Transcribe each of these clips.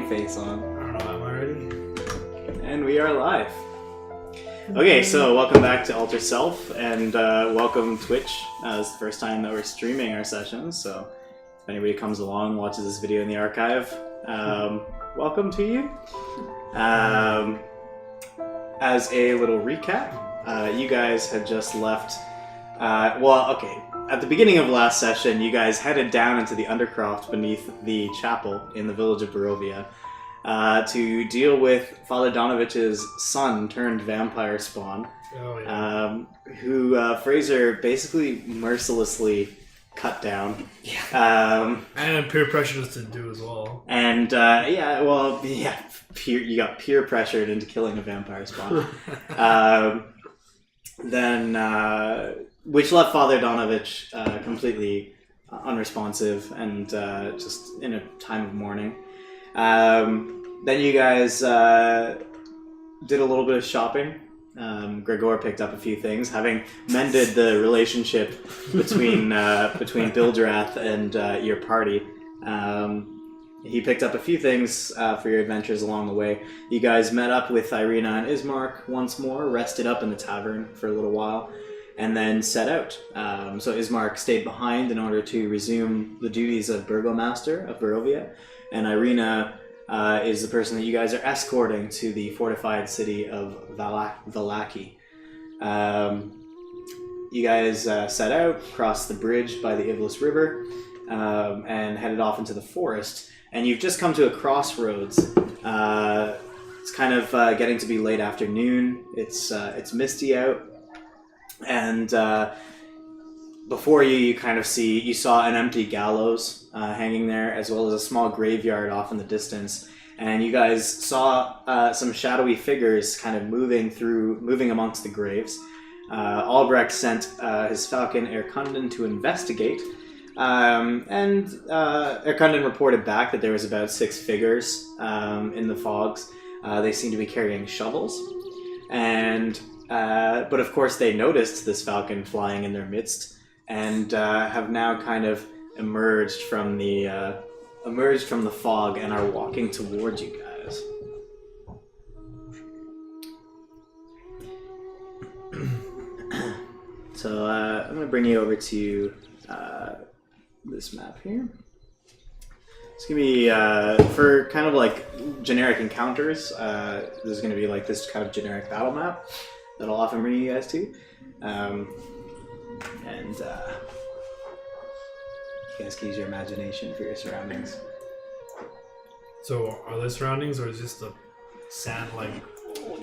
face on. I don't know, am I ready? And we are live. Okay, so welcome back to Alter Self, and welcome Twitch. It's the first time that we're streaming our sessions, so if anybody comes along, watches this video in the archive, welcome to you. As a little recap, you guys had just left, at the beginning of last session, you guys headed down into the Undercroft beneath the chapel in the village of Barovia to deal with Father Donavich's son turned vampire spawn, who Fraser basically mercilessly cut down. And peer pressure to do as well. And you got peer pressured into killing a vampire spawn. Which left Father Donavich completely unresponsive and just in a time of mourning. Then you guys did a little bit of shopping. Gregor picked up a few things, having mended the relationship between Bildrath and your party. He picked up a few things for your adventures along the way. You guys met up with Ireena and Ismark once more, rested up in the tavern for a little while, and then set out. So Ismark stayed behind in order to resume the duties of Burgomaster of Barovia, and Ireena is the person that you guys are escorting to the fortified city of Vallaki. You guys set out, crossed the bridge by the Ivlis River, and headed off into the forest. And you've just come to a crossroads. It's kind of getting to be late afternoon. It's misty out. And before you kind of saw an empty gallows hanging there, as well as a small graveyard off in the distance. And you guys saw some shadowy figures kind of moving amongst the graves. Albrecht sent his falcon Erkunden to investigate. And Erkunden reported back that there was about 6 figures in the fogs. They seemed to be carrying shovels. But of course they noticed this falcon flying in their midst and have now kind of emerged from the fog and are walking towards you guys. So I'm going to bring you over to this map here. It's going to be, for kind of like generic encounters, there's going to be like this kind of generic battle map that I'll often bring you guys to. You guys can use your imagination for your surroundings. So, are there surroundings, or is this the sand like? So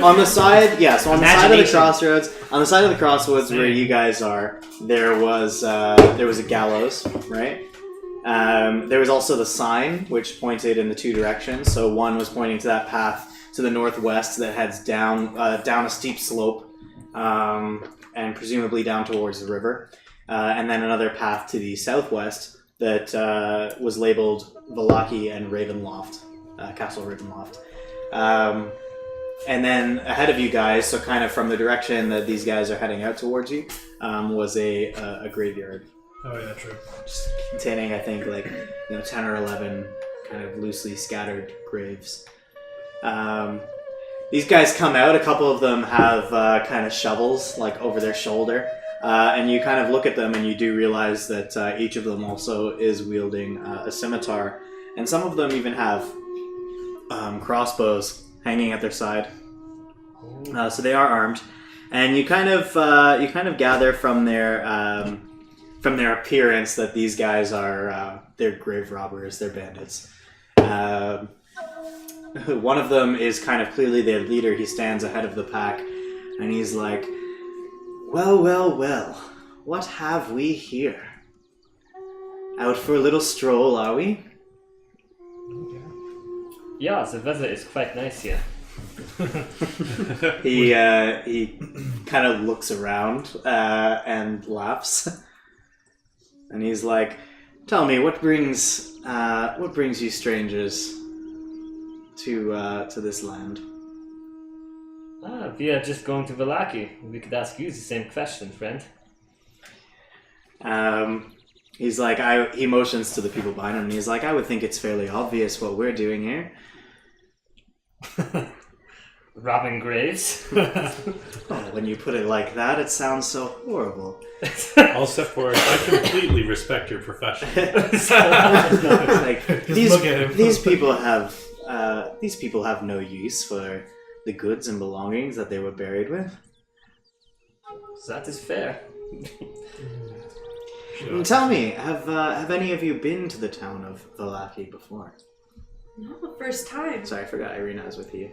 on the side of the crossroads where you guys are, there was a gallows, right? There was also the sign which pointed in the 2 directions. So one was pointing to that path to the northwest that heads down a steep slope, and presumably down towards the river. And then another path to the southwest that was labeled Vallaki and Ravenloft, Castle Ravenloft. And then ahead of you guys, so kind of from the direction that these guys are heading out towards you, was a graveyard. Oh yeah, true. Just containing, I think, 10 or 11 kind of loosely scattered graves. These guys come out. A couple of them have kind of shovels over their shoulder. And you kind of look at them and you do realize that each of them also is wielding a scimitar. And some of them even have crossbows hanging at their side. So they are armed. And you kind of gather from their appearance that these guys are they're grave robbers, they're bandits. One of them is kind of clearly their leader. He stands ahead of the pack and he's like, Well, what have we here? Out for a little stroll, are we? Yeah, the weather is quite nice here. He kind of looks around and laughs, and he's like, "Tell me, what brings you strangers to this land?" We are just going to Vallaki. We could ask you the same question, friend. He's like, he motions to the people behind him, and he's like, I would think it's fairly obvious what we're doing here. Robbing graves? Oh, when you put it like that, it sounds so horrible. I'll step forward. I completely respect your profession. Like, Look at him. these people have no use for the goods and belongings that they were buried with. That is fair. Tell me, have any of you been to the town of Vallaki before? No, the first time. Sorry, I forgot Ireena is with you.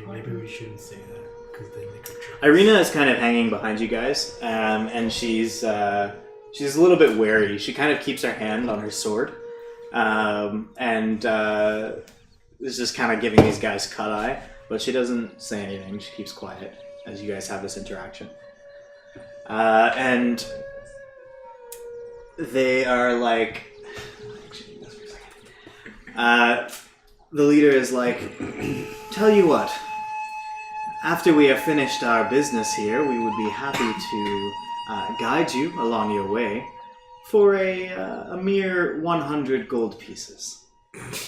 Maybe we shouldn't say that because then they could try. Ireena is kind of hanging behind you guys, and she's a little bit wary. She kind of keeps her hand on her sword, and is just kind of giving these guys cut eye. But she doesn't say anything. She keeps quiet as you guys have this interaction. And they are like, the leader is like, tell you what, after we have finished our business here, we would be happy to guide you along your way for a mere 100 gold pieces.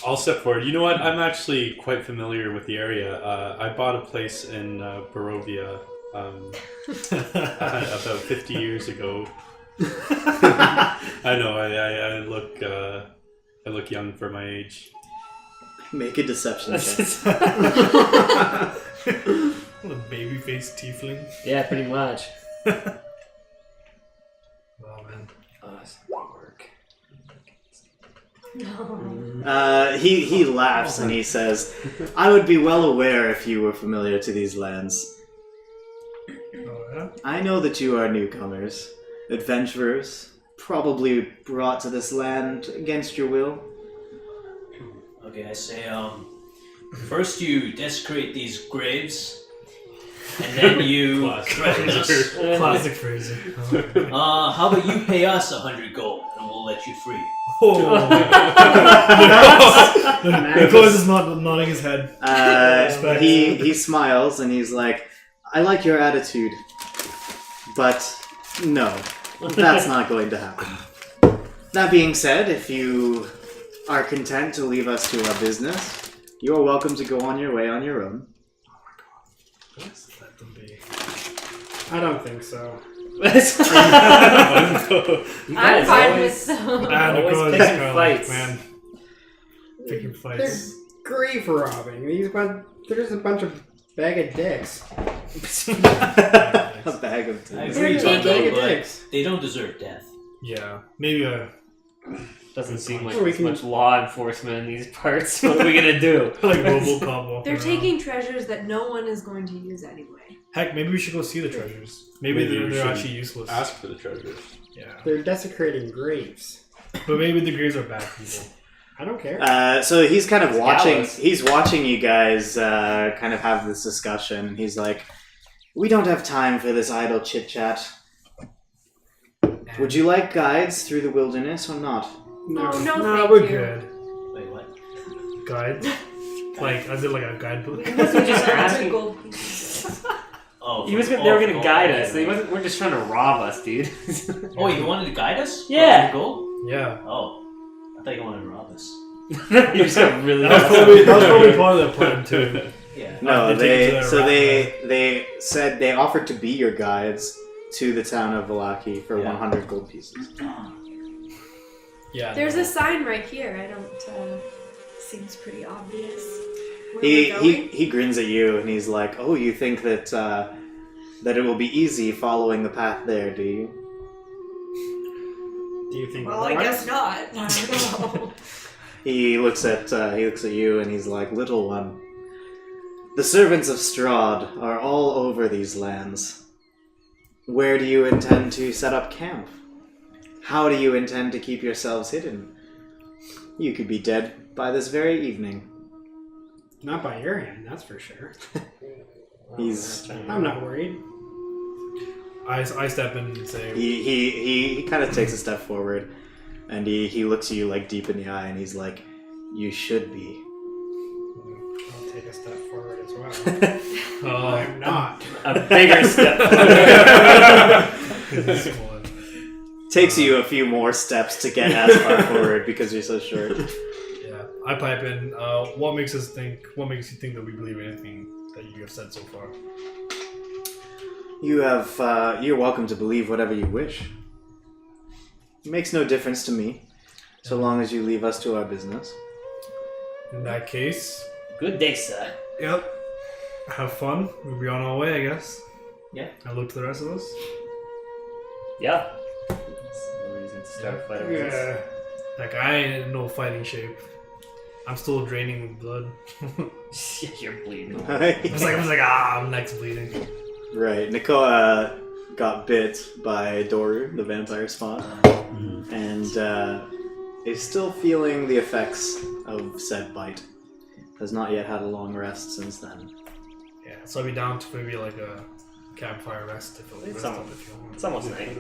I'll step forward. You know what? I'm actually quite familiar with the area. I bought a place in Barovia about 50 years ago. I know. I look young for my age. Make a deception check. A baby-faced tiefling. Yeah, pretty much. Wow, man. It's not work. No. He laughs and he says, I would be well aware if you were familiar to these lands. Oh, yeah? I know that you are newcomers, adventurers, probably brought to this land against your will. Okay, I say, first you desecrate these graves, and then you threaten us. Classic phrasing. How about you pay us 100 gold, and we'll let you free. Oh. Nicholas is nodding his head. He smiles and he's like, I like your attitude, but no, that's not going to happen. That being said, if you are content to leave us to our business, you are welcome to go on your way on your own. Let's let them be. I don't think so. I'm fine with so. Always picking fights. Man. Picking fights. There's grave robbing. There's a bunch of bag of dicks. A bag of I tea. agree, There's a bag of but dicks. they don't deserve death. Yeah. Maybe a Doesn't seem like Or we there's can- much law enforcement in these parts. What are we gonna do? like Robocop walking They're around. taking treasures that no one is going to use anyway. Heck, maybe we should go see the treasures. Maybe we they're should actually useless. Ask for the treasures. Yeah. They're desecrating graves. But maybe the graves are bad people. I don't care. So he's kind of It's watching. gallows. He's watching you guys kind of have this discussion, and he's like, "We don't have time for this idle chit chat. Would you like guides through the wilderness or not?" No, no, Nah, thank we're you. good. Wait, what? Guide? Like, is it like a guidebook? He wasn't just asking. Gold pieces. Oh, They were for gonna gold, guide yeah, us. They right. we're just trying to rob us, dude. Oh, you wanted to guide us? Yeah. For 100 gold? Yeah. Oh, I thought you wanted to rob us. You just got really. That was probably part of the plan, too. Yeah. No, They take it to the they said they offered to be your guides to the town of Vallaki for 100 gold pieces. Yeah. There's a sign right here. I don't. Seems pretty obvious. Where He we're going. he grins at you and he's like, "Oh, you think that that it will be easy following the path there, do you?" Do you think? Well, I guess not. I don't know. He looks at you and he's like, "Little one, the servants of Strahd are all over these lands. Where do you intend to set up camp? How do you intend to keep yourselves hidden? You could be dead by this very evening." Not by your hand, that's for sure. He's I'm not worried. I step in and say, he kind of takes a step forward and he looks at you like deep in the eye and he's like, "You should be." I'll take a step forward as well. oh, I'm not. A bigger step. this one. Takes you a few more steps to get as far forward because you're so short. Yeah, I pipe in. What makes you think that we believe anything that you have said so far? You're welcome to believe whatever you wish. It makes no difference to me, so long as you leave us to our business. In that case, Good day, sir. yep. Have fun. We'll be on our way, I guess. Yeah. And look to the rest of us. Yeah. That's no reason to start a fight. Yeah. Like, I ain't in no fighting shape. I'm still draining with blood. You're bleeding. I was like, my neck's bleeding. Right, Nicole got bit by Doru, the vampire spawn, and is still feeling the effects of said bite. Has not yet had a long rest since then. Yeah, so I'll be down to maybe like a campfire rest if It's you almost- want. It's almost night.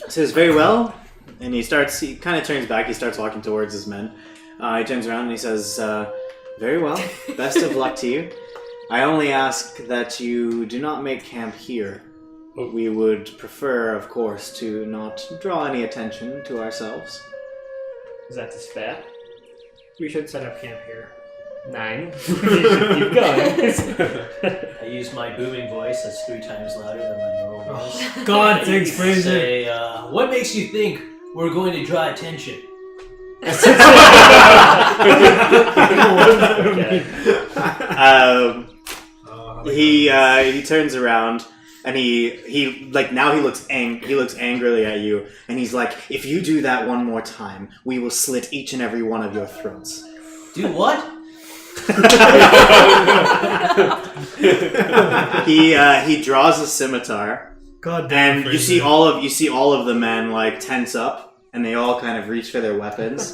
Says very well, and he kind of turns back, he starts walking towards his men. He turns around and he says, very well, best of luck to you. I only ask that you do not make camp here. We would prefer, of course, to not draw any attention to ourselves. Is that just fair? We should set up camp here. 9. You should keep going. I use my booming voice that's 3 times louder than my normal voice. God, thanks, I Fraser. say, what makes you think we're going to draw attention? He turns around and he now he looks angrily at you, and he's like, if you do that one more time, we will slit each and every one of your throats. Do what? He draws a scimitar, God damn. and you see all of the men like tense up, and they all kind of reach for their weapons,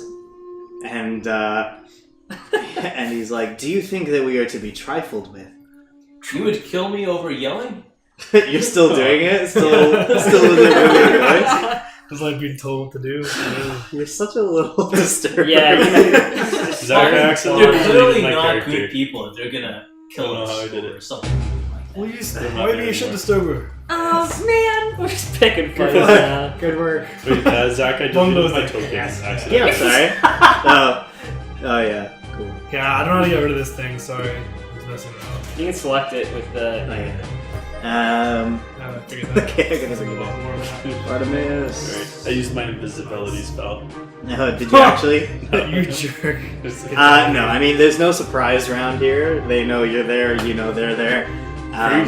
and and he's like, do you think that we are to be trifled with? You would kill me over yelling? You're still doing it? Still with the moving voice? It's like being told what to do. You're such a little disturbing. Yeah. Zach actually They're leaving clearly my not character. good people if they're gonna kill I don't know how I us did or it. something like that. Please, I'm not why there be a shit anymore. disturber? Oh man! We're just picking fights now. Good work. Wait, Zach, I One deleted of my those tokens things. accidentally. Yeah, I'm sorry. Oh yeah, cool. Yeah, I don't know how to get rid of this thing, sorry. I was messing it up. You can select it with the. Um, Now I figured that out. okay, I gotta There's a figure lot that more of that. Artemis. I used my invisibility spell. No, did you actually? You jerk. No, I mean, there's no surprise around here. They know you're there, you know they're there.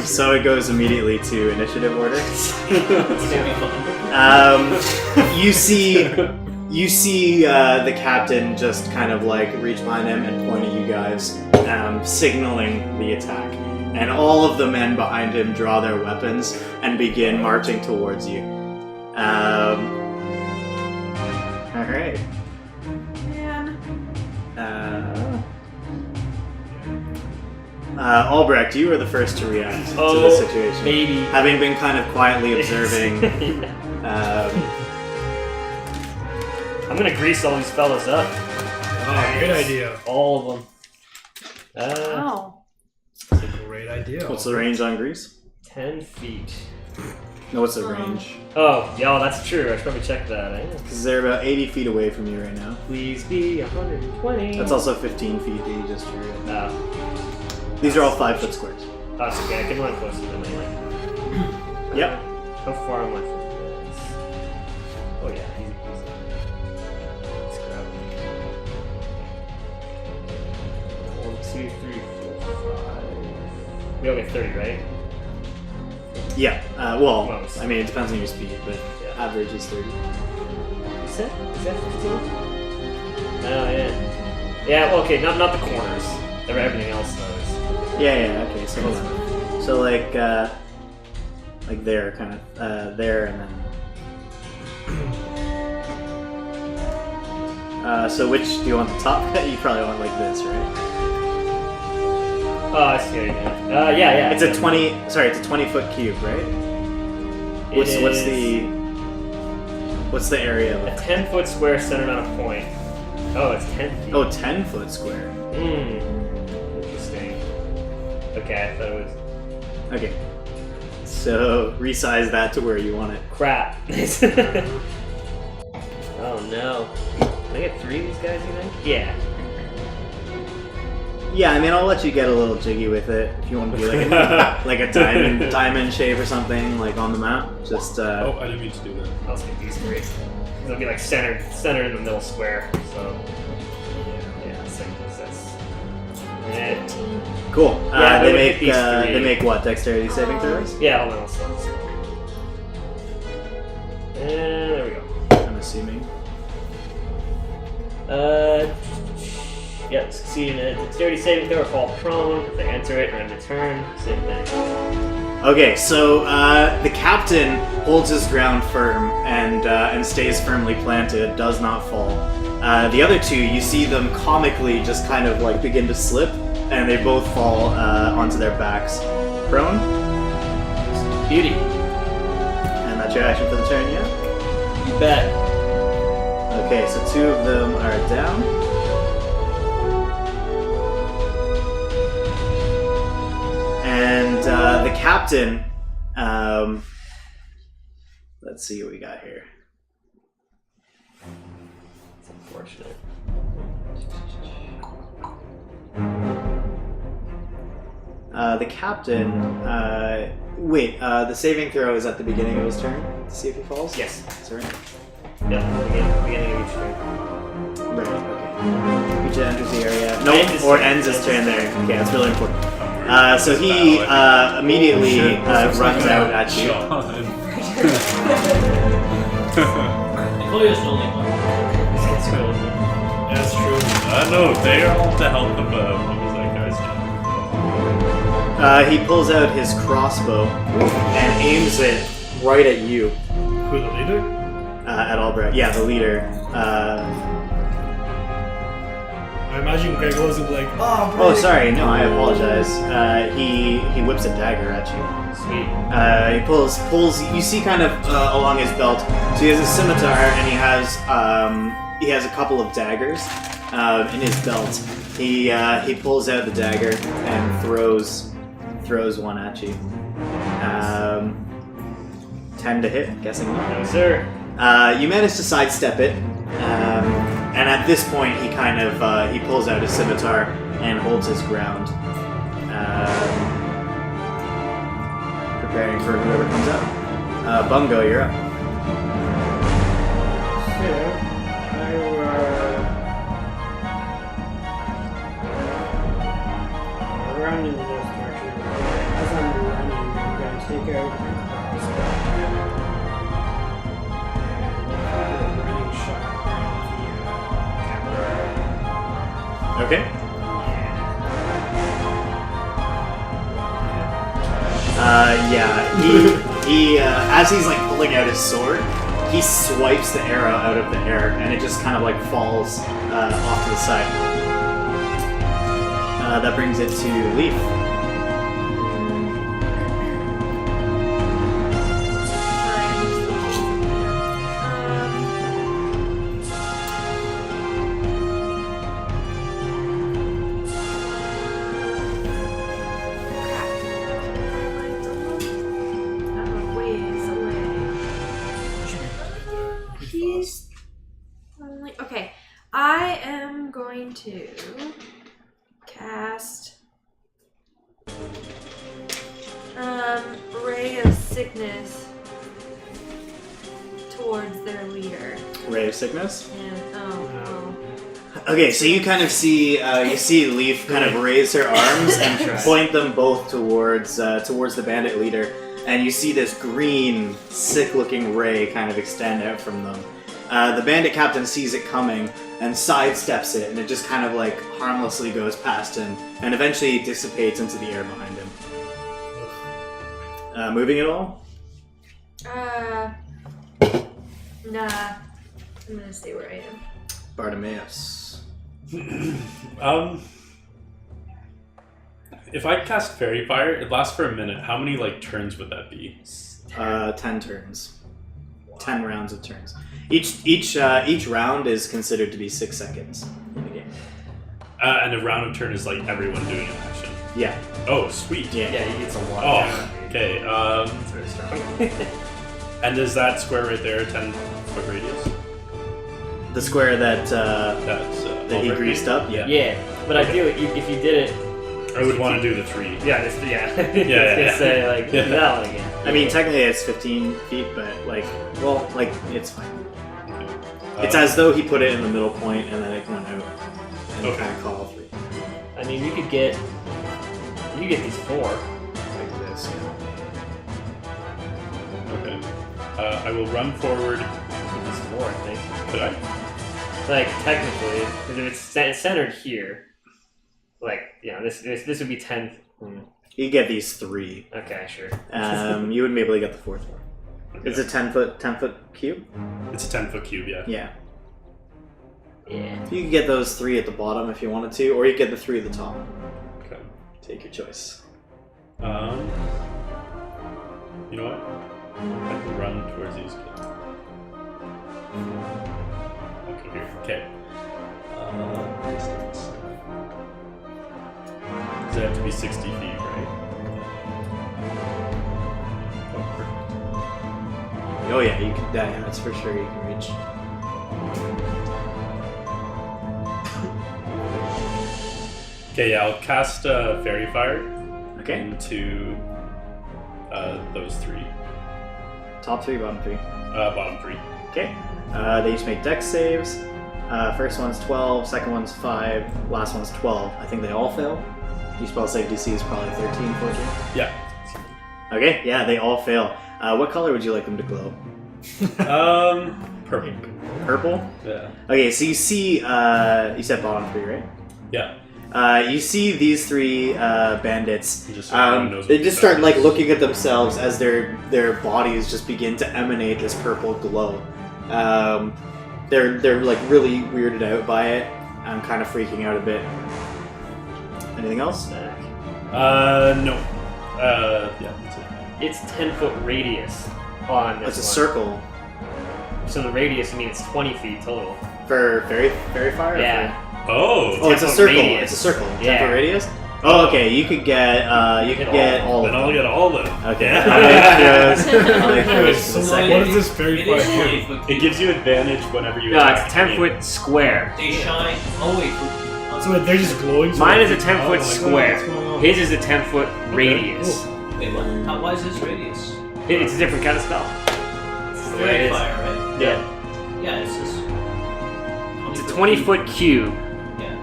So it goes immediately to initiative order. It's gonna be fun. You see the captain just kind of like reach behind him and point at you guys, signaling the attack. And all of the men behind him draw their weapons and begin marching towards you. Alright. Man. Albrecht, you were the first to react to the Oh, situation. baby. Having been kind of quietly observing. I'm gonna grease all these fellas up. Oh, good idea. All of them. Wow. That's a great idea. What's the range on Grease? 10 feet. No, what's the range? Oh, yeah, that's true. I should probably check that. Eh? Because they're about 80 feet away from you right now. Please be 120. That's also 15 feet that you just drew. Oh, These are all 5-foot squares. that's okay. I can run closer to them anyway. Yep. How far am I from this? Oh, yeah, easy peasy. Let's grab it. 1, 2, 3, 4, 5. We all get 30, right? Yeah. Well, Close. I mean, it depends on your speed, but Yeah. average is 30. Is that 15? Oh, yeah. Yeah, well, okay, not the corners. Everything else does. Yeah, okay, so hold on. So, like there, kind of, there, and then... so which, do you want the top? You probably want like this, right? Oh, I see what you mean. Yeah. It's a 20-foot cube, right? What's the area? A Like? 10-foot square centered on a point. Oh, it's 10 feet. Oh, 10-foot square. Interesting. Okay, I thought it was... Okay. So resize that to where you want it. Crap. Oh no. Can I get 3 of these guys, you think? Yeah. Yeah, I mean, I'll let you get a little jiggy with it if you want to be like a, like a diamond shape or something, like on the map. Just Oh, I didn't mean to do that. I'll just get these 3. They'll be like centered in the middle square. So yeah, 6. And, cool. Yeah, they we make get these 3. they make what, dexterity saving throws? yeah, hold on. And there we go. I'm assuming. Yeah, succeed in a dexterity saving throw or fall prone. If they enter it or end its turn, same thing. Okay, so the captain holds his ground firm and stays firmly planted, does not fall. The other 2, you see them comically just kind of like begin to slip, and they both fall onto their backs. Prone. Beauty. And that's your action for the turn, yeah? You bet. Okay, so 2 of them are down. And the captain, let's see what we got here. It's unfortunate. The captain, the saving throw is at the beginning of his turn to see if he falls? Yes. Sorry. Yeah, beginning of each turn. Right, okay. Each enters the area. Ends Nope, his or turn. ends his turn there. Okay, that's really important. So he immediately runs out at you. Nicole's the only one. That's true. No, they are all to help him. What was that guy's name? He pulls out his crossbow and aims it right at you, Who, the leader? at Albrecht. Yeah, the leader. I imagine Greg wasn't like, oh, Oh, sorry. No, I apologize. He whips a dagger at you. Sweet. He pulls. You see, kind of along his belt. So he has a scimitar, and he has a couple of daggers in his belt. He pulls out the dagger and throws one at you. 10 to hit. Guessing not. No, sir. You manage to sidestep it, and at this point he kind of he pulls out his scimitar and holds his ground, preparing for whoever comes out. Bungo, you're up. So, I will run in this direction. As I'm running, I'm going to take out my crossbow. Running shot at the Okay. He as he's like pulling out his sword, he swipes the arrow out of the air, and it just kind of like falls off to the side. That brings it to Leaf. Okay, I am going to cast Ray of Sickness towards their leader. Ray of Sickness. And Okay, so you kind of see Leaf kind of raise her arms and point them both towards the bandit leader, and you see this green, sick-looking ray kind of extend out from them. The bandit captain sees it coming and sidesteps it, and it just kind of like harmlessly goes past him, and eventually dissipates into the air behind him. Moving at all? nah. I'm gonna stay where I am. Bartimaeus. If I cast Fairy Fire, it lasts for a minute. How many like turns would that be? 10 turns. 10 rounds of turns. Each round is considered to be 6 seconds in the game. And a round of turn is like everyone doing an action. Yeah. Oh, sweet. Yeah. Yeah, he gets a lot Oh. of damage. Okay. It's very strong. And is that square right there 10-foot radius? The square that That's that he Albrecht. greased up. Yeah. Yeah, but ideally, if you did it, I would want to do the 3. yeah, just, yeah. I was Yeah, gonna yeah. say like Yeah. that one again. I mean, technically it's 15 feet, but like, well, like it's fine. It's Uh, as though he put it in the middle point and then it went out and Okay. kind of caught all three. I mean, you could get these 4. Like this. Okay. I will run forward. These 4, I think. Could I? Like technically, because if it's centered here, like this would be 10. You get these 3. Okay, sure. You wouldn't be able to get the 4th one. Okay. It's a 10-foot cube. It's a 10-foot cube, yeah. Yeah. Yeah. You could get those 3 at the bottom if you wanted to, or you get the 3 at the top. Okay. Take your choice. You know what? I can run towards these kids. Okay, here. Okay. Distance. Does it have to be 60 feet, right? Oh yeah, you can. Yeah, that's for sure. You can reach. Okay, yeah, I'll cast Fairy Fire Okay. into those 3. Top 3, bottom 3. Bottom 3. Okay. They each make dex saves. First one's 12, second one's 5, last one's 12. I think they all fail. Your spell save DC is probably 13, 14. Yeah. Okay, yeah, they all fail. What color would you like them to glow? Purple. Purple? Yeah. Okay, so you see, you said bottom 3, right? Yeah. You see these 3 bandits. Just everyone knows They what just that start like is. looking at themselves as their bodies just begin to emanate this purple glow. They're like really weirded out by it. I'm kind of freaking out a bit. Anything else? No. Yeah, that's it. It's 10-foot radius on this It's a one. circle So the radius, I mean, it's 20 feet total. for fairy fire. or Yeah. Oh! for- Oh, it's a 10-foot circle. radius. It's a circle. Yeah. 10-foot radius. Oh, okay. You could get all. Then of I'll them. get all of them. Okay. I'll make those So in a what second. is this fairy It is fire? 20-foot. It gives you advantage whenever you No, attack. it's a 10-foot square. They shine. Oh wait. So they're just glowing. so Mine they is a can 10-foot tell, like, square. what's going on? His is a 10-foot radius. Wait, what? Why is this radius? It's a different kind of spell. It's the way it Fairy is. fire, right? Yeah. Yeah, it's this. It's a 20-foot cube. Yeah.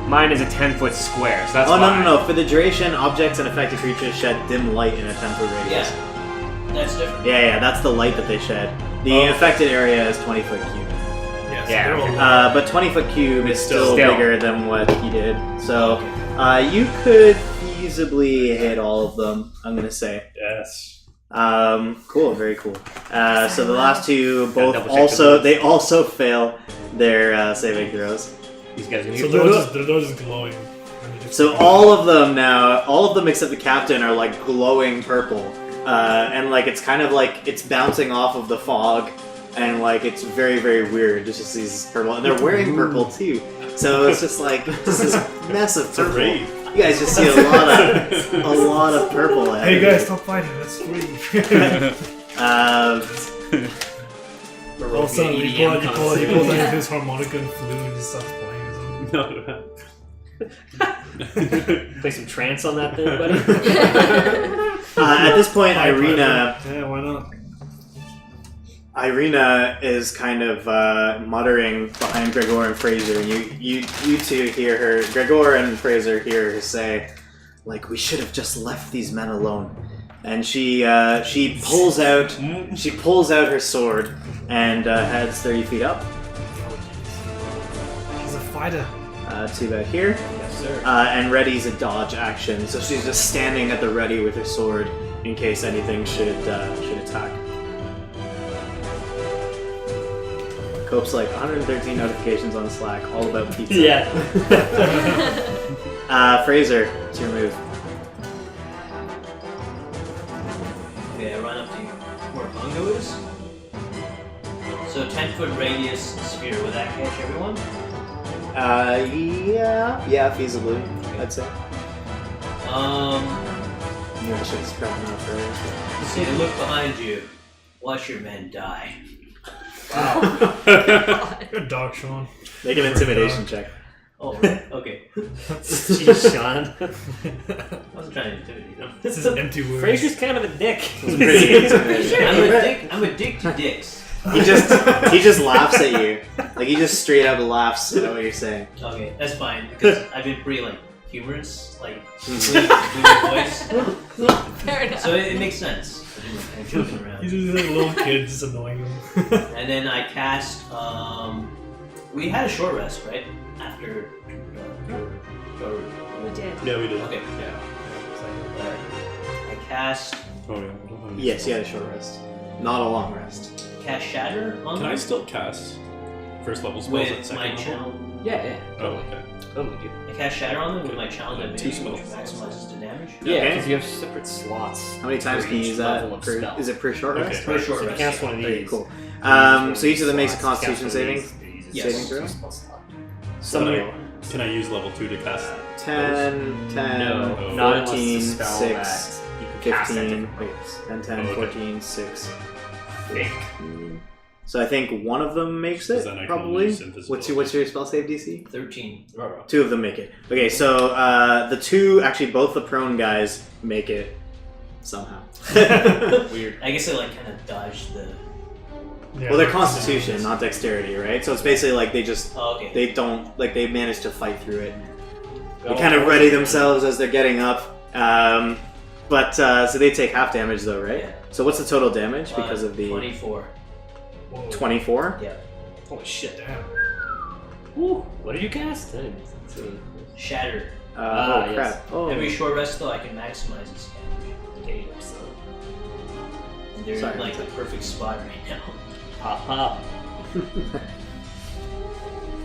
Mine is a 10-foot square, so that's Oh why. no! For the duration, objects and affected creatures shed dim light in a 10-foot radius. Yeah. That's different. Yeah, that's the light that they shed. The Oh. affected area is 20-foot cube. Yeah, so Yeah, they're all okay. But 20-foot cube is still Still. bigger than what he did. So you could feasibly hit all of them, I'm going to say. Yes. Cool, very cool. So the last 2 both double check also, the they also fail their saving throws. These guys are gonna So get they're just glowing. So all of them now, all of them except the captain are like glowing purple. And like it's kind of like it's bouncing off of the fog. And like it's very, very weird. It's just these purple, and they're wearing purple too. So it's just like just this mess of It's a purple. raid. You guys just see a lot of purple. Hey guys, stop fighting. That's free. All of a sudden, he pulls out his harmonica and flute and he starts playing or something. No. play some trance on that thing, buddy. At this point, Ireena Yeah, why not? Ireena is kind of muttering behind Gregor and Fraser, and you two hear her. Gregor and Fraser hear her say, "Like we should have just left these men alone." And she pulls out her sword and heads 30 feet up He's a fighter. to about here, Yes, sir. and readies a dodge action. So she's just standing at the ready with her sword in case anything should attack. Cope's like 113 notifications on Slack, all about pizza. Yeah. Fraser, it's your move. Okay, I run up to where Bungo is. So 10-foot radius sphere, would that catch everyone? Yeah, feasibly, I'd say. knew I should have scrapped enough first. You see, look behind you. Watch your men die. You're a dog, Sean. Make an intimidation check. Oh, right. Okay. Jeez, Sean. I wasn't trying to intimidate him. This is empty words. Fraser's kind of a dick. Pretty intimidating. I'm a dick to dicks. He just laughs at you. Like he just straight up laughs at what you're saying. Okay, that's fine because I've been pretty like humorous, like with my voice. Fair enough. So it makes sense. I'm joking around. He's just like a little kid just annoying him. And then I cast. We had a short rest, right? After. We did. Yeah, we did. Okay. Yeah. I cast. Oh yeah. Yes, he had a short rest, not a long rest. Cast Shatter on Can them I still cast first level spells with at second my level? channel. Yeah. Oh, okay. Totally do. I cast Shatter on them with my challenge Two ability, which spells. maximizes the damage. Yeah, Okay. because you have separate slots. How many times for can you each use that? level of Per, spell. is it per short Okay. rest? Per short So you rest. cast one of Okay, these. cool. Each So each of them makes a slots, Constitution cast saving. one of these, Yes. Saving throw. Some Can of I- your- Can I use level 2 to cast? 10, 10, No, Oh. not unless 14, it's a spell 6, that you can cast at 15, different levels. 10, 10, Oh, okay. 14, 6. Think. So I think one of them makes Because it, then I can probably. use invisibility. What's your spell save DC? 13. Two of them make it. Okay, so the two, actually both the prone guys make it somehow. Weird. I guess I like kind of dodged the. Yeah, Well, they're Constitution, not Dexterity, right? So it's basically like they just Oh, okay. they manage to fight through it. They Oh, kind of ready themselves as they're getting up. So they take half damage though, right? Yeah. So what's the total damage because of the 24. Whoa. 24? Yeah. Holy shit. Damn. Woo. What did you cast? I didn't see. Shatter. Ah, Oh yes. crap! Oh, Every short rest though, I can maximize this damage. Damn, son. And they're Sorry. in like the perfect spot right now. Pop, pop.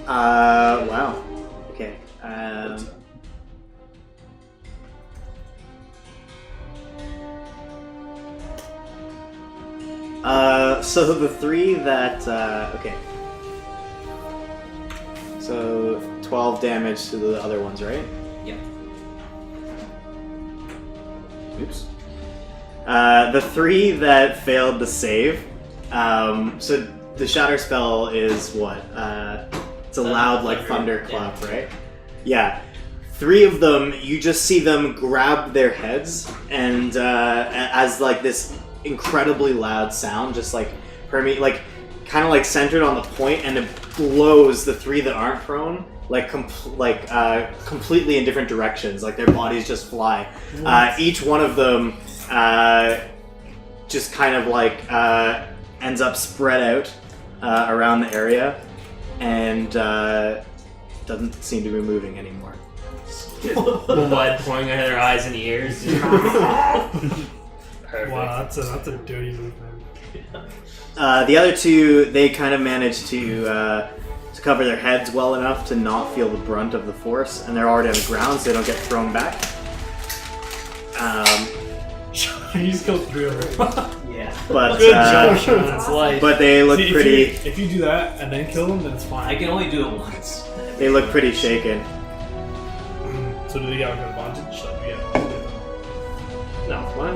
wow. Okay. So the three that okay. So 12 damage to the other ones, right? Yep. Oops. The three that failed the save. So the shatter spell is what? It's a loud like thunderclap, right? Yeah. Three of them, you just see them grab their heads, and as like this incredibly loud sound, just like permeate, like kind of like centered on the point, and it blows the three that aren't prone like completely in different directions. Like their bodies just fly. Each one of them just kind of like ends up spread out around the area, and doesn't seem to be moving anymore. Blood pouring out of their eyes and ears. Perfect. Wow, that's a dirty move, man. The other two, they kind of managed to cover their heads well enough to not feel the brunt of the force, and they're already on the ground, so they don't get thrown back. You just go through it. Yeah. But Good job, Sean. It's life. but they look See, pretty. If you do that and then kill them, then it's fine. I can only do it once. They look pretty shaken. So do they have an advantage? Like, No, what?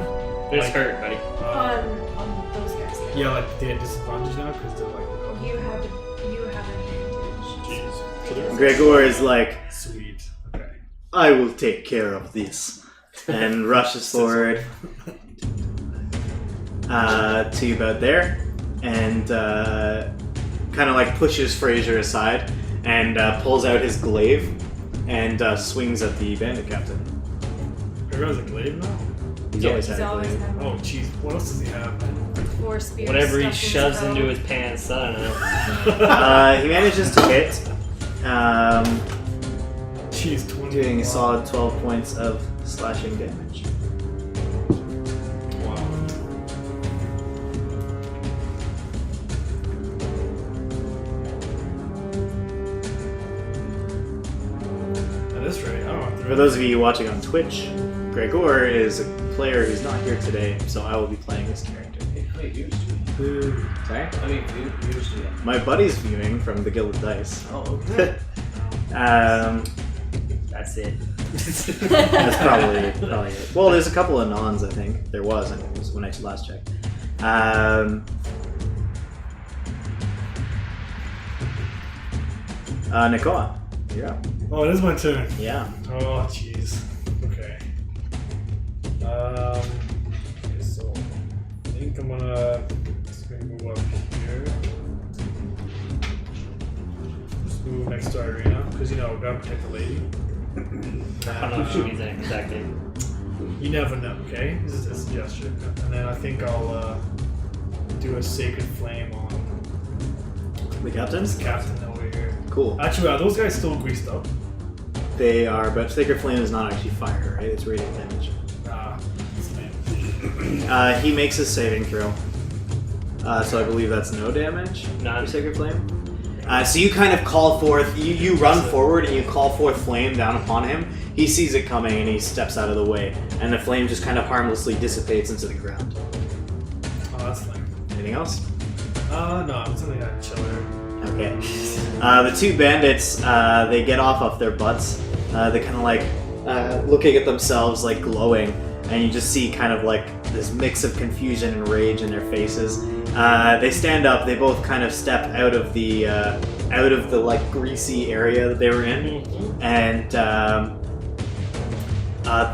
They're just hurt, buddy. On those guys. There. yeah, like they had disadvantage now because they're like You have advantage. Jeez. So they're- Gregor is like, sweet. Okay. I will take care of this, and rushes forward to about there, and kind of like pushes Fraser aside, and pulls out his glaive, and swings at the bandit captain. Gregor's a glaive now? He's Yeah, always He's had a always glaive. had Oh, jeez. What else does he have, man? 4 spears. Whatever he stuffed in shoves his into bow. his pants, I don't know. He manages to hit, Jeez, 20. doing a solid 12 points of slashing damage. Wow. At this rate, I don't have to. For those of you watching on Twitch, Gregor is a player who's not here today, so I will be playing this character. How many viewers do we have? Sorry? How many viewers do we have? My buddy's viewing from the Gilded Dice. Oh, okay. Um, That's it. That's probably it. Well, there's a couple of nons, I think. There was, anyways, when I last checked. Nikoa, you're up. Oh, it is my turn. Yeah. Oh, jeez. Okay. Okay, so I think I'm gonna move up here. Just move next to Ireena, because we gotta protect the lady. I don't know if she means any protecting. You never know, okay? This is a suggestion. And then I think I'll do a sacred flame on The captain? this captain over here. Cool. Actually, are those guys still greased up? They are, but Sacred Flame is not actually fire, right? It's radiant damage. That's lame. He makes a saving throw. So I believe that's no damage None. for Sacred Flame. So you kind of call forth, you run forward and you call forth flame down upon him. He sees it coming and he steps out of the way. And the flame just kind of harmlessly dissipates into the ground. Oh, that's lame. Anything else? No, I'm something that chiller. Okay. The two bandits, they get off their butts. They kind of like looking at themselves, like glowing, and you just see kind of like this mix of confusion and rage in their faces. They stand up. They both kind of step out of the like greasy area that they were in, and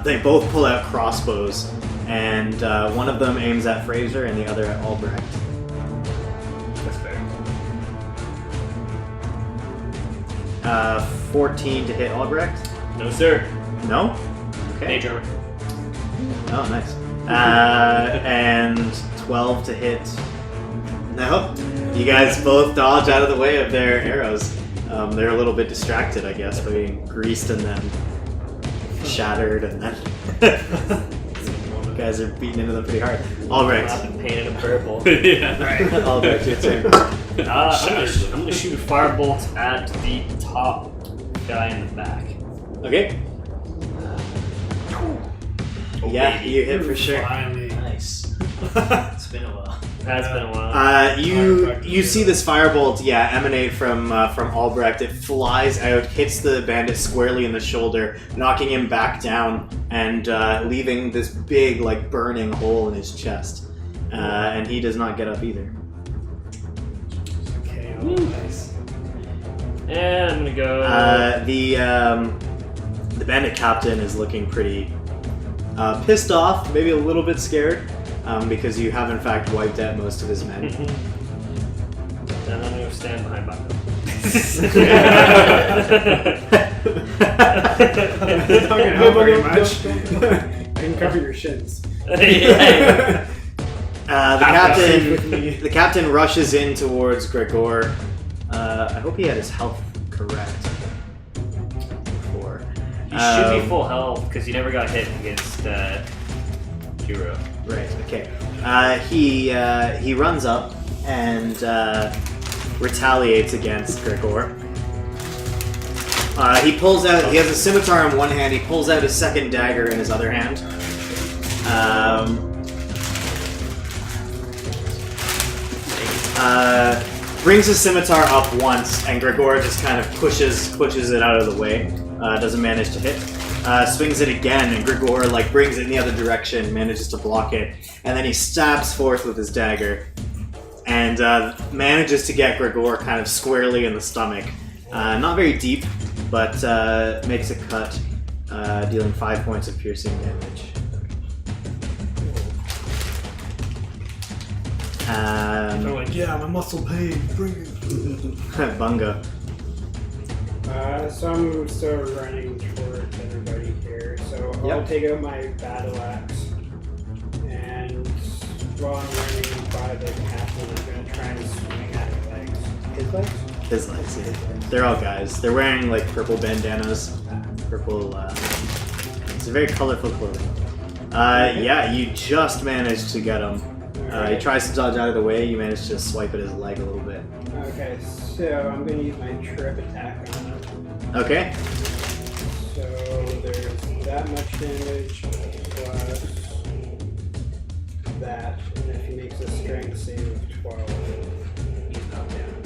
they both pull out crossbows. And one of them aims at Fraser, and the other at Albrecht. That's fair. 14 to hit Albrecht. No, sir. No? Okay. Major. Oh, nice. And 12 to hit. No. You guys both dodge out of the way of their arrows. They're a little bit distracted, I guess, by being greased and then shattered, and then you guys are beating into them pretty hard. Albrecht. I've been painted in purple. Yeah. Right. Albrecht, your turn. I'm gonna shoot a firebolt at the top guy in the back. Okay. Yeah, you hit for sure. Finally. Nice. It's been a while. Has been a while. You see this firebolt, emanate from Albrecht. It flies out, hits the bandit squarely in the shoulder, knocking him back down, and leaving this big, like, burning hole in his chest. And he does not get up either. Okay, nice. And I'm gonna go. The bandit captain is looking pretty pissed off, maybe a little bit scared. Because you have in fact wiped out most of his men. Then I'm gonna stand behind Bucko. It's not gonna help very much. I can cover your shins. Yeah. The captain rushes in towards Gregor. I hope he had his health correct before. You should be full health because you never got hit against Hero. Right. Okay. He runs up and retaliates against Gregor. He pulls out. He has a scimitar in one hand. He pulls out his second dagger in his other hand. Brings his scimitar up once, and Gregor just kind of pushes it out of the way. Doesn't manage to hit. Swings it again, and Gregor brings it in the other direction, manages to block it, and then he stabs forth with his dagger, and manages to get Gregor kind of squarely in the stomach. Not very deep, but makes a cut, dealing 5 points of piercing damage. They're like, yeah, my muscle pain, bring it. Bunga. So I'm still running towards everybody here. So I'll Yep. take out my battle axe, and while I'm running by the captain, I'm gonna try and swing at his legs. His legs? His legs, yeah. They're all guys. They're wearing purple bandanas, purple. It's a very colorful clothing. Yeah, you just managed to get him. He tries to dodge out of the way. You manage to swipe at his leg a little bit. Okay, so I'm gonna use my trip attack on him. Okay. So there's that much damage plus that, and if he makes a strength save of 12, he's not down.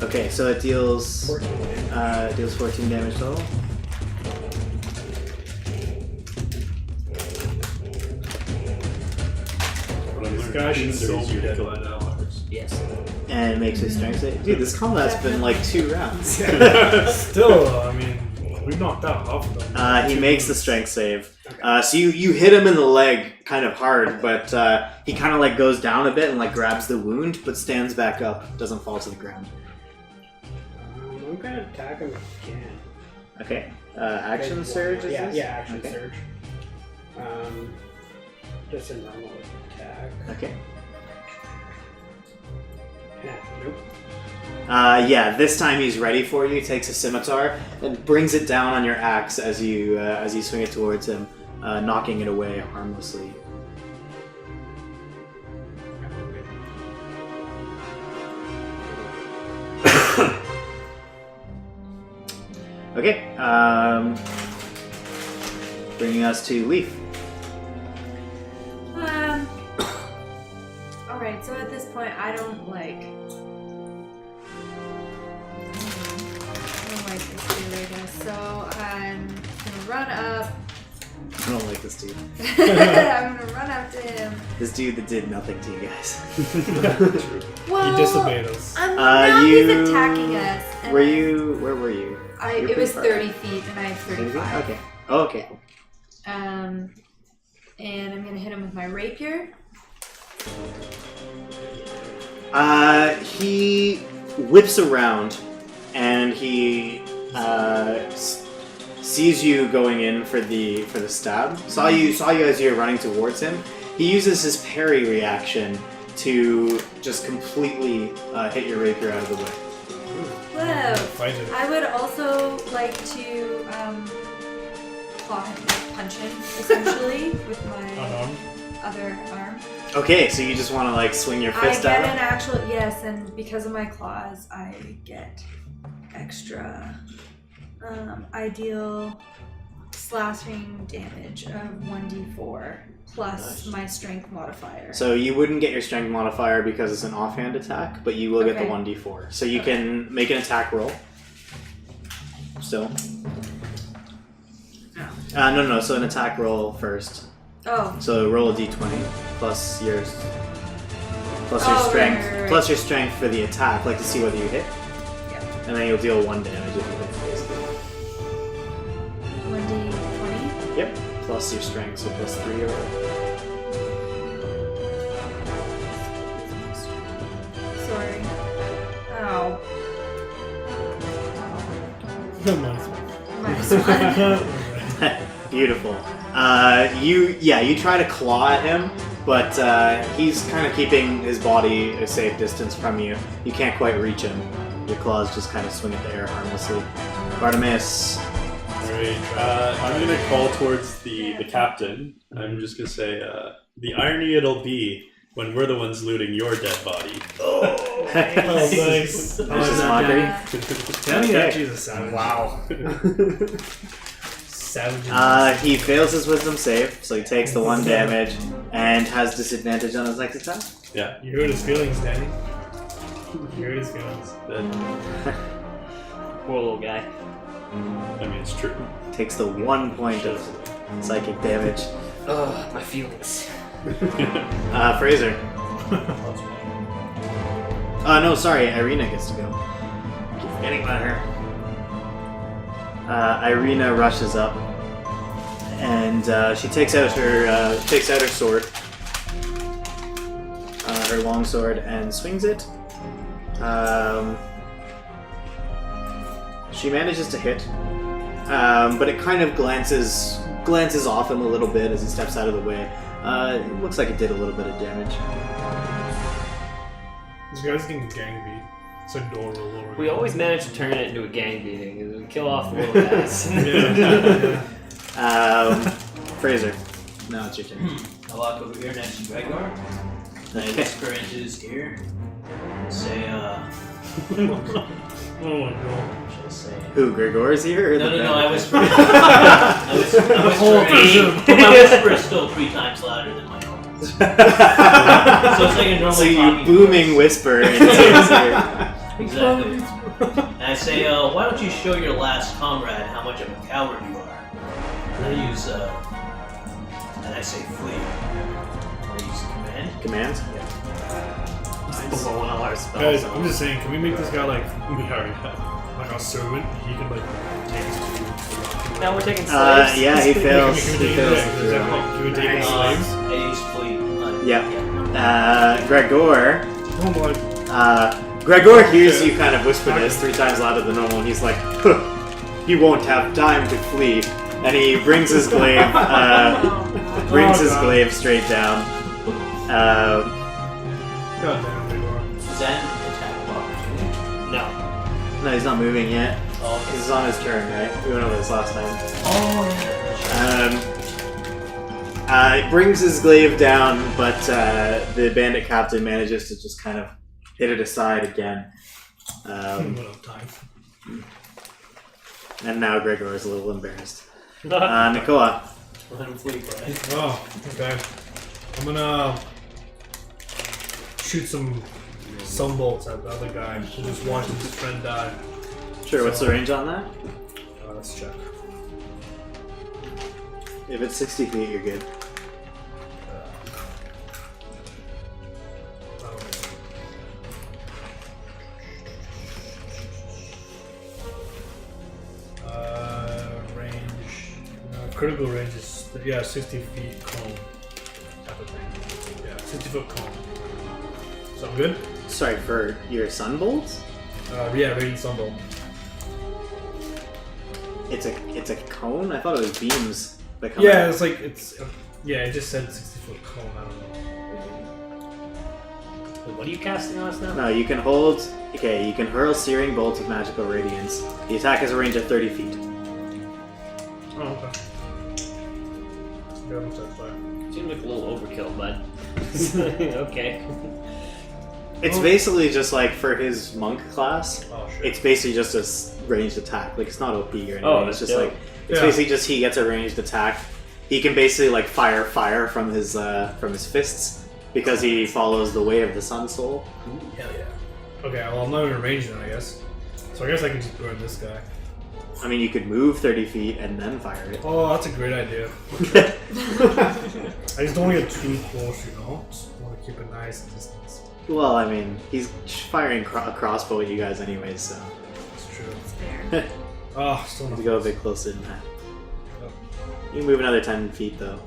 Okay, so it deals 14 damage. deals 14 damage total. guy should Or so is be your dead Nikolai by now. now? Yes. And makes a strength save. Dude, this combat's been like 2 rounds. Still, I mean, we've knocked out half of them. He makes the strength save. So you hit him in the leg kind of hard, but he kind of like goes down a bit and like grabs the wound, but stands back up, doesn't fall to the ground. I'm gonna attack him again. Okay. Action surge. Is Yeah, this? yeah, action Okay. surge. Just a normal attack. Okay. Yeah, nope. Yeah, this time he's ready for you. Takes a scimitar and brings it down on your axe as you swing it towards him, knocking it away harmlessly. Okay. Bringing us to Leaf. Alright, so at this point, I don't like this dude, I guess. So I'm gonna run up. I don't like this dude. I'm gonna run up to him. This dude that did nothing to you guys. Well, He disobeyed us. now he's attacking us. And Where were you? You're it was pretty far. 30 feet, and I have 35. Okay. Oh, okay. And I'm gonna hit him with my rapier. He whips around and he sees you going in for the stab. Saw you as you were running towards him. He uses his parry reaction to just completely hit your rapier out of the way. Whoa! Fight it. I would also like to claw him, punch him, essentially, with my Unarmed. other arm. Okay, so you just want to like swing your I fist get at an him? actual yes, and because of my claws, I get extra ideal slashing damage of 1d4 plus my strength modifier. So you wouldn't get your strength modifier because it's an offhand attack, but you will get the Okay. 1d4. So you can make an attack roll. Still. No. So an attack roll first. Oh, So roll a d20 plus your strength, right. plus your strength for the attack, like to see whether you hit. Yeah. And then you'll deal 1 damage if you hit, basically. 1d20. Yep. Plus your strength, so plus 3 or. Sorry. Ow. Minus one. Beautiful. You try to claw at him, but he's kind of keeping his body a safe distance from you. You can't quite reach him. Your claws just kind of swing at the air harmlessly. Bartimaeus. Alright, I'm gonna call towards the captain. I'm just gonna say, the irony it'll be when we're the ones looting your dead body. Oh, nice. There's his mockery. Danny actually is a savage. Wow. Savage. He fails his wisdom save, so he takes the 1 damage and has disadvantage on his next attack. Yeah. You hurt his feelings, Danny. You hurt his feelings. Poor little guy. I mean, it's true. Takes the 1 point of psychic damage. Ugh, my feelings. Fraser. No, sorry, Ireena gets to go. Keep forgetting about her. Ireena rushes up, and she takes out her sword, her long sword, and swings it. She manages to hit, but it kind of glances off him a little bit as he steps out of the way. It looks like it did a little bit of damage. This guy's getting gang beat. So Doru will over. We always manage to turn it into a gang beating. We kill off the little guys. Fraser, now it's your turn. I walk over here next to Gregor. I Okay. whisper into his ear. And say, Oh my god. should I say? Who, Gregor's here? Or No, the no, no, I bad whisper. guy? My whisper is still 3 times louder than my normal. So it's like a normal So you talking booming voice. whisper into his ear. Exactly. And I say, why don't you show your last comrade how much of a coward you are? And I use, and I say flee. I use command. Command? Blowing all our spells. Guys, I'm just saying, can we make this guy like We already have. a servant? He can like take us to. Now we're taking slaves. Yeah, he fails. Can He we fails. can we take in slaves? I use fleet. Yeah. Gregor. Oh my. Gregor hears you kind of whisper this 3 times louder than normal, and he's like, huh, he won't have time to flee. And he brings his glaive, glaive straight down. God damn, Gregor. Is that an attack of opportunity? No. No, he's not moving yet. Oh, okay. This is on his turn, right? We went over this last time. It brings his glaive down, but the bandit captain manages to just kind of hit it aside again. And now Gregor is a little embarrassed. Nicola. Let him flee, right? Oh, okay. I'm gonna shoot some sunbolts at the other guy who just watching his friend die. Sure, what's the range on that? Let's check. If it's 60 feet, you're good. Critical range is 60 feet cone type of thing. Yeah, 60-foot cone. So I'm good. Sorry, for your sunbolts? Yeah, radiant sunbolt. It's a cone? I thought it was beams that come Yeah, out. it's like it just said 60-foot cone. I don't know. Wait, what are you casting on us now? No, you can hold. Okay, you can hurl searing bolts of magical radiance. The attack has a range of 30 feet. Oh, okay. Yeah, I'm set fire. Seems like a little overkill, but okay. It's basically just like for his monk class. Oh shit. It's basically just a ranged attack. Like it's not OP or anything. Oh, it's that's just dope. like it's Yeah. basically just he gets a ranged attack. He can basically like fire from his fists because he follows the way of the sun soul. Hell yeah. Okay, well I'm not in range then, I guess. So I guess I can just burn this guy. I mean, you could move 30 feet and then fire it. Oh, that's a great idea. I just don't want to get too close, you know? Just want to keep a nice distance. Well, I mean, he's firing a crossbow at you guys anyways, so That's true. It's fair. Oh, still you not have to go a bit closer than that. Yep. You can move another 10 feet though.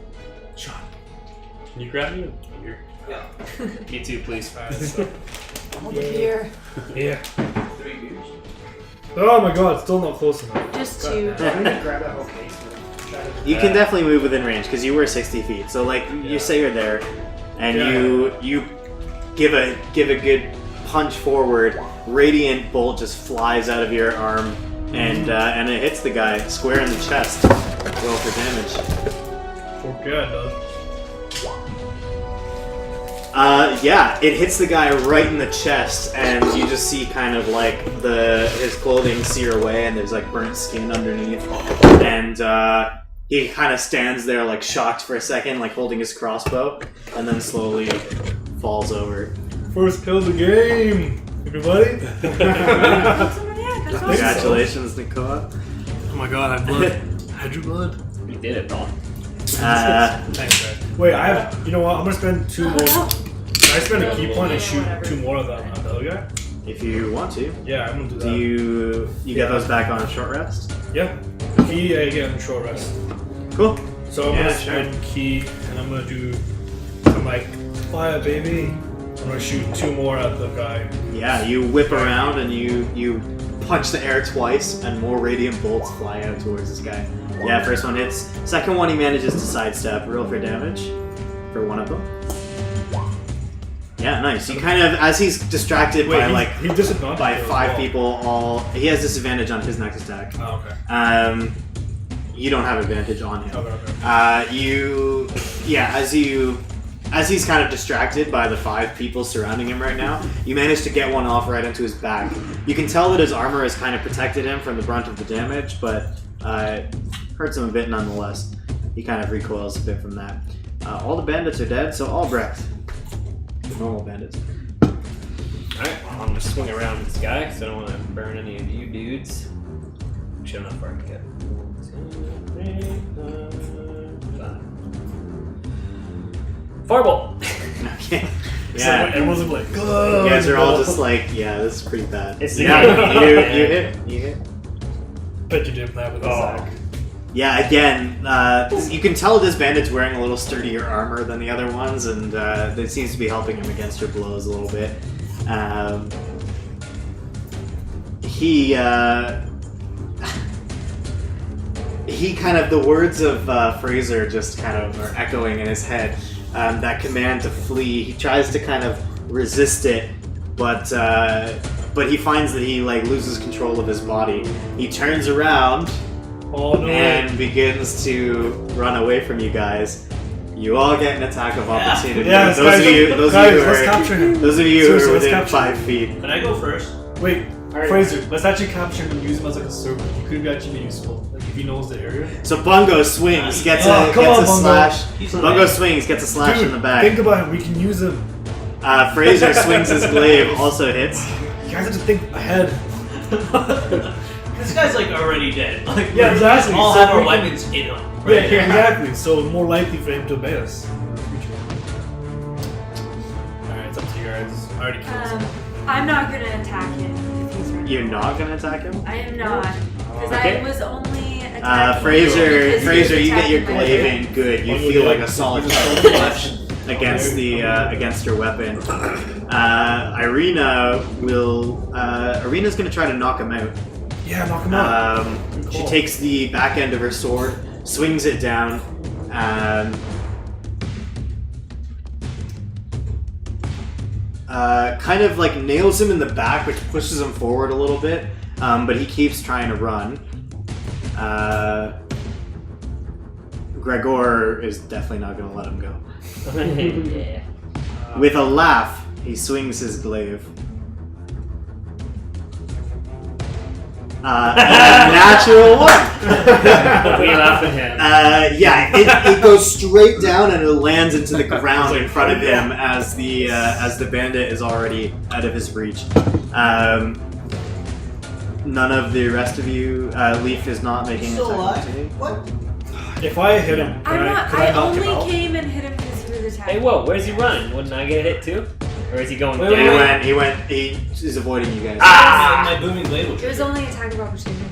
Shot. Can you grab me? Here. Me too, please. Alright, so. Hold the beer. Yeah. 3 beers. Oh my god, still not close enough. Just two. I'm gonna grab that whole case and try to. You can definitely move within range because you were 60 feet. So like you say you're there, and you give a good punch forward. Radiant bolt just flies out of your arm, and it hits the guy square in the chest. Roll for damage. Okay, it does. Yeah, it hits the guy right in the chest, and you just see kind of like his clothing sear away, and there's like burnt skin underneath, and he kind of stands there like shocked for a second, like holding his crossbow, and then slowly falls over. First kill of the game, everybody. Congratulations, Nicola. Oh my god, I had blood. I had your blood. You did it, Paul. Thanks, guys. Wait, I have. You know what? I'm gonna spend 2 more. Can I spend a key point and shoot 2 more of the other guy? If you want to. Yeah, I'm gonna do that. Do you get those back on a short rest? Yeah. Key, I get on short rest. Cool. So I'm gonna spend key, and I'm gonna do. I'm like, fire, baby. I'm gonna shoot 2 more at the guy. Yeah, you whip around and you punch the air twice, and more radiant bolts fly out towards this guy. Yeah, first one hits. Second one he manages to sidestep. Roll for damage for one of them. Yeah, nice. You kind of, as he's distracted by like he disadvantaged by me as 5 well. people, he has disadvantage on his next attack. Oh, okay. You don't have advantage on him. Okay. As he's kind of distracted by the 5 people surrounding him right now, you manage to get one off right into his back. You can tell that his armor has kind of protected him from the brunt of the damage, but hurts him a bit nonetheless. He kind of recoils a bit from that. All the bandits are dead, so Albrecht. The normal bandits. Alright, well, I'm gonna swing around this guy because I don't want to burn any of you dudes. Actually, I don't know if I can get 1, 2, 3, 4, 5. Fireball! So everyone's like, You guys are all just like, yeah, this is pretty bad. It's the Yeah, game. you hit. Bet you didn't play with the sack. Yeah, again, you can tell this bandit's wearing a little sturdier armor than the other ones, and it seems to be helping him against your blows a little bit. He kind of, the words of Fraser just kind of are echoing in his head. That command to flee, he tries to kind of resist it, but he finds that he like loses control of his body. He turns around and begins to run away from you guys. You all get an attack of opportunity. Yeah, those of you let's capture him. who Seriously, are let's within capture 5 feet. Can I go first? Wait, Alright. Fraser, let's actually capture him and use him as like a servant. He could actually be useful, like if he knows the area. So Bungo swings, gets Oh, a come on, Bungo. slash. He's Bungo swings, gets a slash Dude, in the back. think about him. We can use him. Fraser swings his glaive, also hits. You guys have to think ahead. This guy's like already dead. Like, Yeah, we exactly. all So have our we can- weapons in him. Yeah, Right? exactly. So more likely for him to obey us in the future. Alright, it's up to you guys. I already killed someone. I'm not gonna attack him if he's running. You're not gonna attack him? I am not. Because Okay. I was only attacking Fraser, because he was you get your attacking my glaive friend. in good. You Bungo feel did. like a solid flesh against the against your weapon. Irena's gonna try to knock him out. Yeah, knock him out. Good She call. takes the back end of her sword, swings it down, kind of like nails him in the back, which pushes him forward a little bit, but he keeps trying to run. Gregor is definitely not going to let him go. Yeah. With a laugh, he swings his glaive. Natural one! We laugh at him. It goes straight down and it lands into the ground in front of him as the bandit is already out of his reach. None of the rest of you, Leaf is not making an Still attack alive? opportunity. What? If I hit him, could I I knock him only out? came and hit him because he was attacking. Hey, whoa, where's he running? Wouldn't I get hit too? Or is he going Wait, down? wait, He's avoiding you guys. My booming blade will It was only attack of opportunity.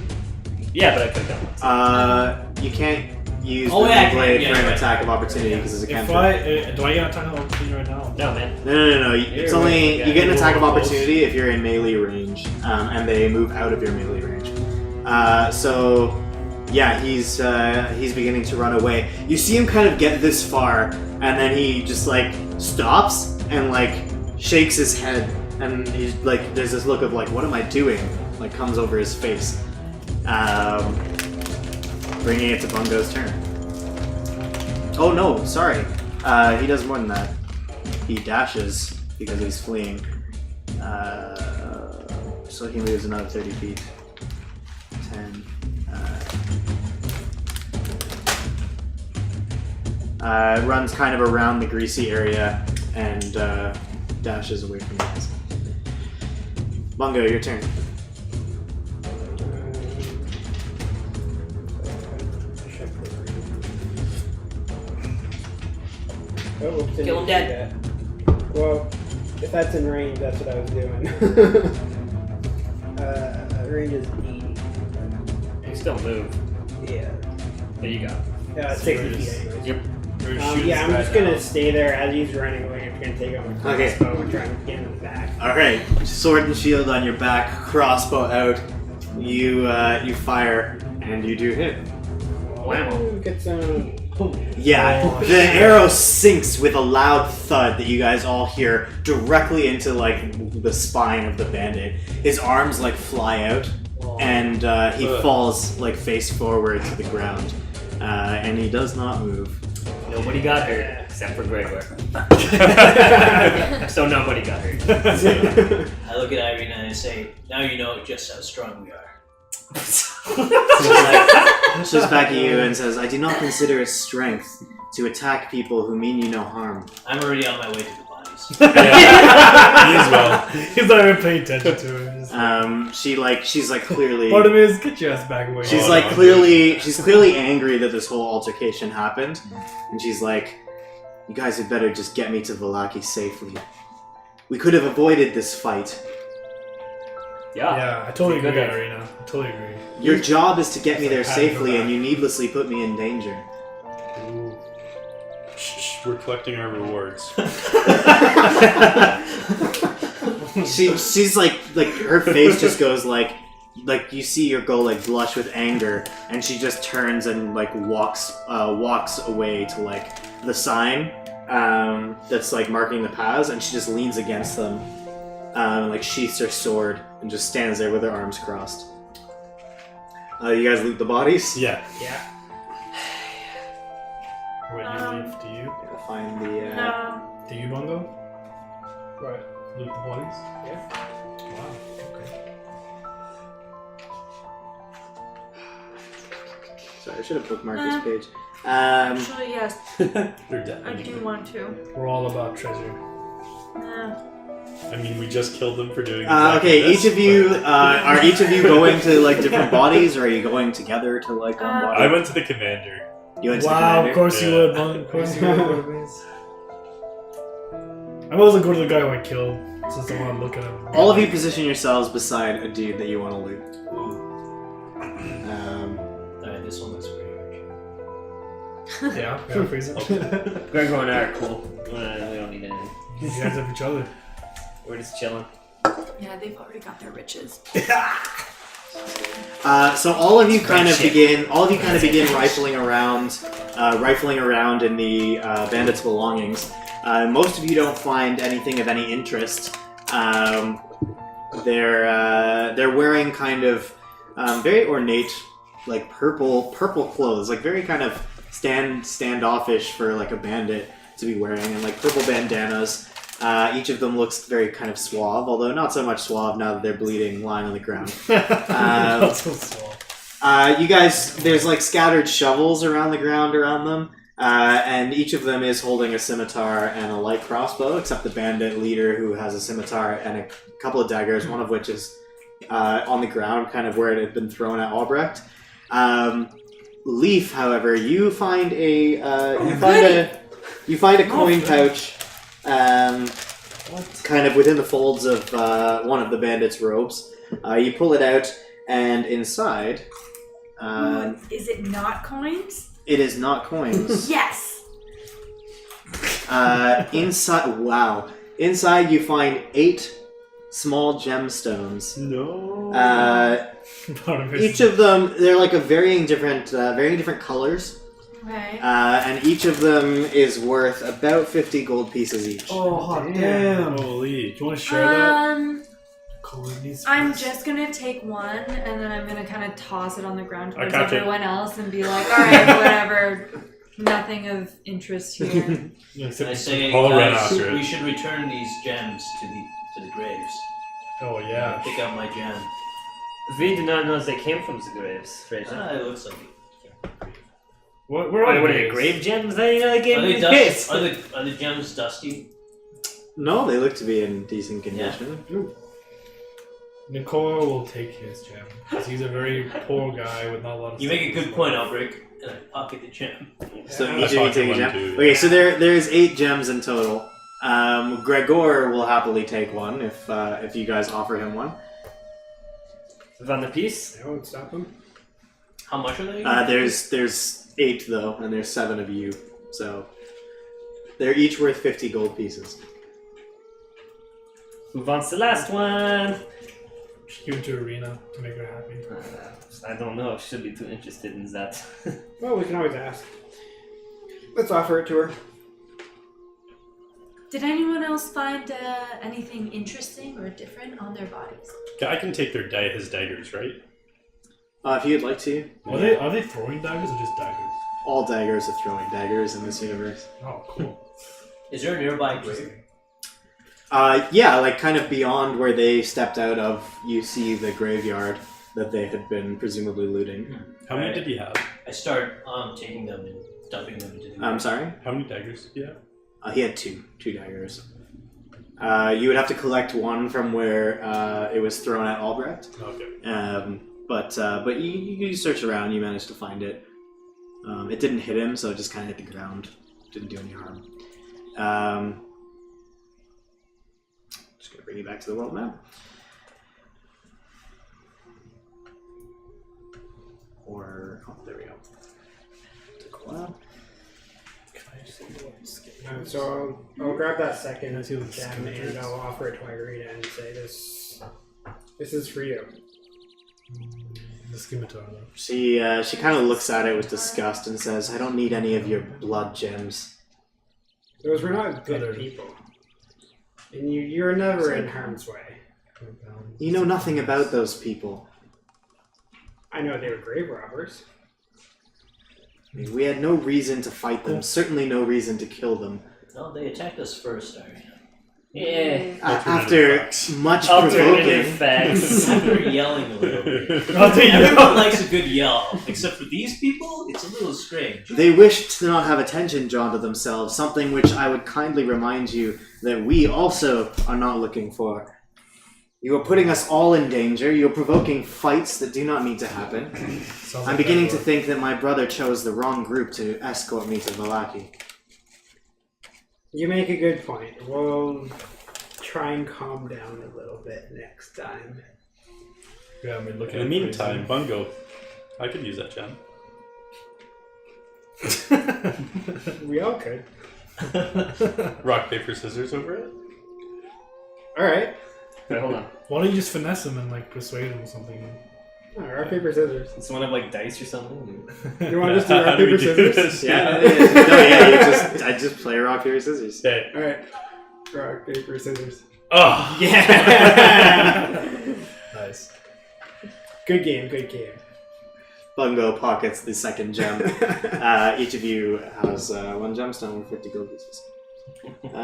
Yeah, but I could have done it. You can't use Oh, the yeah, I can, blade yeah, for an right. attack of opportunity because it's a If cantrip. I do I get an attack of opportunity right now? No, man. No. It's You're only right, you get an yeah. attack of Close. opportunity if you're in melee range, and they move out of your melee range. He's beginning to run away. You see him kind of get this far, and then he just like stops and like shakes his head, and he's like, there's this look of like, what am I doing? Like comes over his face, bringing it to Bungo's turn. Oh no, sorry. He does more than that. He dashes because he's fleeing. So he moves another 30 feet. 10. Runs kind of around the greasy area and dashes away from you guys. Bungo, your turn. Oh, whoops, didn't Kill him see dead. that. Well, if that's in range, that's what I was doing. Range is 80. You still move. Yeah. There you go. 60 feet anyways. Yep. Yeah, I'm just gonna stay there as he's running away. I'm gonna take out my Okay. crossbow and try and get him in the back. Alright, sword and shield on your back, crossbow out. You fire, and you do hit. Wow. Ooh, get some. Yeah, Oh, the shit. arrow sinks with a loud thud that you guys all hear directly into like the spine of the bandit. His arms like fly out, and he falls like face forward to the ground, and he does not move. Nobody got hurt except for Gregor. So nobody got hurt. I look at Ireena and I say, now you know just how strong we are. She looks back at you and says, "I do not consider it strength to attack people who mean you no harm." I'm already on my way to the bodies. He as well. He's not even paying attention to it. She's like clearly. Part of me is get your ass back away. She's clearly angry that this whole altercation happened, and she's like, You guys had better just get me to Vallaki safely. We could have avoided this fight. Yeah, I totally agree, Good. Ireena. I totally agree. Your job is to get me there It's like patting safely, her and you needlessly put me in danger. Ooh. Shh, we're collecting our rewards. She's like her face just goes like you see her go like blush with anger, and she just turns and like walks away to like the sign that's like marking the paths, and she just leans against them, like sheaths her sword and just stands there with her arms crossed. You guys loot the bodies? Yeah. Yeah. Wait, you leave. Do you? Yeah, find the. No. Do you, Bongo? Right. Loot the bodies? Yeah. Wow, okay. Sorry, I should have bookmarked this page. Actually, yes, They're dead. I do want to. We're all about treasure. I mean, we just killed them for doing Okay, this, each of you but- are each of you going to like different bodies, or are you going together to like one body? I went to the commander. You went to the Wow, commander? of course you Yeah. would, Bongo. Of course you would. I'm also going to the guy who I killed, since I want to look at him. All of you position yourselves beside a dude that you want to loot. Alright, this one looks pretty hard. Yeah, paraphrasing. Gregor and I are cool. We don't need anything. You guys have each other. We're just chilling. Yeah, they've already got their riches. So all of you kind of begin rifling around in the bandits' belongings. Most of you don't find anything of any interest. They're wearing kind of very ornate, like purple clothes, like very kind of standoffish for like a bandit to be wearing, and like purple bandanas. Each of them looks very kind of suave, although not so much suave now that they're bleeding, lying on the ground. Not so small. You guys, there's like scattered shovels around the ground around them, and each of them is holding a scimitar and a light crossbow, except the bandit leader, who has a scimitar and a couple of daggers, one of which is on the ground, kind of where it had been thrown at Albrecht. Leaf, however, you find a coin pouch, kind of within the folds of one of the bandits' robes. You pull it out, and inside, Is it not coins? it is not coins. Yes! Inside you find 8 small gemstones. No. Each of them, they're like varying different colors. Okay. And each of them is worth about 50 gold pieces each. Oh, damn. Holy. Do you want to share that? I'm just gonna take one, and then I'm gonna kind of toss it on the ground towards catch it. everyone else and be like, alright, whatever. Nothing of interest here. I say, I'll run guys, after it. we should return these gems to the graves. Oh, yeah. Pick up my gem. We do not know if they came from the graves, Fraser. It looks like it. We're What on are they, graves. grave gems? They gave Are me they this. Are the gems dusty? No, they look to be in decent condition. Nicole will take his gem, because he's a very poor guy with not a lot of You make a good point, Albrecht. And I pocket the gem. So Yeah. each of you pocket take a one gem. too. Okay, so there's 8 gems in total. Gregor will happily take one if you guys offer him one. Van the piece? I won't stop him. How much are they? There's 8 though, and there's 7 of you, so they're each worth 50 gold pieces. Who wants the last one? Just give it to Ireena to make her happy. I don't know. She should be too interested in that. Well, we can always ask. Let's offer it to her. Did anyone else find anything interesting or different on their bodies? I can take his daggers, right? If you'd like to. Are they throwing daggers or just daggers? All daggers are throwing daggers in this universe. Oh, cool. Is there a nearby grave? Yeah, like kind of beyond where they stepped out of, you see the graveyard that they had been presumably looting. How many did he have? I start taking them and dumping them into the grave. I'm sorry? How many daggers did he have? He had two daggers. You would have to collect one from where it was thrown at Albrecht. Okay. But you search around, you managed to find it. It didn't hit him, so it just kind of hit the ground. Didn't do any harm. Just gonna bring you back to the world map. Or there we go. Took a while. So I'll grab that second gem and I'll offer it to Ireena and say this is for you. The scimitar, though. She kind of looks at it with disgust and says, "I don't need any of your blood gems." Those were not good people. And you're never in harm's way. You know nothing about those people. I know they were grave robbers. I mean, we had no reason to fight them, certainly no reason to kill them. No, they attacked us first, Ireena. Yeah. After much Alternative provoking. facts. After yelling a little bit. I'll tell you. Everyone likes a good yell, except for these people, it's a little strange. They wished to not have attention drawn to themselves, something which I would kindly remind you that we also are not looking for. You are putting us all in danger. You are provoking fights that do not need to happen. I'm beginning to think that my brother chose the wrong group to escort me to Vallaki. You make a good point. We'll try and calm down a little bit next time. Yeah, I mean, look In the meantime, Bungo, I could use that gem. We all could. Rock, paper, scissors over it? Alright. Wait, hold on. Why don't you just finesse him and like persuade him or something? Rock, paper, scissors. Does someone have like dice or something? You want us to How rock, do we paper, do scissors? this? I just play rock, paper, scissors. Okay. Alright. Rock, paper, scissors. Oh! Yeah! Nice. Good game, good game. Bungo pockets the second gem. Each of you has one gemstone with 50 gold pieces.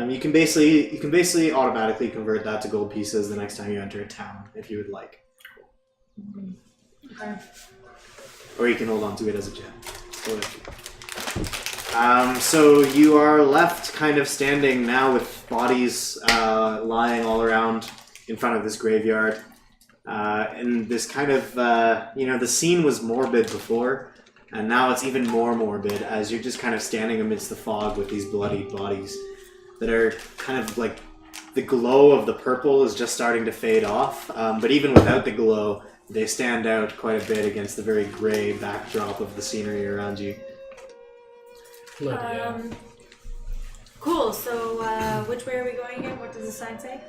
You can basically automatically convert that to gold pieces the next time you enter a town, if you would like. Okay. Or you can hold on to it as a gem. So you are left kind of standing now with bodies lying all around in front of this graveyard. And this kind of, the scene was morbid before, and now it's even more morbid as you're just kind of standing amidst the fog with these bloodied bodies that are kind of like, the glow of the purple is just starting to fade off, but even without the glow, they stand out quite a bit against the very gray backdrop of the scenery around you. Bloody hell. Cool. So, which way are we going again? What does the sign say?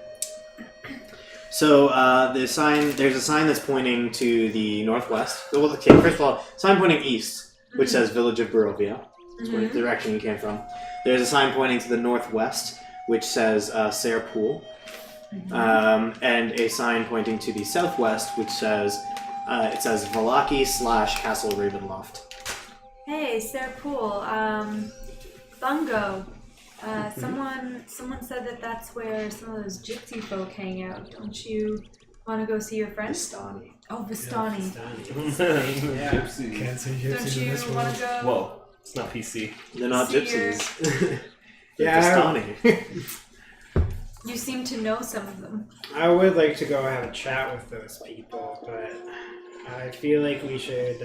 So there's a sign that's pointing to the northwest. Well, okay, first of all, sign pointing east, which says Village of Barovia. That's where the direction you came from. There's a sign pointing to the northwest, which says Serpool. And a sign pointing to the southwest, which says Vallaki / Castle Ravenloft. Hey, Serpool. Bungo. Someone said that that's where some of those gypsy folk hang out. Don't you want to go see your friends? Vistani. Oh, Vistani. Yeah. Can't say Don't gypsies in this you want world. to go? Whoa, it's not PC. They're not See gypsies. Yeah, Vistani. You seem to know some of them. I would like to go have a chat with those people, but I feel like we should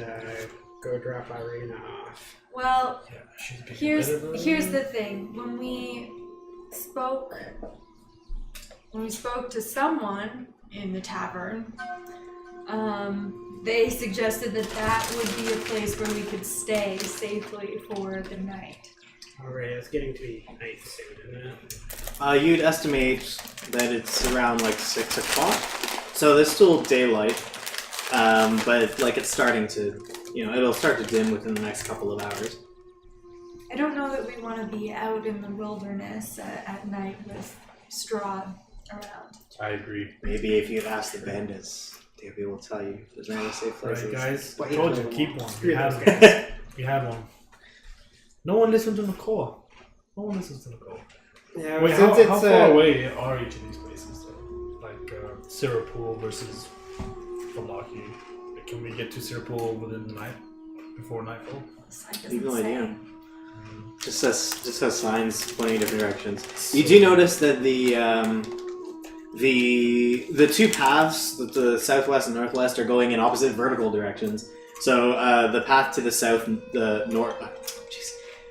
go drop Ireena off. Well, Yeah, she's a bit here's better. the thing. When we spoke to someone in the tavern, they suggested that would be a place where we could stay safely for the night. Alright, it's getting to be night soon, isn't it? You'd estimate that it's around like 6 o'clock. So there's still daylight, but like it's starting to, it'll start to dim within the next couple of hours. I don't know that we want to be out in the wilderness at night with Strahd around. I agree. Maybe if you'd ask the bandits, they'll be able to tell you if there's any safe places. Right, guys. But I told you, keep one. We Yeah, had those one. guys. We had one. No one listened to Nicole. No one listens to Nicole. Yeah, Wait, since how it's far away are each of these places, though? Like, Sirapool versus Vallaki. Can we get to Sirapool within the night? Before nightfall? The sign I have no doesn't say. idea. Just says signs pointing in different directions. You do notice that the two paths, the southwest and northwest, are going in opposite vertical directions. So the path to the south, the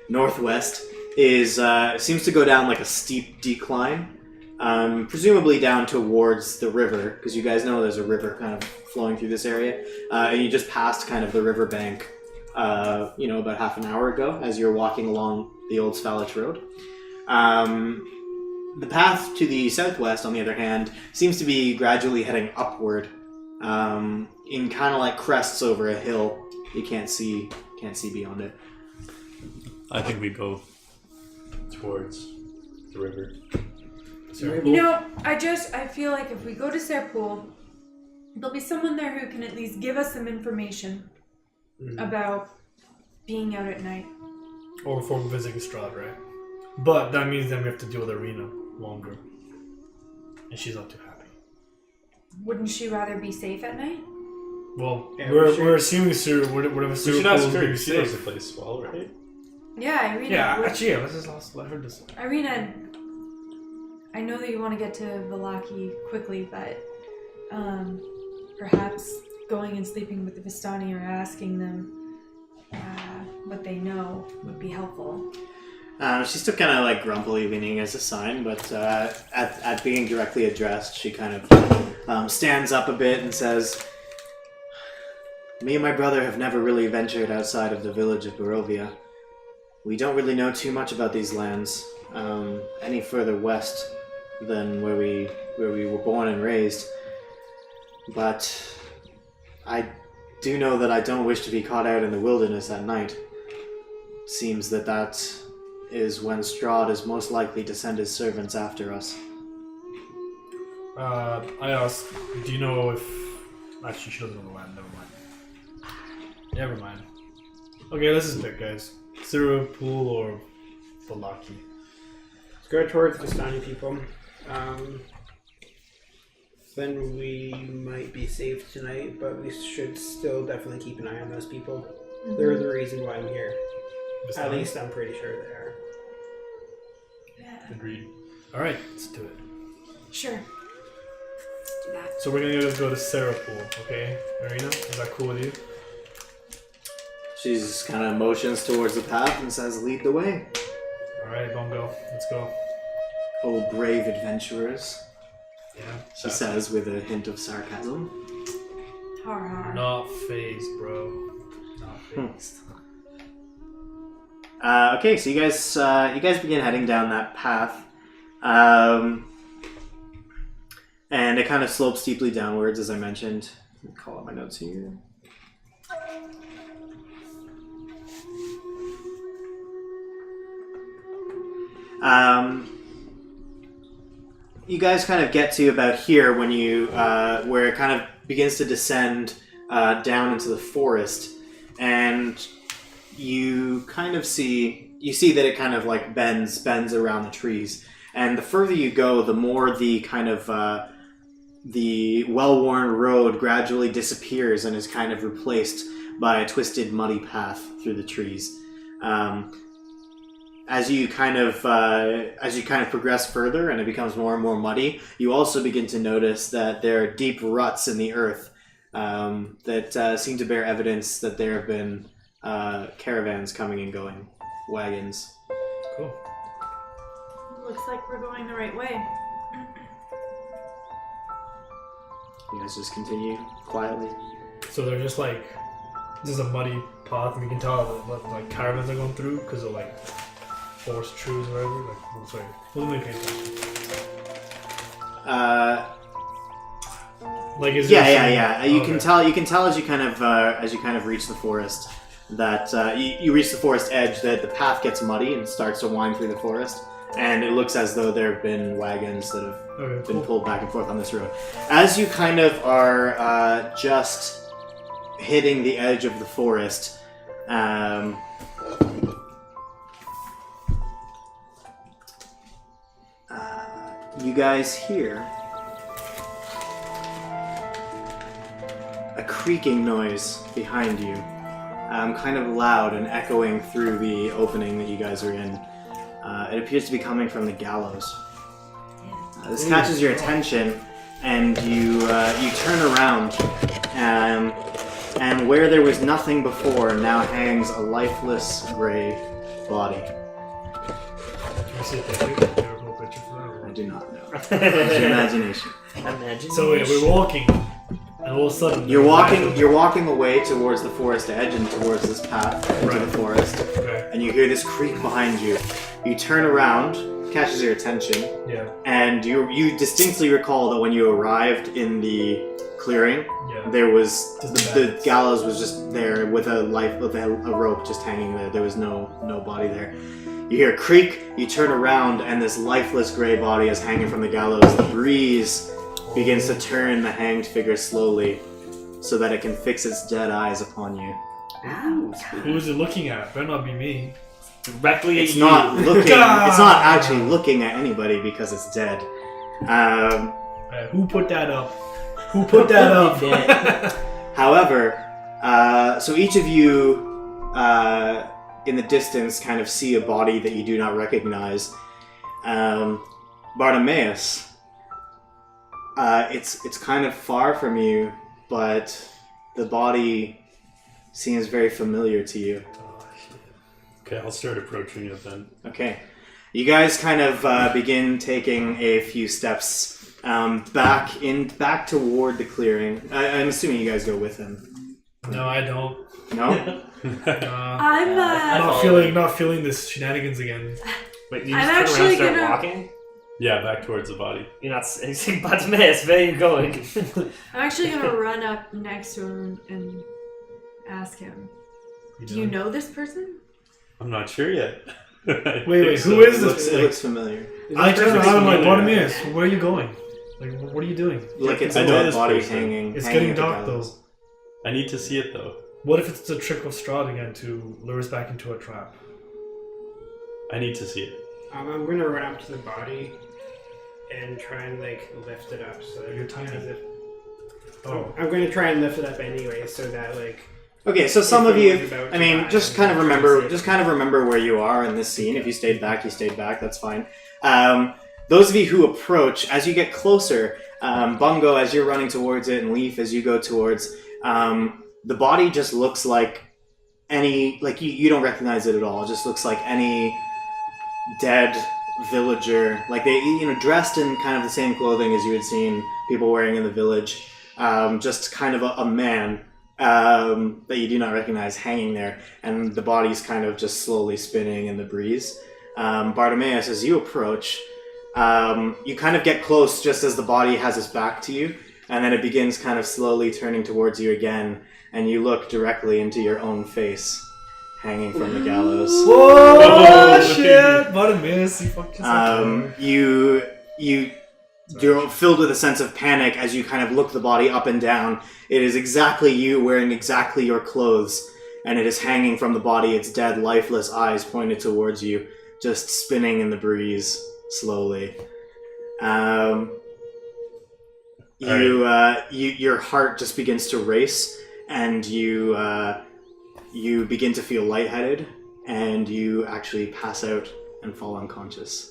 northwest, is seems to go down like a steep decline, presumably down towards the river, because you guys know there's a river kind of flowing through this area, and you just passed kind of the riverbank, about half an hour ago as you're walking along the old Svalich Road. The path to the southwest, on the other hand, seems to be gradually heading upward, in kind of like crests over a hill. You can't see beyond it. I think we go towards the river. I feel like if we go to Serpool, there'll be someone there who can at least give us some information about being out at night. Or before visiting Strahd, right? But that means then we have to deal with Ireena longer. And she's not too happy. Wouldn't she rather be safe at night? Well, Yeah, we're assuming whatever We Cyril should ask pulls her will be if she knows the safe. place well, right? Yeah, Ireena. Yeah, actually, let's just let her decide. Ireena, I know that you want to get to Vallaki quickly, but perhaps going and sleeping with the Vistani or asking them what they know would be helpful. She's still kind of like grumpily leaning as a sign, but at being directly addressed, she kind of stands up a bit and says, "Me and my brother have never really ventured outside of the village of Barovia. We don't really know too much about these lands, any further west than where we were born and raised. But I do know that I don't wish to be caught out in the wilderness at night. It seems that is when Strahd is most likely to send his servants after us." I asked, do you know if... Actually, she doesn't know the land, never mind. Okay, let's just pick, guys. Cyril, Pool, or Vallaki? Let's go towards the Vistani people. Then we might be safe tonight, but we should still definitely keep an eye on those people. They're the reason why I'm here. At least I'm pretty sure they are. Agreed. Alright, let's do it. Sure. Let's do that. So we're gonna go to Serapul, okay? Ireena, is that cool with you? She's kind of motions towards the path and says, "Lead the way, Alright, Bongo, let's go. oh brave adventurers," Yeah. she says with a hint of sarcasm. Har har. Not phased, bro. Not phased. Okay, so you guys begin heading down that path, and it kind of slopes steeply downwards, as I mentioned. Let me call out my notes here. You guys kind of get to about here when you where it kind of begins to descend down into the forest, and you kind of see that it kind of like bends around the trees, and the further you go, the more the kind of the well-worn road gradually disappears and is kind of replaced by a twisted, muddy path through the trees. As you kind of progress further and it becomes more and more muddy, you also begin to notice that there are deep ruts in the earth that seem to bear evidence that there have been caravans coming and going, wagons. Cool. Looks like we're going the right way. You guys just continue quietly. So they're just like, this is a muddy path, and we can tell that like caravans are going through because of like forest trees or whatever. Like, oh, sorry, what am I paying attention? Like, is there some- You okay. can tell as you kind of reach the forest that you reach the forest edge that the path gets muddy and starts to wind through the forest, and it looks as though there have been wagons that have been pulled back and forth on this road. As you kind of are just hitting the edge of the forest, you guys hear a creaking noise behind you, kind of loud and echoing through the opening that you guys are in. It appears to be coming from the gallows. This catches your attention, and you turn around, and where there was nothing before now hangs a lifeless gray body. see a picture? Do you have a little picture for that? I Or... do not know. It's your imagination. Imagine. So wait, we're walking, and all of a sudden You're walking away towards the forest edge and towards this path into Right. the forest, Okay. and you hear this creak behind you. You turn around, catches your attention, Yeah. and you distinctly recall that when you arrived in the clearing, Yeah. there was Just the gallows was just there with a rope just hanging there. There was no body there. You hear a creak. You turn around, and this lifeless gray body is hanging from the gallows. The breeze begins to turn the hanged figure slowly, so that it can fix its dead eyes upon you. Who is it looking at? Better not be me. Directly It's at not you. looking. It's not actually looking at anybody because it's dead. Who put that up? Who put that up? However, so each of you in the distance kind of see a body that you do not recognize. Bartimaeus, it's kind of far from you, but the body seems very familiar to you. Okay, I'll start approaching it then. Okay. You guys kind of begin taking a few steps back toward the clearing. I'm assuming you guys go with him. No, I don't. No? I'm Not feeling this shenanigans again. Wait, you I'm just turn around and actually start gonna- walking? Yeah, back towards the body. You're not saying, Bartimaeus, where are you going? I'm actually gonna run up next to him and ask him. Do you know this person? I'm not sure yet. Wait, who is this? It looks familiar. I turn around and I'm like, familiar. Bartimaeus, where are you going? Like, what are you doing? Like it's I a know dead this body person. hanging. It's hanging getting at the dark gallows. though. I need to see it though. What if it's a trick of Strahd again to lure us back into a trap? I need to see it. I'm gonna run up to the body and try and lift it up. So You're tiny. as if- Oh. I'm gonna try and lift it up anyway, so that Okay, so some if of it you, was about I to mean, die, just then kind of I'm trying to remember, save just it. kind of remember where you are in this scene. If you stayed back, you stayed back. That's fine. Those of you who approach, as you get closer, Bungo, as you're running towards it, and Leaf, as you go towards, the body just looks like any, you don't recognize it at all. It just looks like any dead villager, like they, dressed in kind of the same clothing as you had seen people wearing in the village. Just kind of a man that you do not recognize hanging there, and the body's kind of just slowly spinning in the breeze. Bartimaeus, as you approach, you kind of get close just as the body has its back to you, and then it begins kind of slowly turning towards you again, and you look directly into your own face, hanging from the gallows. Whoa, shit! Bartimaeus, you fucked yourself. You're filled with a sense of panic as you kind of look the body up and down. It is exactly you wearing exactly your clothes, and it is hanging from the body, its dead, lifeless eyes pointed towards you, just spinning in the breeze slowly. Your heart just begins to race, and you begin to feel lightheaded, and you actually pass out and fall unconscious.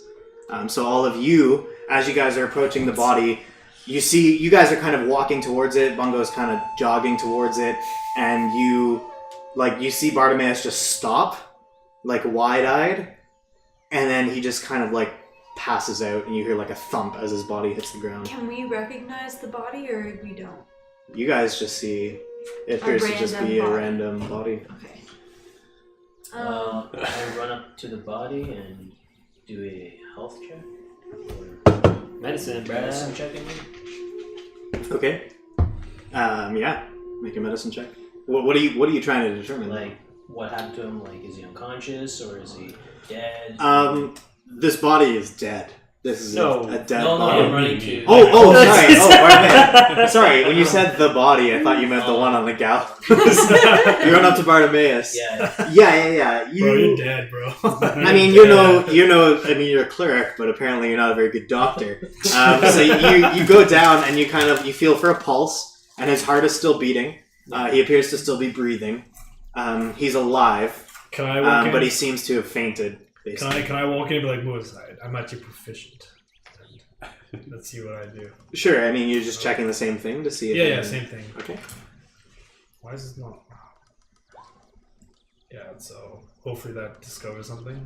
So all of you, as you guys are approaching the body, you guys are kind of walking towards it. Bungo's kind of jogging towards it, and you see Bartimaeus just stop, wide-eyed, and then he just kind of passes out, and you hear a thump as his body hits the ground. Can we recognize the body or we don't? You guys just see it appears to just be a random body. Okay. I run up to the body and do a health check. Medicine, Medicine bruh. check, I mean. Okay. Yeah. Make a medicine check. What are you trying to determine? What happened to him? Is he unconscious or is he dead? This body is dead. This is No. a dead No, body. I'm running to. Sorry. Bartimaeus. Sorry, when you said the body, I thought you meant the one on the gallows. You run up to Bartimaeus. Yeah. Yeah. Bro, you're dead, bro. I mean, you're a cleeric, but apparently you're not a very good doctor. So you go down and you feel for a pulse, and his heart is still beating. He appears to still be breathing. He's alive, Can I walk in? but he seems to have fainted. Basically. Can I walk in and be like, move aside? I'm actually proficient. Let's see what I do. Sure, I mean, you're just checking the same thing to see if... Yeah, same thing. Okay. Why is this not... Yeah, so hopefully that discovers something.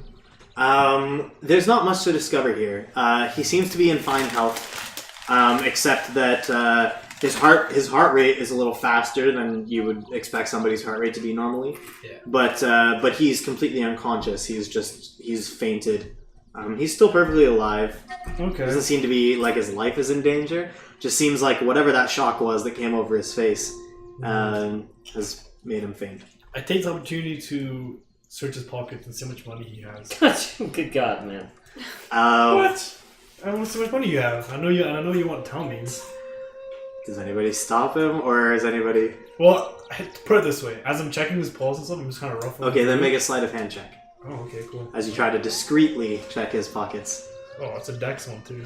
There's not much to discover here. He seems to be in fine health, except that his heart rate is a little faster than you would expect somebody's heart rate to be normally. Yeah. But he's completely unconscious. He's fainted. He's still perfectly alive. Okay. Doesn't seem to be like his life is in danger. Just seems like whatever that shock was that came over his face has made him faint. I take the opportunity to search his pockets and see how much money he has. Good God, man. What? I want to see how much money you have. I know you want to tell me. Does anybody stop him, or is anybody? Well, put it this way: as I'm checking his pulse and stuff, I'm just kind of ruffling. Okay, then make a sleight of hand check Oh, okay, cool. as you try to discreetly check his pockets. Oh, it's a dex one too.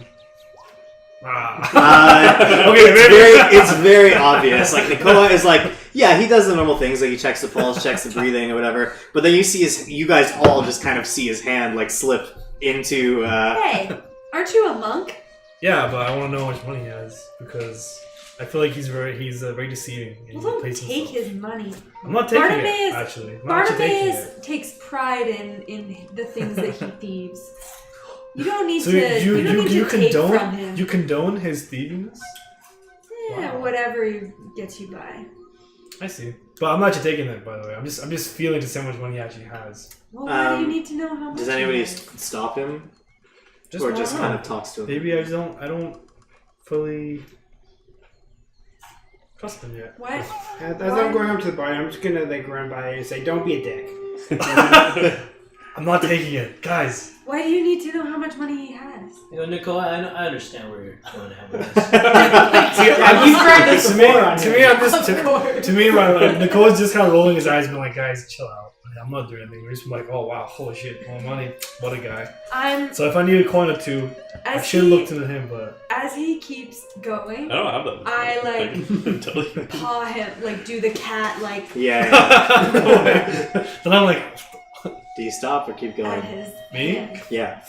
It's very obvious. Like Nikola is like, yeah, he does the normal things, like he checks the pulse, checks the breathing, or whatever. But then you guys all just kind of see his hand like slip into. Hey, aren't you a monk? Yeah, but I want to know how much money he has because I feel like he's very deceiving. Well, don't take his money. I'm not taking Bartimaeus- it actually. I'm not actually taking it. Bartimaeus takes pride in the things that he thieves. You don't need So to. you You don't need to take condone from him. you condone his thievingness? Yeah, Wow. whatever gets you by. I see, but I'm not actually taking it. By the way, I'm just feeling to see how much money he actually has. Well, why do you need to know how much? Does he anybody has? stop him, or wanna just know. kind of talks to him? Maybe I don't fully trust him yet. What? As I'm going up to the body, I'm just gonna like run by and say, "Don't be a dick." I'm not taking it, guys. Why do you need to know how much money he has? You know, Nicola, I understand where you're going to have with this. To me, right, Nicole's just kind of rolling his eyes and being like, guys, chill out. I'm not doing anything. We're just like, oh wow, holy shit, more money. What a guy. So if I need a coin or two, I should look to him, but as he keeps going, I don't have them. I like Totally. paw him, like do the cat, like Yeah. then I'm like, Do you stop or keep at going? his Me? hand. Yeah.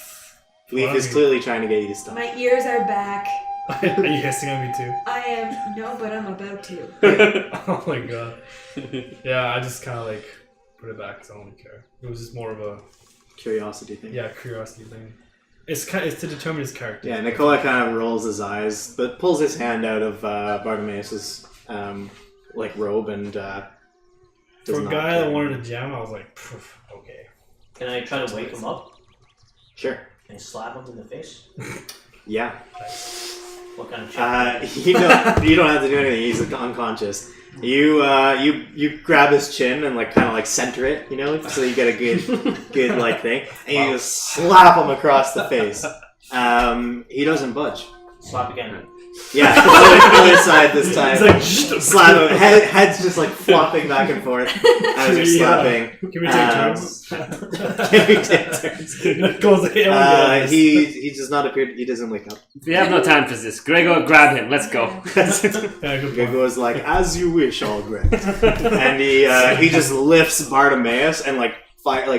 Leaf is clearly trying to get you to stop. My ears are back. are you hissing at me too? I am no, but I'm about to. Oh my god. Yeah, I just kind of like put it back because I don't really care. It was just more of a Curiosity thing. curiosity thing. It's to determine his character. Yeah, Nicola kind of rolls his eyes, but pulls his hand out of Bartimaeus' like robe and does For a not guy care. that wanted to jam, I was like, okay. Can I try to wake him up? Sure. Can I slap him in the face? Yeah. What kind of check? You don't have to do anything. He's unconscious. You grab his chin and like kind of like center it, you know, so you get a good like thing, and you just slap him across the face. He doesn't budge. Slap again. Yeah, so the other side this time. It's like, Slap him. Head's just like flopping back and forth as you're slapping. Can we take turns? Can we take turns? Nicole's like, "Yeah, we'll do this." He does not appear. He doesn't wake up. We have no time for this. Gregor, grab him. Let's go. Yeah, good point. Gregor's like, as you wish, Albrecht. And he just lifts Bartimaeus and like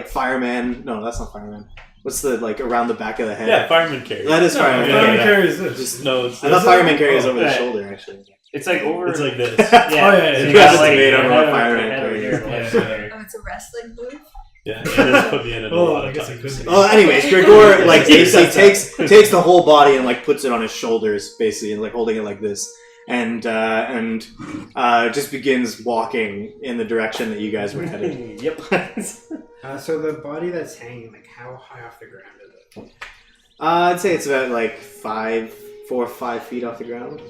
fireman. No, that's not fireman. What's the like around the back of the head? Yeah, fireman carry. That is fireman. Yeah, carry. yeah. carries this. Just No, it's I thought fireman carry is over the Right. shoulder actually. It's like over. It's like this. Yeah. yeah, So yeah. you got, like, Made your over head a fireman head over carry. here. Yeah. Oh, it's a wrestling move. Yeah, it just put me in it a Oh, lot I of guess it times. could be. Oh, anyways, Gregor like basically takes the whole body and like puts it on his shoulders, basically, and like holding it like this, and just begins walking in the direction that you guys were headed. Yep. So the body that's hanging, like how high off the ground is it? I'd say it's about like 4 or 5 feet off the ground.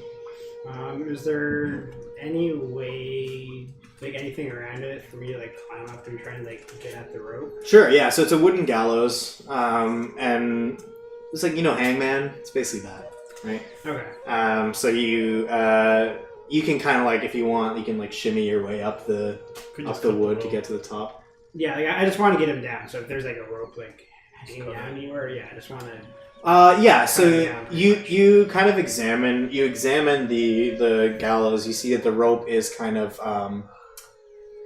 Is there any way, like anything around it, for me to like climb up and try and like get at the rope? Sure, yeah. So it's a wooden gallows, and it's like hangman. It's basically that, right? Okay. So you can kind of like, if you want, you can like shimmy your way up the wood to get to the top. Yeah, like, I just want to get him down. So if there's like a rope like hanging down anywhere, yeah, I just want to. Yeah. So Yeah, you kind of examine the gallows. You see that the rope is kind of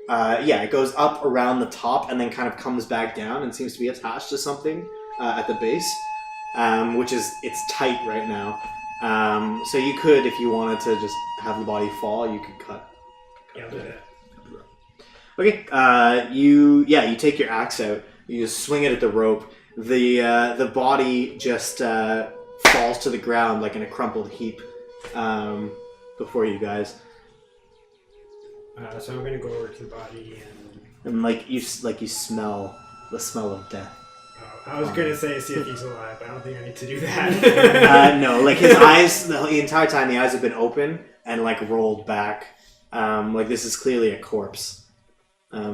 it goes up around the top and then kind of comes back down and seems to be attached to something at the base, which is it's tight right now. So you could, if you wanted to just have the body fall, you could cut. Yeah, I'll do that. Okay, you take your axe out, you just swing it at the rope, the body just falls to the ground like in a crumpled heap before you guys. So I'm gonna go over to the body and You smell the smell of death. I was gonna say see if he's alive, but I don't think I need to do that. No, like his eyes, the entire time the eyes have been open and like rolled back. Like this is clearly a corpse.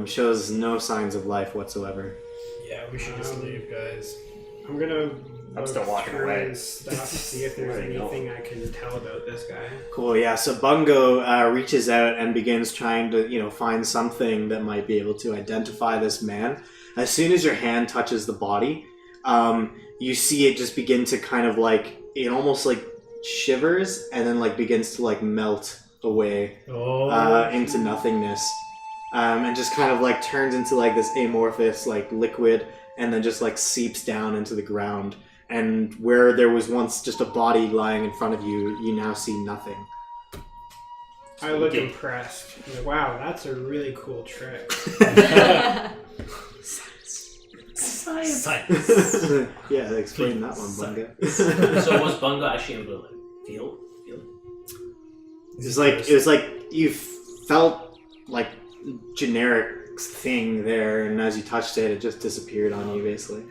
Shows no signs of life whatsoever. Yeah, we should just leave, guys. I'm gonna. I'm still walking through away. his stuff to see if there's anything I can tell about this guy. Cool, yeah. So Bungo reaches out and begins trying to, find something that might be able to identify this man. As soon as your hand touches the body, you see it just begin to kind of like, it almost like shivers and then like begins to like melt away into nothingness. And just kind of like turns into like this amorphous like liquid and then just like seeps down into the ground. And where there was once just a body lying in front of you, you now see nothing. I look impressed. I'm like, wow, that's a really cool trick. Science. Yeah, explain that one, Bungo. So was Bungo actually able to like feel it? It was like you felt like generic thing there, and as you touched it, it just disappeared on you, basically.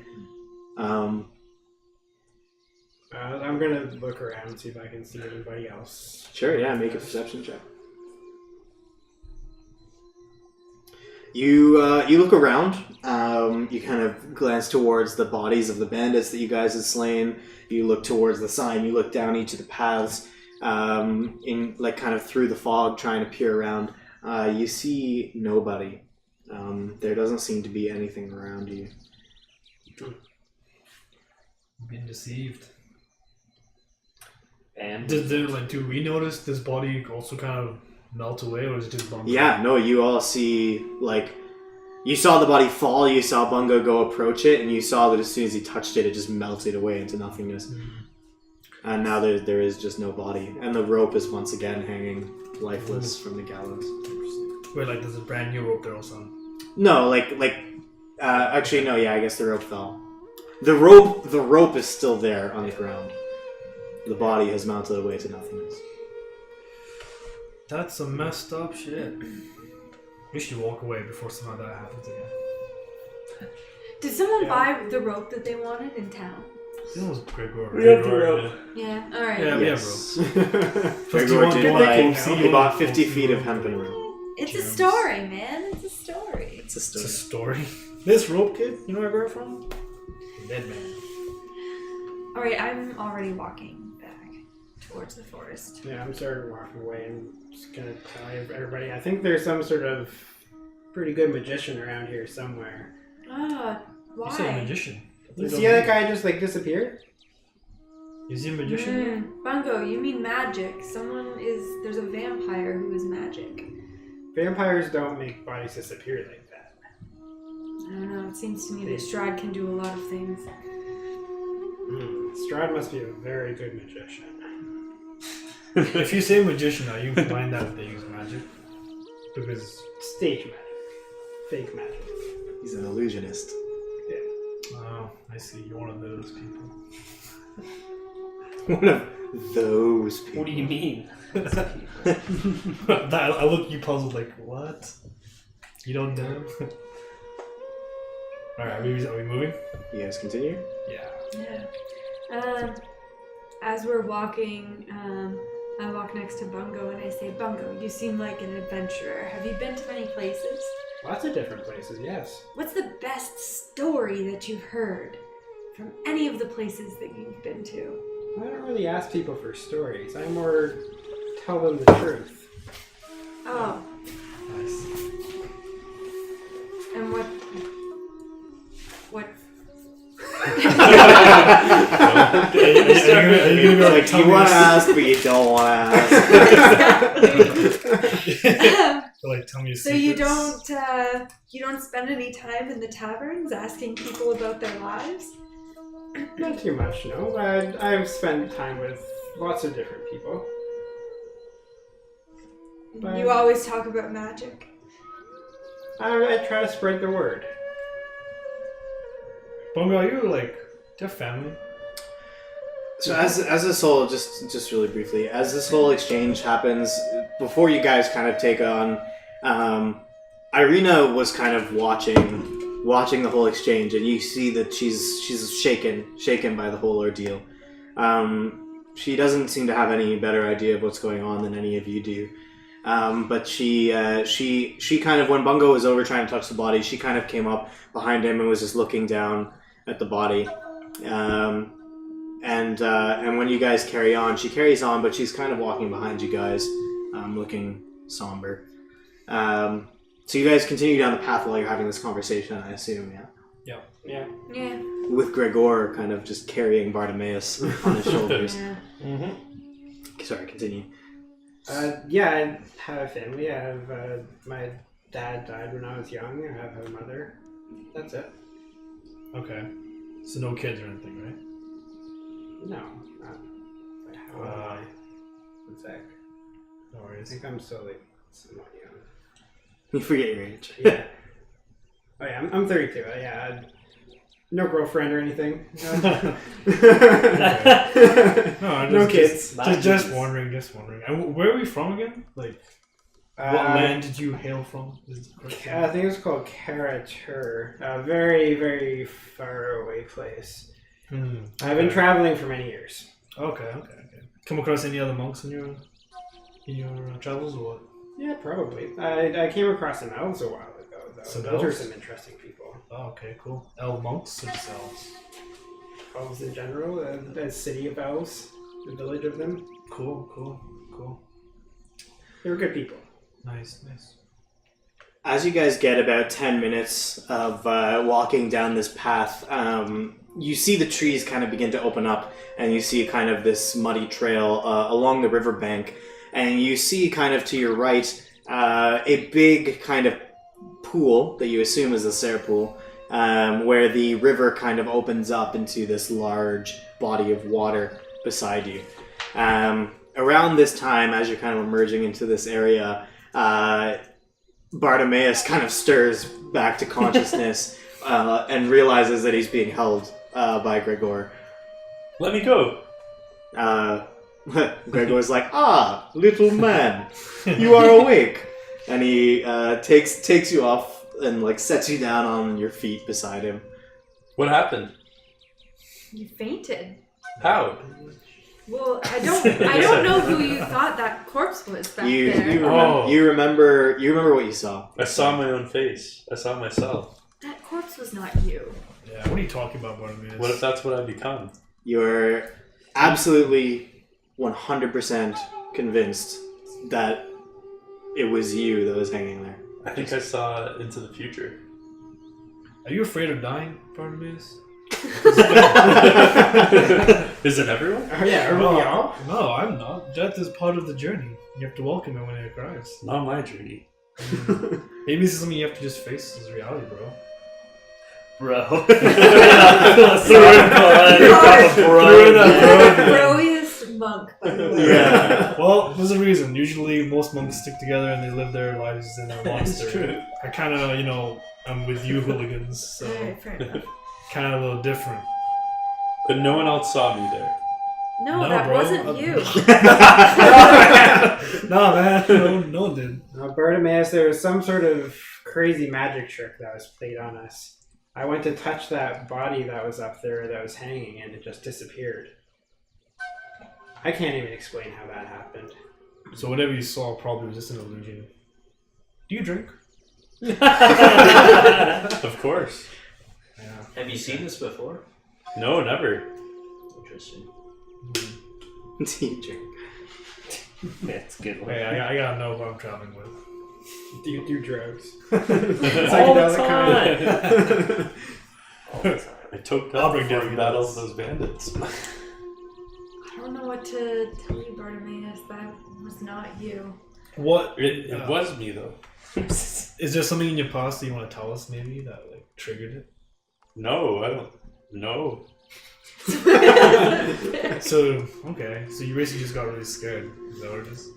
I'm gonna look around and see if I can see anybody else. Sure, yeah, make a perception check. You look around. You kind of glance towards the bodies of the bandits that you guys had slain. You look towards the sign. You look down each of the paths, in like kind of through the fog, trying to peer around. You see nobody. There doesn't seem to be anything around you. I've been deceived. And do we notice this body also kind of melt away, or is it just Bungo? Yeah, no, you all see, like, you saw the body fall, you saw Bungo go approach it, and you saw that as soon as he touched it, it just melted away into nothingness. And now there is just no body. And the rope is once again hanging lifeless from the gallows. Wait, like there's a brand new rope there or something? No, actually, no, yeah, I guess the rope fell. The rope is still there on the ground. The body has melted away to nothingness. That's some messed up shit. We should walk away before something like that happens again. Did someone buy the rope that they wanted in town? It was Gregor. We have the rope. Yeah, alright. Yeah, Yes. we have rope. Gregor did buy, see he bought 50 feet of hempen rope. It's a story, man. It's a story. It's a It's a story. story. This rope kid, you know where I got it from? Dead man. Alright, I'm already walking back towards the forest. Yeah, I'm starting walking away and just gonna tell everybody. I think there's some sort of pretty good magician around here somewhere. Ah, why? You said a magician. You see how that guy just like disappeared? Is he a magician? Bungo, you mean magic. There's a vampire who is magic. Vampires don't make bodies disappear like that. I don't know, it seems to me that Strahd can do a lot of things. Strahd must be a very good magician. If you say magician, are you implying that they use magic? Because Stage magic. Fake magic. He's an illusionist. oh, I see. You're one of those people. One of those people. What do you mean? I look you puzzled like, what? You don't know? Alright, are we moving? You guys continue? Yeah. Yeah. As we're walking, I walk next to Bungo and I say, Bungo, you seem like an adventurer. Have you been to many places? Lots of different places, yes. What's the best story that you've heard from any of the places that you've been to? I don't really ask people for stories. I more tell them the truth. Oh, Nice. and what? Are you gonna Like, you want to ask, but you don't want to ask. like tell me your So secrets? you don't spend any time in the taverns asking people about their lives? Not too much, no. I've spent time with lots of different people. You always talk about magic. I try to spread the word. Bungo, are you like, do you have family? So as this whole, just really briefly, as this whole exchange happens, before you guys kind of take on, Ireena was kind of watching the whole exchange, and you see that she's shaken by the whole ordeal. She doesn't seem to have any better idea of what's going on than any of you do. But she kind of, when Bungo was over trying to touch the body, she kind of came up behind him and was just looking down at the body. And when you guys carry on, she carries on, but she's kind of walking behind you guys, looking somber. So you guys continue down the path while you're having this conversation, I assume, yeah? Yeah. With Gregor kind of just carrying Bartimaeus on his shoulders. Yeah. Mm-hmm. Sorry, continue. Yeah, I have a family. I have my dad died when I was young. I have a mother. That's it. Okay. So no kids or anything, right? No, not. But how am I? One sec. No I worries. think I'm still like somewhat young. You forget your age. Yeah. Oh yeah, I'm 32. Yeah, no girlfriend or anything. No, No kids. Just wondering. And where are we from again? Like, what land did you hail from? I think it's called Karatur. A very, very far away place. I've been traveling for many years. Okay. Come across any other monks in your travels or what? Yeah, probably. I came across some elves a while ago, though. Some Those are elves? some interesting people. Oh, okay, cool. Elf monks or just elves? Elves in general, the city of elves, the village of them. Cool. They were good people. Nice. As you guys get about 10 minutes of walking down this path, you see the trees kind of begin to open up, and you see kind of this muddy trail along the riverbank, and you see kind of to your right a big kind of pool that you assume is a Serre pool, where the river kind of opens up into this large body of water beside you. Around this time, as you're kind of emerging into this area, Bartimaeus kind of stirs back to consciousness and realizes that he's being held by Gregor. Let me go. Gregor's like, little man, you are awake. And he takes you off and like sets you down on your feet beside him. What happened? You fainted. How? Well, I don't know who you thought that corpse was back there. You remember what you saw. I saw my own face. I saw myself. That corpse was not you. Yeah, what are you talking about, Bartimaeus? What if that's what I become? You're absolutely 100% convinced that it was you that was hanging there. I think I saw into the future. Are you afraid of dying, Bartimaeus? Is it everyone? Oh yeah, are we all? No, I'm not. Death is part of the journey. You have to welcome it when it arrives. Not my journey. Maybe this is something you have to just face as reality, bro. Bro. Broiest monk, by the way. Yeah. Well, there's a reason. Usually, most monks stick together and they live their lives in a monastery. true. I kind of, I'm with you hooligans, so Alright, fair enough. kind of a little different. But no one else saw me there. No, No, that bro. wasn't you. No, man, no one did. Bartimaeus, there was some sort of crazy magic trick that was played on us. I went to touch that body that was up there that was hanging and it just disappeared. I can't even explain how that happened. So whatever you saw probably was just an illusion. Do you drink? Of course. Yeah. Have you seen this before? No, never. Interesting. Teacher. That's a good one. Hey, I gotta know who I'm traveling with. Do you do drugs? All the time. I took that Albrecht before we did. battled those bandits. I don't know what to tell you, Bartimaeus. That was not you. What? It was me though. Is there something in your past that you want to tell us, maybe, that like triggered it? No, I don't. No. So, okay. So you basically just got really scared. Is that what it is?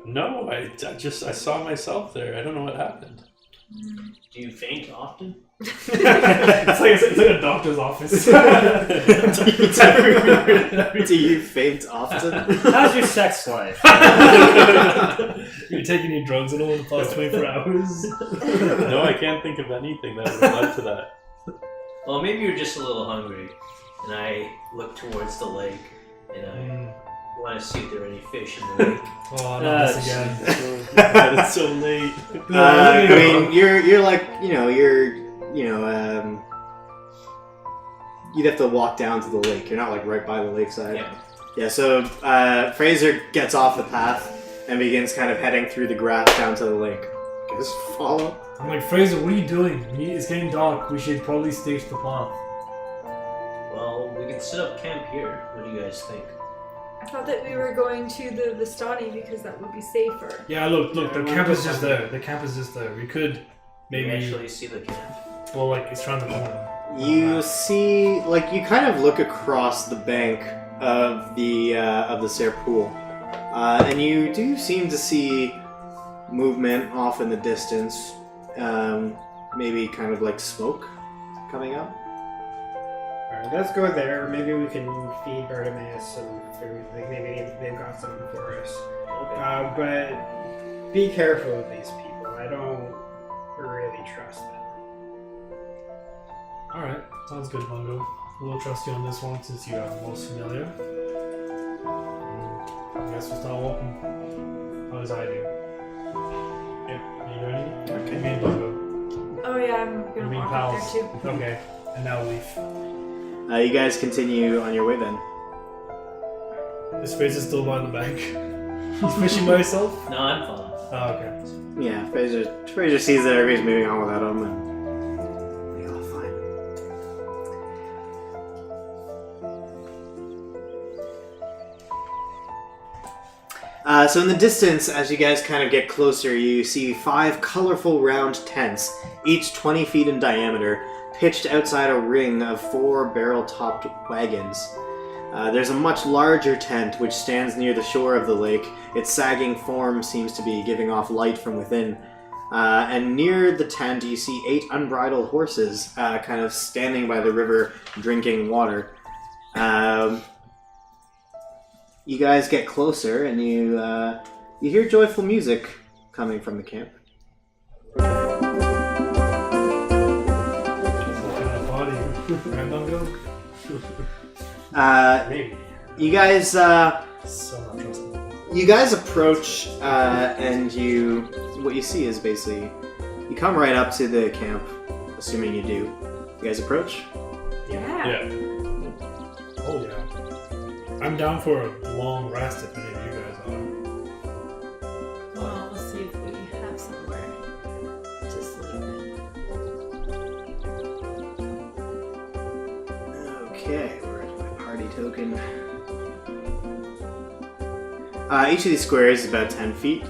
No, I saw myself there. I don't know what happened. Do you faint often? it's like a doctor's office. Do you faint often? How's your sex life? You taking any drugs at all in the past 24 hours? No, I can't think of anything that would have led to that. Well, maybe you're just a little hungry, and I look towards the lake, and I want to see if there are any fish in the lake. Oh, not this again. But it's so late. I mean, you're like, you'd have to walk down to the lake. You're not like right by the lakeside. Yeah. Yeah, so Fraser gets off the path and begins kind of heading through the grass down to the lake. Just follow. I'm like, Fraser, what are you doing? It's getting dark. We should probably stage the path. Well, we can set up camp here. What do you guys think? I thought that we were going to the Vistani because that would be safer. Yeah, look, the camp is just there. The camp is just there. We could maybe... You actually see the camp. Well, like, it's around the corner. You see, like, you kind of look across the bank of the Sere pool, and you do seem to see movement off in the distance. Maybe kind of like smoke coming up. Alright, let's go there. Maybe we can feed Bartimaeus some food. Like maybe they've got something for us. Okay. But be careful with these people. I don't really trust them. Alright, sounds good, Bungo. We'll trust you on this one since you are most familiar. I guess we'll start walking. How does I do? Yep, are you ready? Okay. Me and Bungo. Oh yeah, I'm gonna Me and walk up pals. there too. Okay, and now leave. You guys continue on your way then. His face is still by the bank. He's fishing by himself? No, I'm fine. Oh, okay. Yeah, Fraser sees that everybody's moving on without him, and you're all fine. So in the distance, as you guys kind of get closer, you see 5 colorful round tents, each 20 feet in diameter, pitched outside a ring of 4 barrel-topped wagons. There's a much larger tent which stands near the shore of the lake. Its sagging form seems to be giving off light from within. And near the tent you see 8 unbridled horses kind of standing by the river drinking water. You guys get closer and you hear joyful music coming from the camp. What kind of party? Right, Bungo? Maybe. You guys So not trustable. you guys approach and what you see is basically you come right up to the camp, assuming you do. You guys approach? Yeah. Yeah. Oh yeah. I'm down for a long rest if any of you guys are. Well, we'll see if we have somewhere to sleep. Okay, where's my party token? Each of these squares is about 10 feet.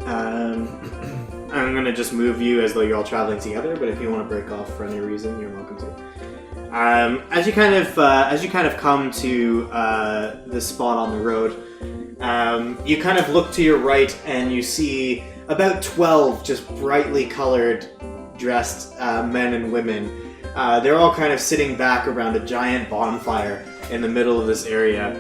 I'm gonna just move you as though you're all traveling together, but if you want to break off for any reason, you're welcome to. As you kind of come to this spot on the road, you kind of look to your right and you see about 12 just brightly colored, dressed men and women. They're all kind of sitting back around a giant bonfire in the middle of this area,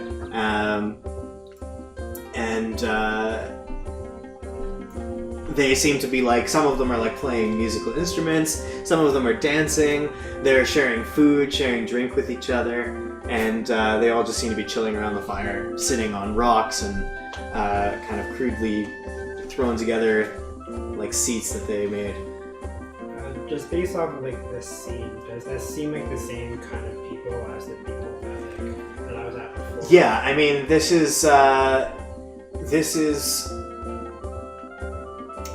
they seem to be like, some of them are like playing musical instruments, some of them are dancing, they're sharing food, sharing drink with each other, and they all just seem to be chilling around the fire, sitting on rocks and kind of crudely thrown together like seats that they made. Just based off of like this scene, does this seem like the same kind of people as the people that I was at before? Yeah, I mean, this is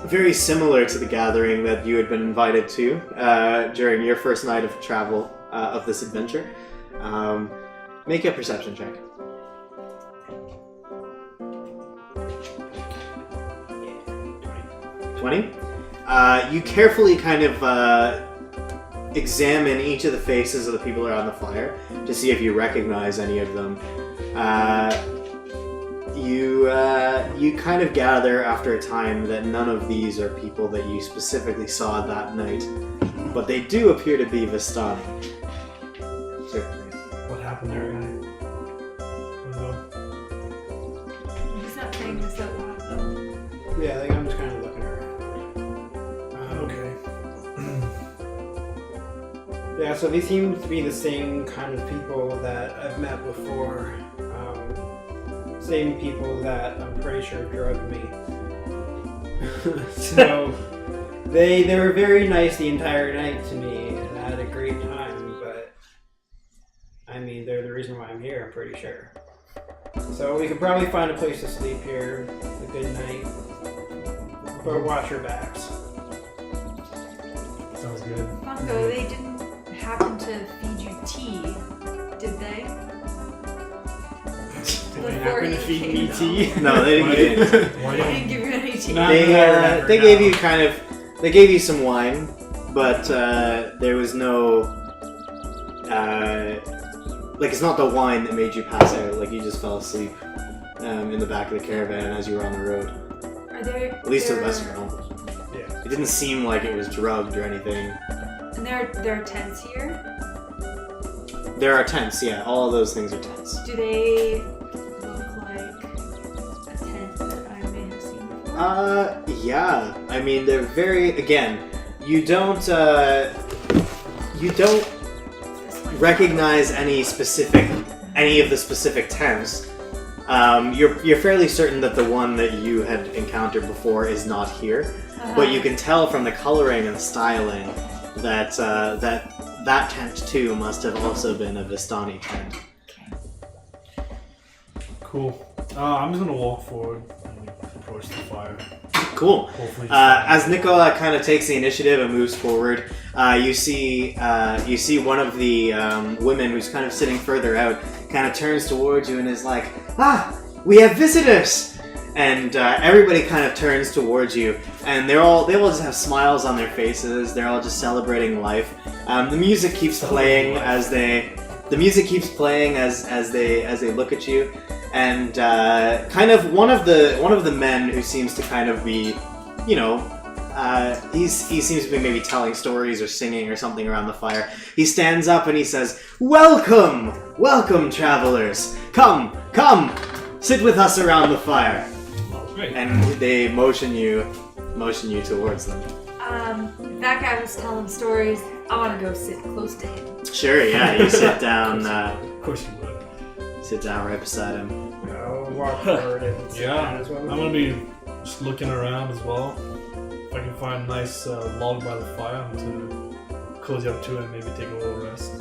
very similar to the gathering that you had been invited to during your first night of travel of this adventure. Make a perception check. 20? You carefully kind of examine each of the faces of the people around the fire to see if you recognize any of them. You you kind of gather after a time that none of these are people that you specifically saw that night, but they do appear to be Vistani. Certainly. What happened there, guy? He's not saying this out loud though. Yeah, like I'm just kind of looking around. Okay. Yeah, so these seem to be the same kind of people that I've met before. Same people that I'm pretty sure drugged me. So they were very nice the entire night to me, and I had a great time. But I mean, they're the reason why I'm here. I'm pretty sure. So we could probably find a place to sleep here. A good night, but watch your backs. Sounds good. Bungo, they didn't happen to feed you tea, did they? They happen to feed me tea. No, they didn't give you Why They don't didn't give you any tea. No. They gave you they gave you some wine, but there was no, like it's not the wine that made you pass out, like you just fell asleep in the back of the caravan as you were on the road. Are there? At least to the there- best of your knowledge. Yeah. It didn't seem like it was drugged or anything. And there are tents here. There are tents, yeah, all of those things are tents. Do they look like a tent that I may have seen before? Yeah. I mean, they're very, again, you don't This one. recognize any of the specific tents. You're fairly certain that the one that you had encountered before is not here, but you can tell from the coloring and the styling that that tent too must have also been a Vistani tent. Cool. I'm just gonna walk forward and approach the fire. Cool. Hopefully. As Nicola kind of takes the initiative and moves forward, you see one of the women who's kind of sitting further out, kind of turns towards you and is like, "Ah, we have visitors!" And everybody kind of turns towards you, and they all just have smiles on their faces. They're all just celebrating life. The music keeps playing as they look at you. And kind of one of the men who seems to kind of be, he seems to be maybe telling stories or singing or something around the fire. He stands up and he says, "Welcome, welcome, travelers. Come, sit with us around the fire." Great. And they motion you towards them. That guy was telling stories. I want to go sit close to him. Sure, yeah. You sit down. Of course you would. Sit down right beside him. I'll walk forward and sit down Yeah. as well. I'm gonna be just looking around as well. If I can find a nice log by the fire, I'm gonna cozy up to it and maybe take a little rest.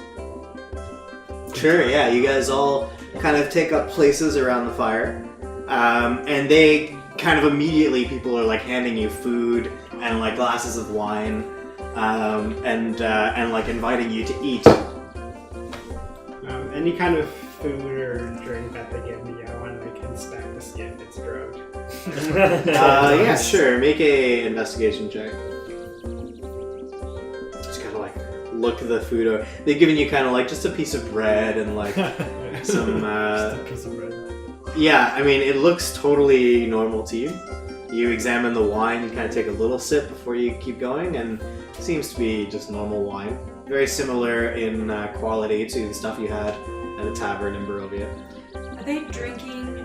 Sure, yeah. You guys all kind of take up places around the fire, and they kind of immediately, people are like handing you food and like glasses of wine, and like inviting you to eat. Any kind of food or drink that they give me, I want to inspect to see if it's drugged. Yeah, sure. Make a investigation check. Just kind of like look at the food over. They've given you kind of like just a piece of bread and like some. Just a piece of bread. Yeah, I mean it looks totally normal to you. You examine the wine, you kind of take a little sip before you keep going, and it seems to be just normal wine. Very similar in quality to the stuff you had at a tavern in Barovia. Are they drinking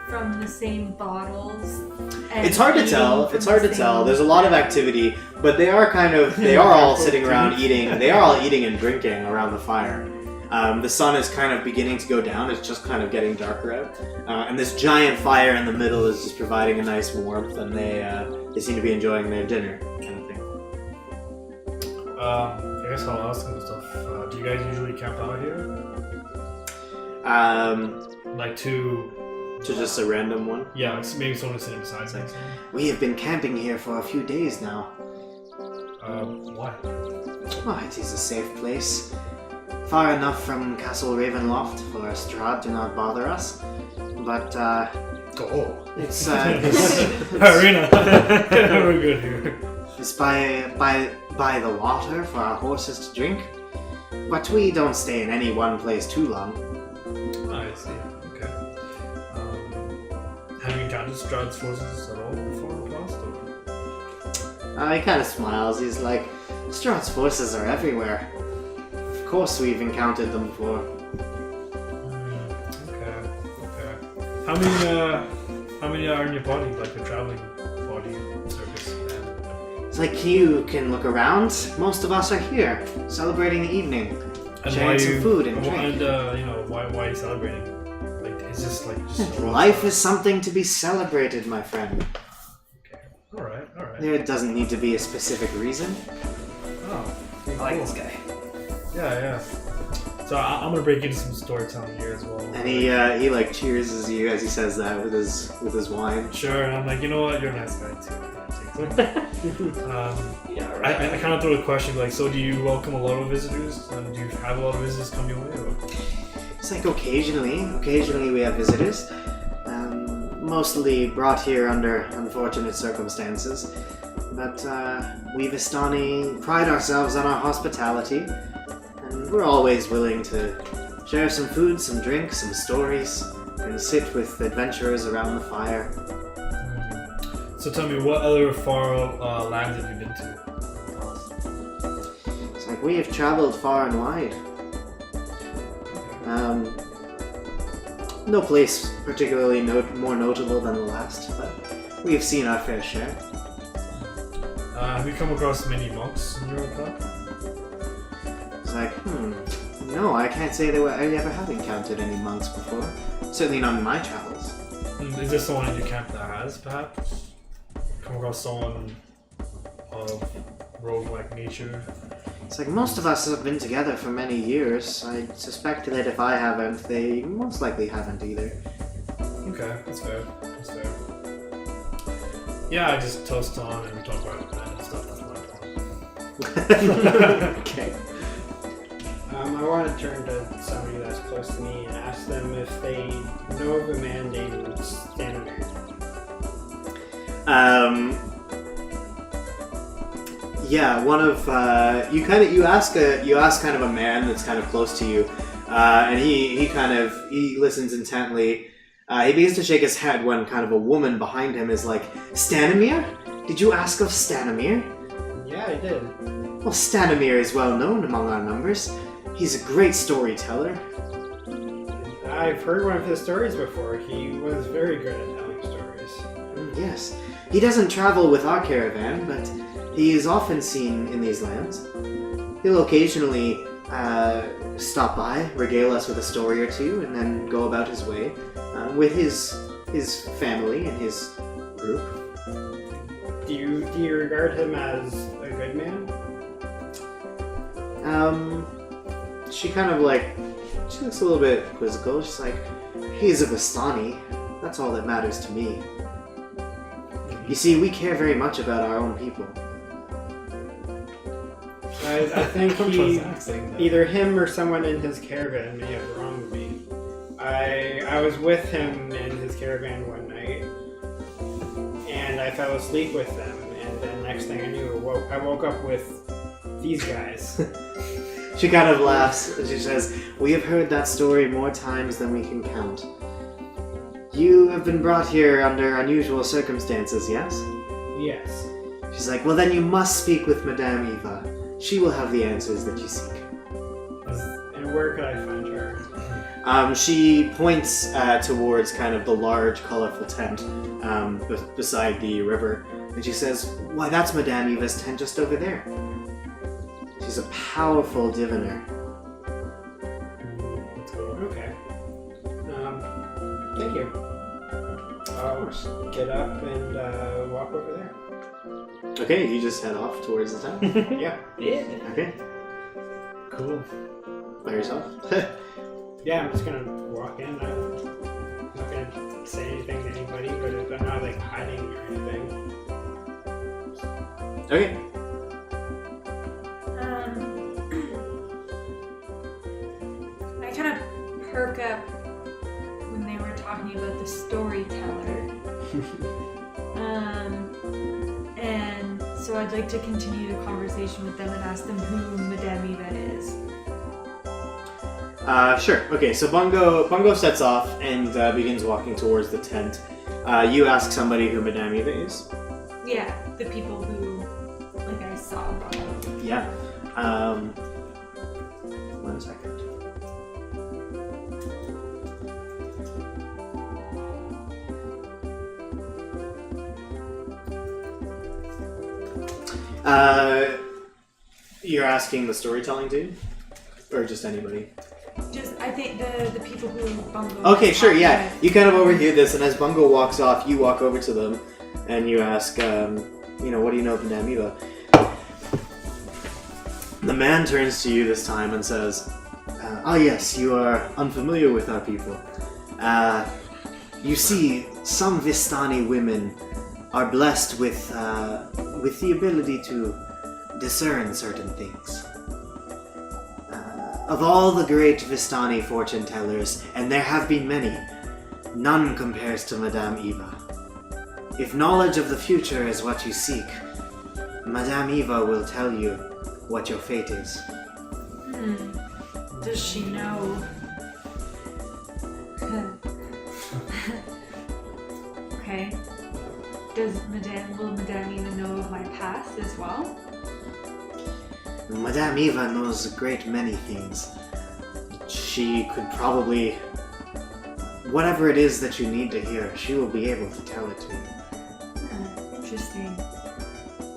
from the same bottles? And It's hard to eating tell. from It's hard the to tell. same- There's a lot of activity, but they are all sitting around eating. They are all eating and drinking around the fire. The sun is kind of beginning to go down. It's just kind of getting darker out, and this giant fire in the middle is just providing a nice warmth, and they seem to be enjoying their dinner, kind of thing. I guess I'll ask them stuff. Do you guys usually camp out here? Like to Just a random one. yeah, maybe someone sitting beside me. We have been camping here for a few days now. Why? Oh, it is a safe place. Far enough from Castle Ravenloft for Strahd to not bother us. But, Oh, it's, Ireena, we're good here. it's by the water for our horses to drink. But we don't stay in any one place too long. I see. Okay. Have you Strahd's forces at all before in the past? He kind of smiles. He's like, Strahd's forces are everywhere. Of course we've encountered them before. Okay. How many are in your body, like a traveling body circus? It's like you can look around. Most of us are here, celebrating the evening. Sharing some food and drink. And why are you celebrating? Like, it's just like Life is something to be celebrated, my friend. Okay. All right. There doesn't need to be a specific reason. Oh, I like this guy. Yeah. So I'm gonna break into some storytelling here as well. And he like cheers you as he says that with his wine. Sure, and I'm like, you know what? You're a nice guy too. Yeah, I right. kind of throw a question like, so do you welcome a lot of visitors? Do you have a lot of visitors come your way? Or? It's like occasionally we have visitors. Mostly brought here under unfortunate circumstances. But we Vistani pride ourselves on our hospitality, and we're always willing to share some food, some drink, some stories, and sit with adventurers around the fire. So tell me, what other far lands have you been to? It's like we have traveled far and wide. No place particularly more notable than the last, but we have seen our fair share. Have you come across many monks in your path? It's like, no, I can't say that I ever have encountered any monks before. Certainly not in my travels. Is there someone in your camp that has, perhaps? Come across someone of rogue-like nature? It's like most of us have been together for many years. I suspect that if I haven't, they most likely haven't either. Okay, that's fair. Yeah, I just toast on and talk about random stuff. That's my point. Okay. I want to turn to somebody that's close to me and ask them if they know of a man named Stanimir. Yeah, one of you ask kind of a man that's kind of close to you, and he listens intently. He begins to shake his head when kind of a woman behind him is like, Stanimir? Did you ask of Stanimir? Yeah, I did. Well, Stanimir is well known among our numbers. He's a great storyteller. I've heard one of his stories before. He was very good at telling stories. Yes. He doesn't travel with our caravan, but he is often seen in these lands. He'll occasionally stop by, regale us with a story or two, and then go about his way with his family and his group. Do you regard him as a good man? She kind of she looks a little bit quizzical. She's like, he's a Vistani. That's all that matters to me. You see, we care very much about our own people. I think either him or someone in his caravan may have wronged me. I was with him in his caravan one night, and I fell asleep with them, and then next thing I knew, I woke up with these guys. She kind of laughs and she says, we have heard that story more times than we can count. You have been brought here under unusual circumstances, yes? Yes. She's like, well then you must speak with Madame Eva. She will have the answers that you seek. And where could I find her? She points towards kind of the large, colorful tent beside the river, and she says, why, that's Madame Eva's tent just over there. She's a powerful diviner. Okay. Thank you. I'll get up and walk over there. Okay, you just head off towards the tent? Yeah. Okay. Cool. By yourself? Yeah, I'm just gonna walk in. I'm not gonna say anything to anybody, but I'm not hiding or anything. Okay. I kind of perk up when they were talking about the storyteller. And so I'd like to continue the conversation with them and ask them who Madame Eva is. Sure. Okay, so Bungo sets off and begins walking towards the tent. You ask somebody who Madame Eva is. Yeah, the people who, like, I saw. Yeah. 1 second. You're asking the storytelling team? Or just anybody? Just, I think the people who Bungo. Okay, sure, yeah. You kind of overhear this, and as Bungo walks off, you walk over to them, and you ask, what do you know of Madame Eva? The man turns to you this time and says, yes, you are unfamiliar with our people. You see, some Vistani women are blessed with the ability to discern certain things. Of all the great Vistani fortune tellers, and there have been many, none compares to Madame Eva. If knowledge of the future is what you seek, Madame Eva will tell you what your fate is. Does she know? Okay. Will Madame Eva know of my past as well? Madame Eva knows a great many things. She could probably... Whatever it is that you need to hear, she will be able to tell it to you. Interesting.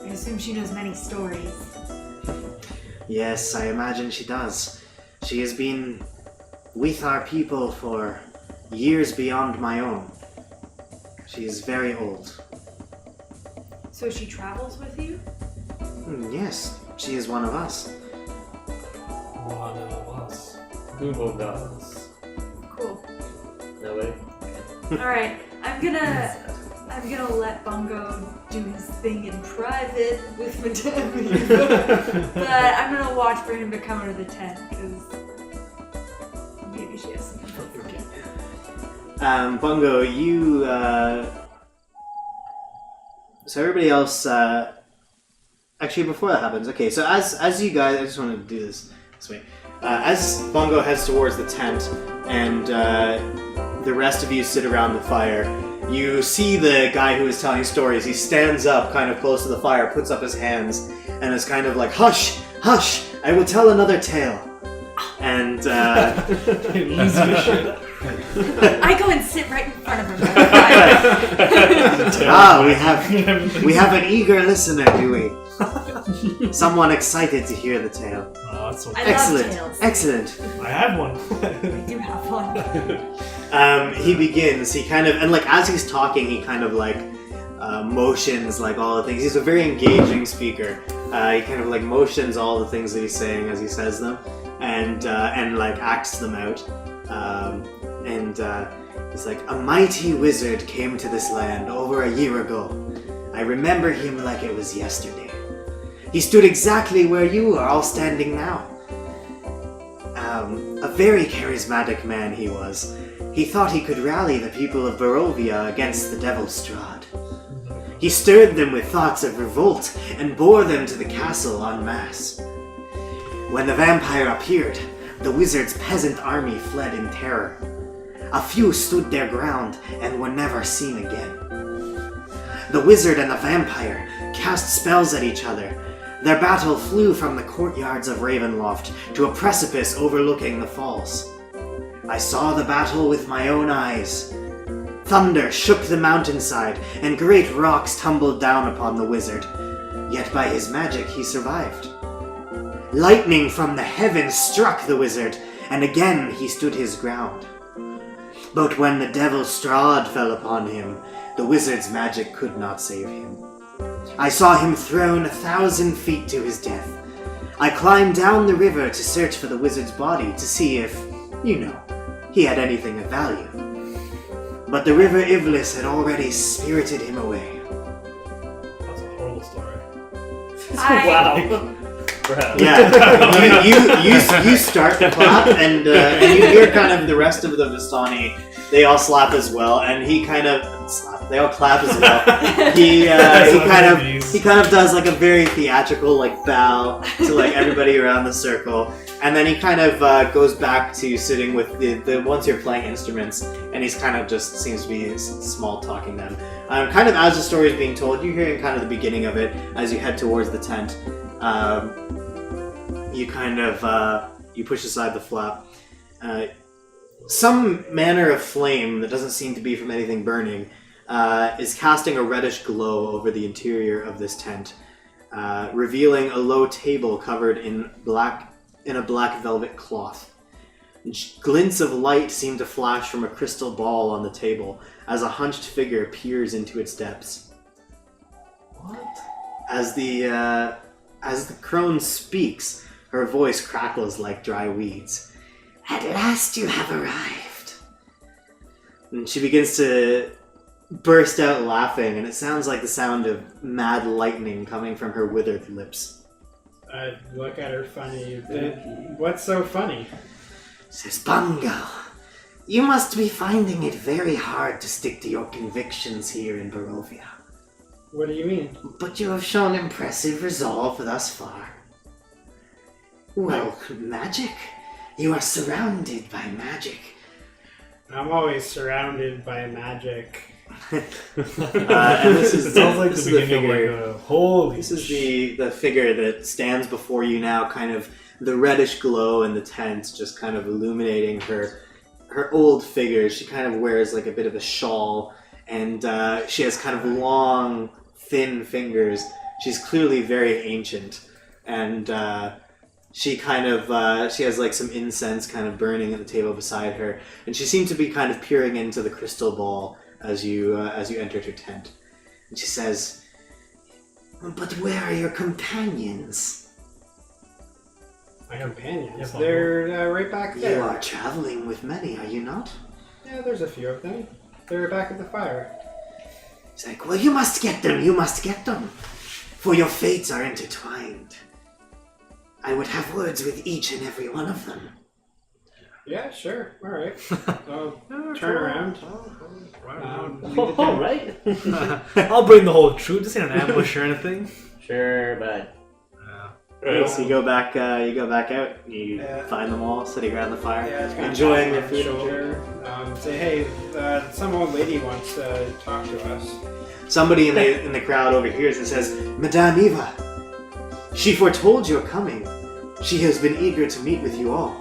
I assume she knows many stories. Yes, I imagine she does. She has been with our people for years beyond my own. She is very old. So she travels with you? Yes, she is one of us. One of us. Who does? Cool. No way. Alright, I'm gonna let Bungo do his thing in private with Madame Eva. But I'm gonna watch for him to come out of the tent, because maybe she has some info for me. Bungo, you, so everybody else, actually before that happens, okay, so as you guys, I just want to do this way. As Bungo heads towards the tent, and the rest of you sit around the fire, you see the guy who is telling stories. He stands up kind of close to the fire, puts up his hands, and is kind of like, "Hush! Hush! I will tell another tale." And, I go and sit right in front of him. we have an eager listener, do we? Someone excited to hear the tale. Oh, that's so I Excellent, love tales. excellent. I have one. I do have one. He begins, he kind of, and like as he's talking, he kind of like motions like all the things. He's a very engaging speaker. He kind of like motions all the things that he's saying as he says them, and like acts them out. It's like, a mighty wizard came to this land over a year ago. I remember him like it was yesterday. He stood exactly where you are all standing now. A very charismatic man he was. He thought he could rally the people of Barovia against the devil Strahd. He stirred them with thoughts of revolt and bore them to the castle en masse. When the vampire appeared, the wizard's peasant army fled in terror. A few stood their ground and were never seen again. The wizard and the vampire cast spells at each other. Their battle flew from the courtyards of Ravenloft to a precipice overlooking the falls. I saw the battle with my own eyes. Thunder shook the mountainside, and great rocks tumbled down upon the wizard. Yet by his magic he survived. Lightning from the heavens struck the wizard, and again he stood his ground. But when the devil Strahd fell upon him, the wizard's magic could not save him. I saw him thrown 1,000 feet to his death. I climbed down the river to search for the wizard's body to see if, he had anything of value. But the river Ivlis had already spirited him away. That's a horrible story. Wow. Yeah, you start to clap, and you hear kind of the rest of the Vistani. They all slap as well, and he kind of slap. They all clap as well. He kind of he kind of does like a very theatrical like bow to like everybody around the circle, and then he kind of goes back to sitting with the ones who are playing instruments, and he's kind of just seems to be small talking them. Kind of as the story is being told, you're hearing kind of the beginning of it as you head towards the tent. You kind of you push aside the flap. Some manner of flame that doesn't seem to be from anything burning is casting a reddish glow over the interior of this tent, revealing a low table covered in a black velvet cloth. Glints of light seem to flash from a crystal ball on the table as a hunched figure peers into its depths. What? As the crone speaks, her voice crackles like dry weeds. At last you have arrived. And she begins to burst out laughing, and it sounds like the sound of mad lightning coming from her withered lips. I look at her funny. What's so funny? Says Bungo, you must be finding it very hard to stick to your convictions here in Barovia. What do you mean? But you have shown impressive resolve thus far. Well, magic. You are surrounded by magic. I'm always surrounded by magic. And this is It sounds like this the is the beginning figure. of like a holy. This is the figure that stands before you now, kind of the reddish glow in the tent, just kind of illuminating her old figure. She kind of wears like a bit of a shawl, and she has kind of long, thin fingers. She's clearly very ancient, and she has like some incense kind of burning at the table beside her, and she seems to be kind of peering into the crystal ball as you entered her tent. And she says, "But where are your companions?" My companions? Yeah, They're right back there. You are traveling with many, are you not? Yeah, there's a few of them. They're back at the fire. It's like, well, you must get them, for your fates are intertwined. I would have words with each and every one of them. Yeah, sure. All right. I'll turn around. All right. I'll bring the whole troop. This ain't an ambush or anything. Sure, but So you go back out. You find them all sitting around the fire, enjoying their food. Say, hey, some old lady wants to talk to us. Somebody in the crowd overhears and says, "Madame Eva, she foretold your coming. She has been eager to meet with you all."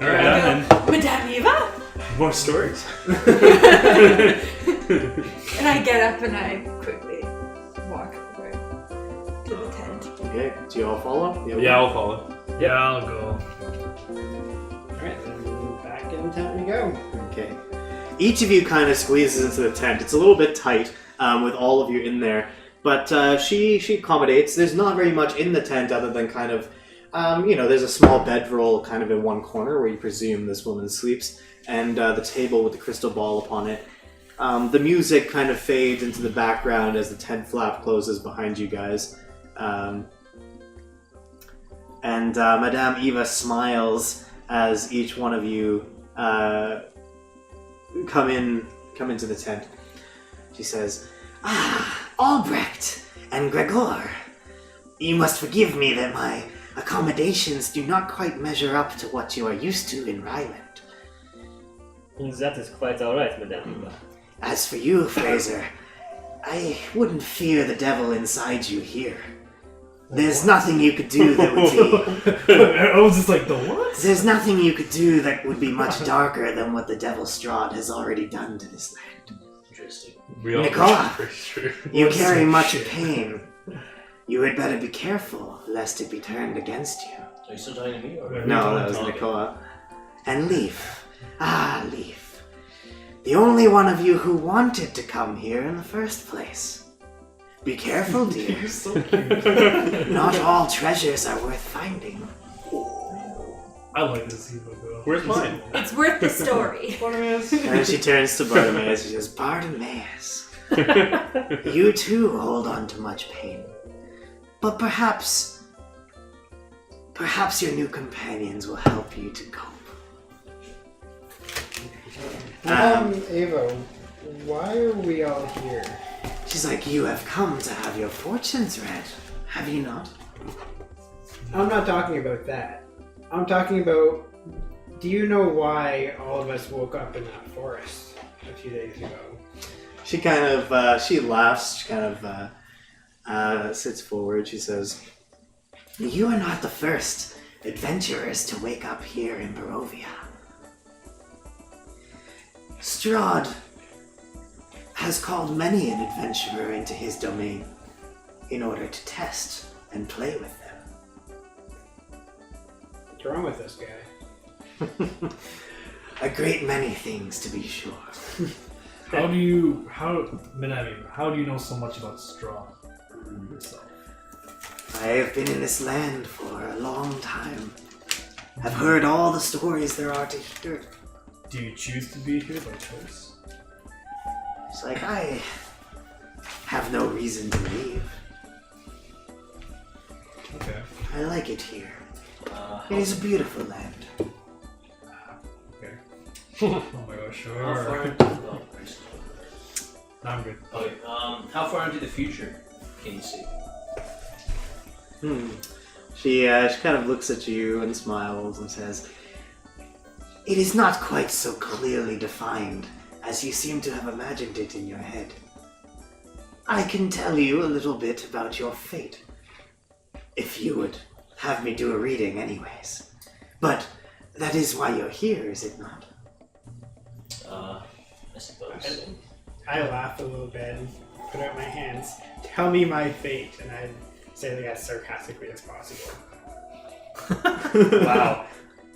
Madame Eva? More stories. And I get up and I quickly walk over to the tent. Okay, do you all follow? Yeah, I'll follow. Yeah, I'll go. Alright, then back in town we go. Okay. Each of you kind of squeezes into the tent. It's a little bit tight with all of you in there, but she accommodates. There's not very much in the tent other than kind of, there's a small bedroll kind of in one corner where you presume this woman sleeps, and the table with the crystal ball upon it. The music kind of fades into the background as the tent flap closes behind you guys. And Madame Eva smiles as each one of you come into the tent. She says, Albrecht and Gregor, you must forgive me that my accommodations do not quite measure up to what you are used to in Ryland. that is quite all right, Madame Eva. As for you, Fraser, I wouldn't fear the devil inside you here. There's nothing you could do that would be... I was just like, the what? There's nothing you could do that would be much darker than what the devil Strahd has already done to this land. Interesting. Nicola, you carry much pain. You had better be careful, lest it be turned against you. Are you still talking to me? Or? No, that was Okay. Nicola. And Leaf. Leaf. The only one of you who wanted to come here in the first place. Be careful, dear. You're so cute. Not all treasures are worth finding. I like this Eva girl. Where's mine? It's worth the story. And she turns to Bartimaeus. She says, Bartimaeus, you too hold on to much pain. But perhaps your new companions will help you to cope. Ava, why are we all here? She She's like, you have come to have your fortunes read, have you not? I'm not talking about that. I'm talking about, do you know why all of us woke up in that forest a few days ago? She kind of, she laughs, she kind of sits forward, she says, you are not the first adventurers to wake up here in Barovia. Strahd has called many an adventurer into his domain in order to test and play with them. What's wrong with this guy? A great many things, to be sure. How do you know so much about Strahd yourself? I have been in this land for a long time. I've heard all the stories there are to hear. Do you choose to be here by choice? It's like, I have no reason to leave. Okay. I like it here. It is a beautiful land. Okay. Oh my gosh, How far sure. into, oh, Christ. I'm good. Okay, how far into the future can you see? She kind of looks at you and smiles and says, it is not quite so clearly defined as you seem to have imagined it in your head. I can tell you a little bit about your fate, if you would have me do a reading anyways. But that is why you're here, is it not? I suppose. I laugh a little bit and put out my hands. Tell me my fate, and I say it as sarcastically as possible. Wow.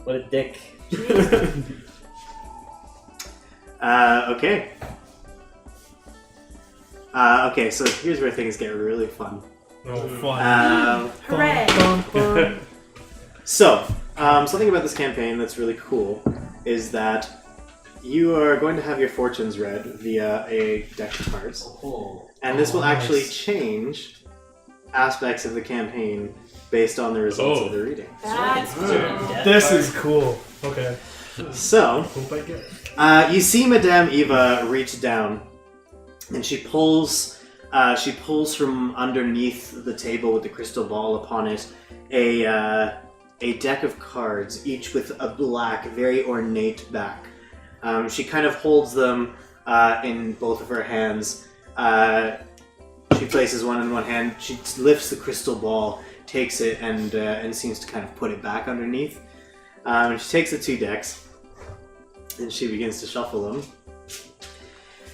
What a dick. Okay. Okay, so here's where things get really fun. Oh, fun. Hooray! So, something about this campaign that's really cool is that you are going to have your fortunes read via a deck of cards. And this will actually change aspects of the campaign based on the results of the reading. That's cool. This is cool. Okay. So, Hope I get it. you see Madame Eva reach down, and she pulls from underneath the table with the crystal ball upon it a deck of cards, each with a black, very ornate back. She kind of holds them in both of her hands. She places one in one hand. She lifts the crystal ball, takes it, and seems to kind of put it back underneath. She takes the two decks, and she begins to shuffle them.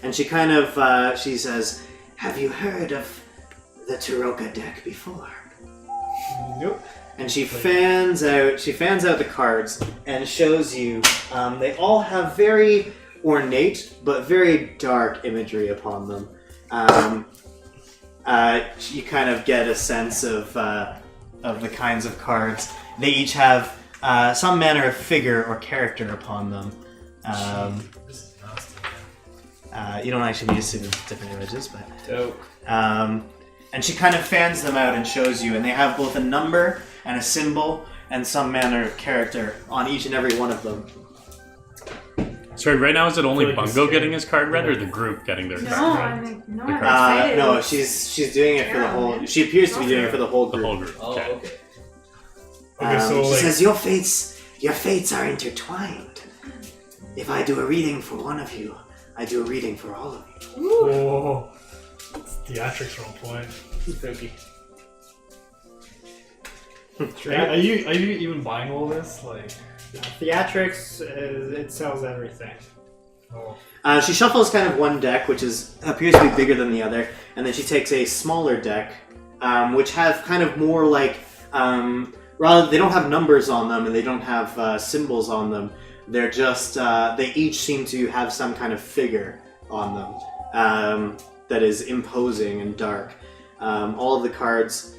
And she kind of she says, "Have you heard of the Taroka deck before?" Nope. And she fans out the cards and shows you. They all have very ornate but very dark imagery upon them. You kind of get a sense of the kinds of cards. They each have some manner of figure or character upon them. This is nasty. You don't actually need to see the different images, but. Dope. And she kind of fans them out and shows you, and they have both a number and a symbol and some manner of character on each and every one of them. Sorry, right now is it only Like Bungo it's- getting his card read, or the group getting their No, card I'm The excited. No, she's doing it for the whole. She appears to be doing it for the whole The group. whole group. Oh, Okay. okay. Okay, so she like, says your fates are intertwined. If I do a reading for one of you, I do a reading for all of you. whoa, theatrics are on point. Spooky. Are you even buying all this? Like, Theatrics, it sells everything. oh, She shuffles kind of one deck, which appears to be bigger than the other, and then she takes a smaller deck, which have kind of more like rather they don't have numbers on them and they don't have symbols on them. They're just they each seem to have some kind of figure on them that is imposing and dark. All of the cards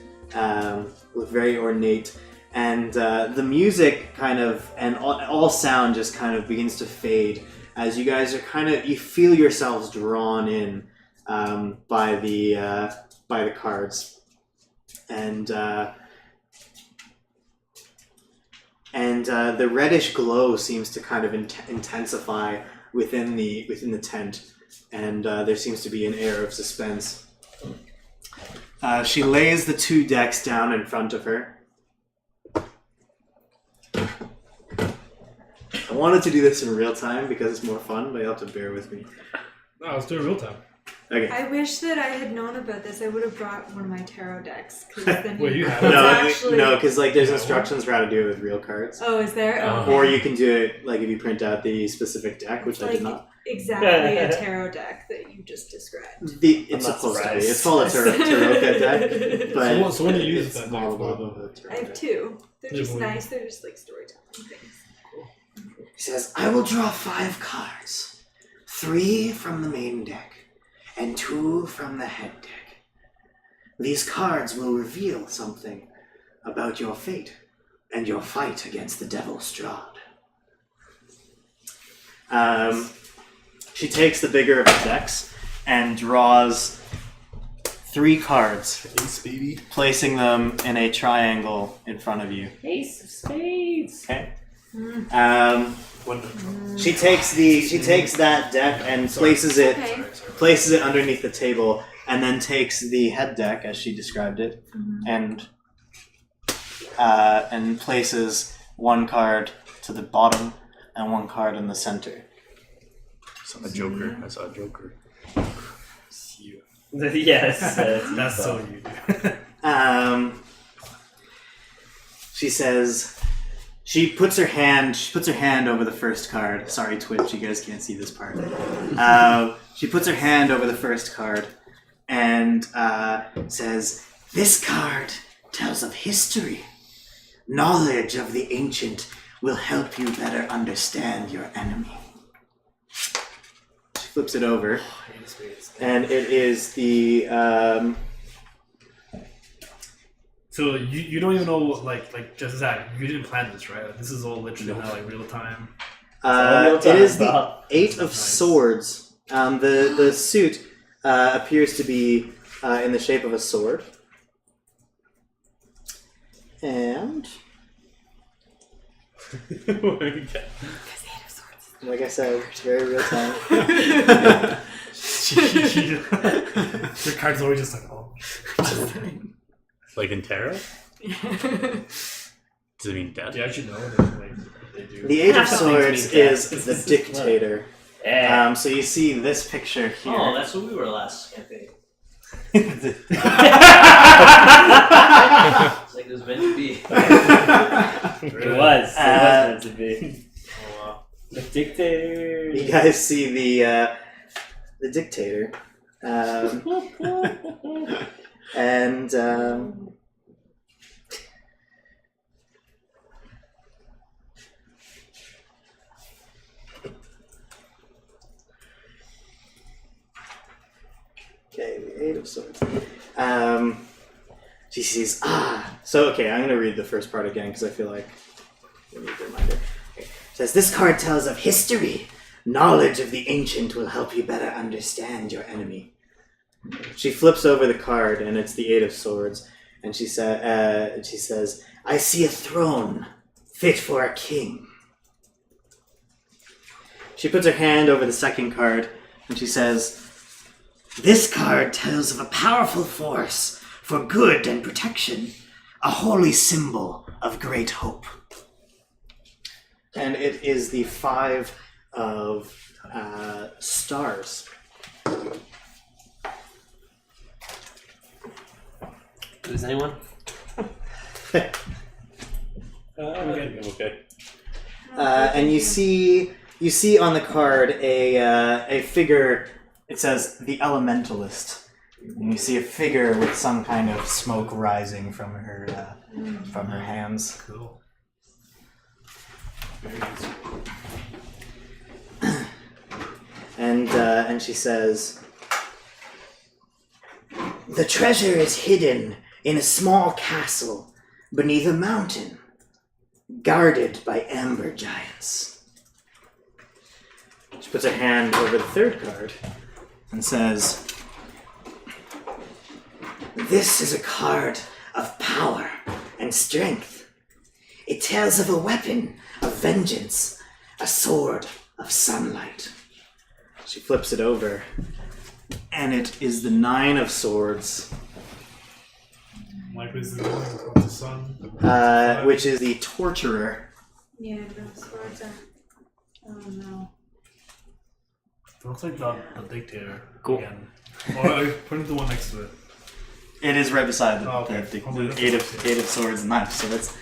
look very ornate. And the music kind of, and all sound just kind of begins to fade as you guys are you feel yourselves drawn in by the cards. And the reddish glow seems to kind of intensify within the tent. And there seems to be an air of suspense. She lays the 2 decks down in front of her. I wanted to do this in real time because it's more fun, but you'll have to bear with me. No, let's do it real time. Okay. I wish that I had known about this. I would have brought one of my tarot decks. Then Well, you have it's it. actually... No, because like there's instructions for how to do it with real cards. Oh, is there? Oh. Okay. Or you can do it like if you print out the specific deck, which I did not. Exactly a tarot deck that you just described. It's I'm not supposed to be. surprised. It's called a tarot deck, but So what do you use it's that deck modeled for, off of a tarot I have deck. 2. They're Yeah, just but- nice. They're just like storytelling things. He says, I will draw 5 cards. 3 from the main deck, and 2 from the head deck. These cards will reveal something about your fate and your fight against the devil Strahd. She takes the bigger of the decks and draws 3 cards, Ace, baby. placing them in a triangle in front of you. Ace of spades. Okay. Wonderful. She takes that deck and places it underneath the table, and then takes the head deck as she described it, and places 1 card to the bottom and 1 card in the center. A Joker. I saw a Joker. Yes. That's so you do. She says she puts her hand over the first card. Sorry, Twitch, you guys can't see this part. She puts her hand over the first card and says, "This card tells of history. Knowledge of the ancient will help you better understand your enemy." She flips it over, and it is the So you don't even know like just that you didn't plan this, right? Like, this is all literally now like real time. it is the 8 of Swords. The suit appears to be in the shape of a sword. And like I said, it's very real time. Your card's always just like, oh. Like in tarot? Does it mean death? Do you actually know that like, they do? The 8 of Half the things Swords mean is death. the dictator. Yeah. So you see this picture here. Oh, that's what we were last campaign. It's like it was meant to be. It was meant to be. Oh, wow. The dictator. You guys see the dictator. And okay, the 8 of Swords. She sees, so okay, I'm going to read the first part again because I feel like we need a reminder. Okay. It says, this card tells of history. Knowledge of the ancient will help you better understand your enemy. She flips over the card, and it's the 8 of Swords, and she says, I see a throne fit for a king. She puts her hand over the second card, and she says, this card tells of a powerful force for good and protection, a holy symbol of great hope. And it is the 5 of stars. Is anyone? Okay. And you see on the card a figure. It says the Elementalist. And you see a figure with some kind of smoke rising from her hands. Cool. And she says, the treasure is hidden in a small castle beneath a mountain, guarded by amber giants. She puts her hand over the third card and says, this is a card of power and strength. It tells of a weapon of vengeance, a sword of sunlight. She flips it over, and it is the 9 of Swords. Likely is the sun. which is the torturer. Yeah, the swords are. Oh no. Looks like the dictator. Cool. Again. Or put the one next to it. It is right beside the, Oh, okay. the eight of swords and knives. So it's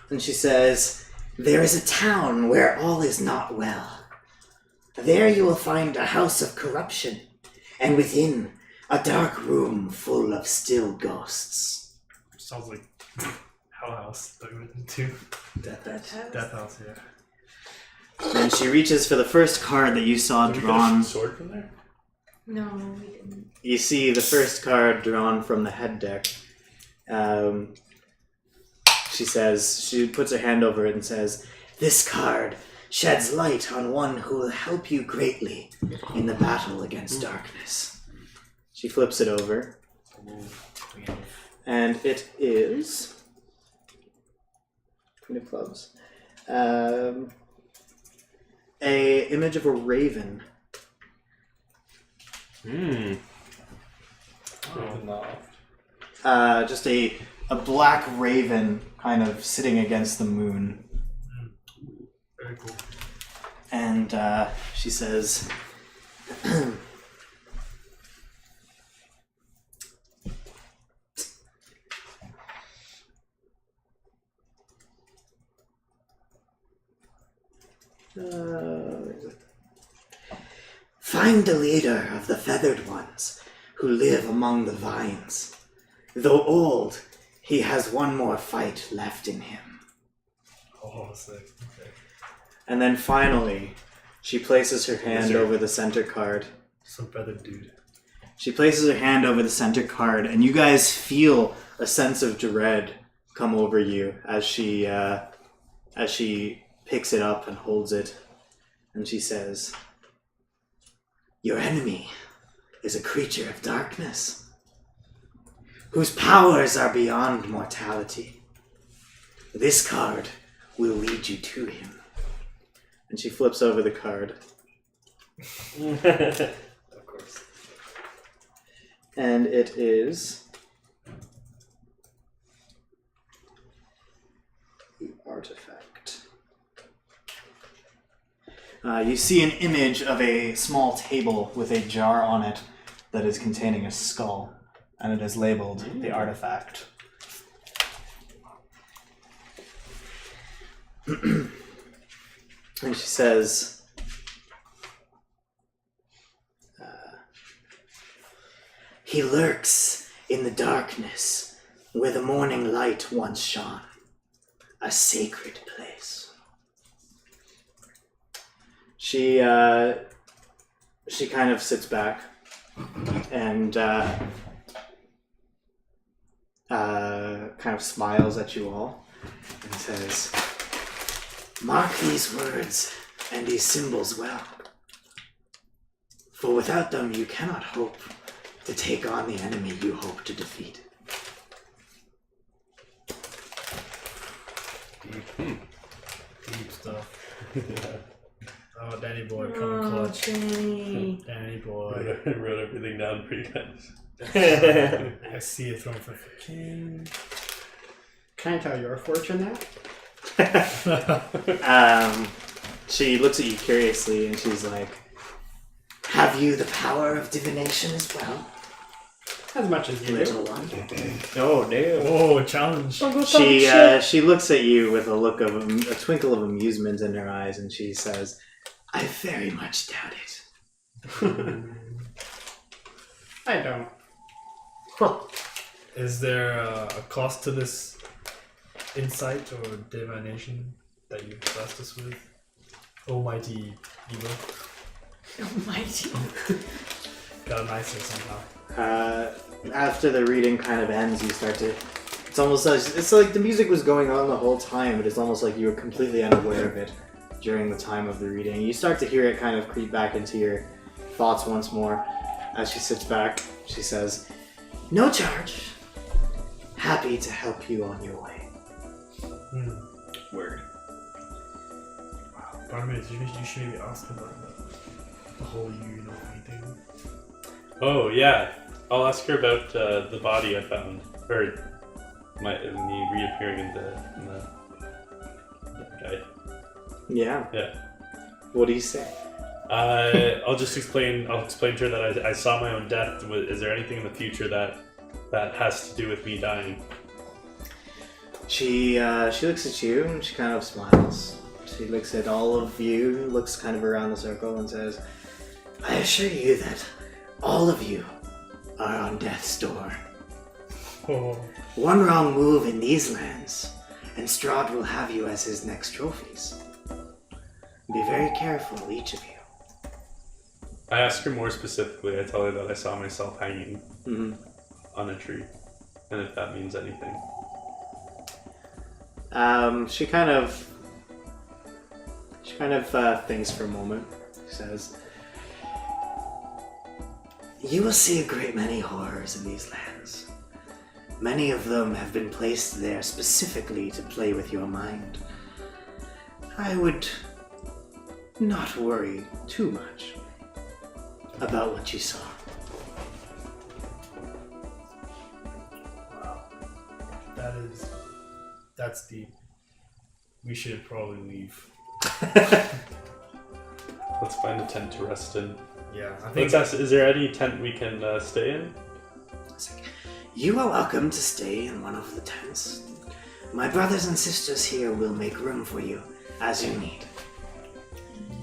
and she says, "There is a town where all is not well. There you will find a house of corruption, and within a dark room full of still ghosts." Sounds like Hell House that we went into. Death Death House, yeah. And she reaches for the first card that you saw Did we get drawn. a sword from there? No, we didn't. You see the first card drawn from the head deck. She says, she puts her hand over it and says, "This card sheds light on one who will help you greatly in the battle against darkness." She flips it over. And it is Queen of Clubs. A image of a raven. Just a black raven kind of sitting against the moon. Very cool. And she says, "Find the leader of the feathered ones who live among the vines. Though old, he has one more fight left in him." Oh, sick. Okay. And then finally, she places her hand Wizard. over the center card. Some feathered dude. She places her hand over the center card, and you guys feel a sense of dread come over you as she picks it up and holds it. And she says, "Your enemy is a creature of darkness, whose powers are beyond mortality. This card will lead you to him." And she flips over the card. Of course. And it is the artifact. You see an image of a small table with a jar on it that is containing a skull, and it is labeled the artifact. And she says, "He lurks in the darkness where the morning light once shone, a sacred place." She kind of sits back and kind of smiles at you all and says, "Mark these words and these symbols well, for without them you cannot hope to take on the enemy you hope to defeat." Deep stuff. Oh, Danny boy, coming clutch. Danny. Danny boy. Wrote everything down for you guys. I see it thrown for the king. Can I tell your fortune now? She looks at you curiously and she's like, "Have you the power of divination as well, As much as you do. little one?" Oh, damn. Oh, challenge. She looks at you with a look of a twinkle of amusement in her eyes, and she says, "I very much doubt it." I don't. Is there a cost to this insight or divination that you blessed us with? Almighty Eva. Almighty. Got a nicer somehow. After the reading kind of ends, you start to. It's like the music was going on the whole time, but it's almost like you were completely unaware of it during the time of the reading. You start to hear it kind of creep back into your thoughts once more. As she sits back, she says, "No charge. Happy to help you on your way." Word. Wow. Part of me is you should maybe ask about the whole you know anything. Oh yeah, I'll ask her about the body I found, or me reappearing in the guy. Yeah. Yeah. What do you say? I'll explain to her that I saw my own death. Is there anything in the future that has to do with me dying? She looks at you and she kind of smiles. She looks at all of you, looks kind of around the circle and says, I assure you that all of you are on death's door. Oh. One wrong move in these lands, and Strahd will have you as his next trophies. Be very careful, each of you. I ask her more specifically. I tell her that I saw myself hanging on a tree, and if that means anything. She kind of thinks for a moment. She says, you will see a great many horrors in these lands. Many of them have been placed there specifically to play with your mind. I would not worry too much about what you saw. Wow. That's deep. We should probably leave. Let's find a tent to rest in. Yeah, I think. Let's ask, is there any tent we can stay in? You are welcome to stay in one of the tents. My brothers and sisters here will make room for you as you need.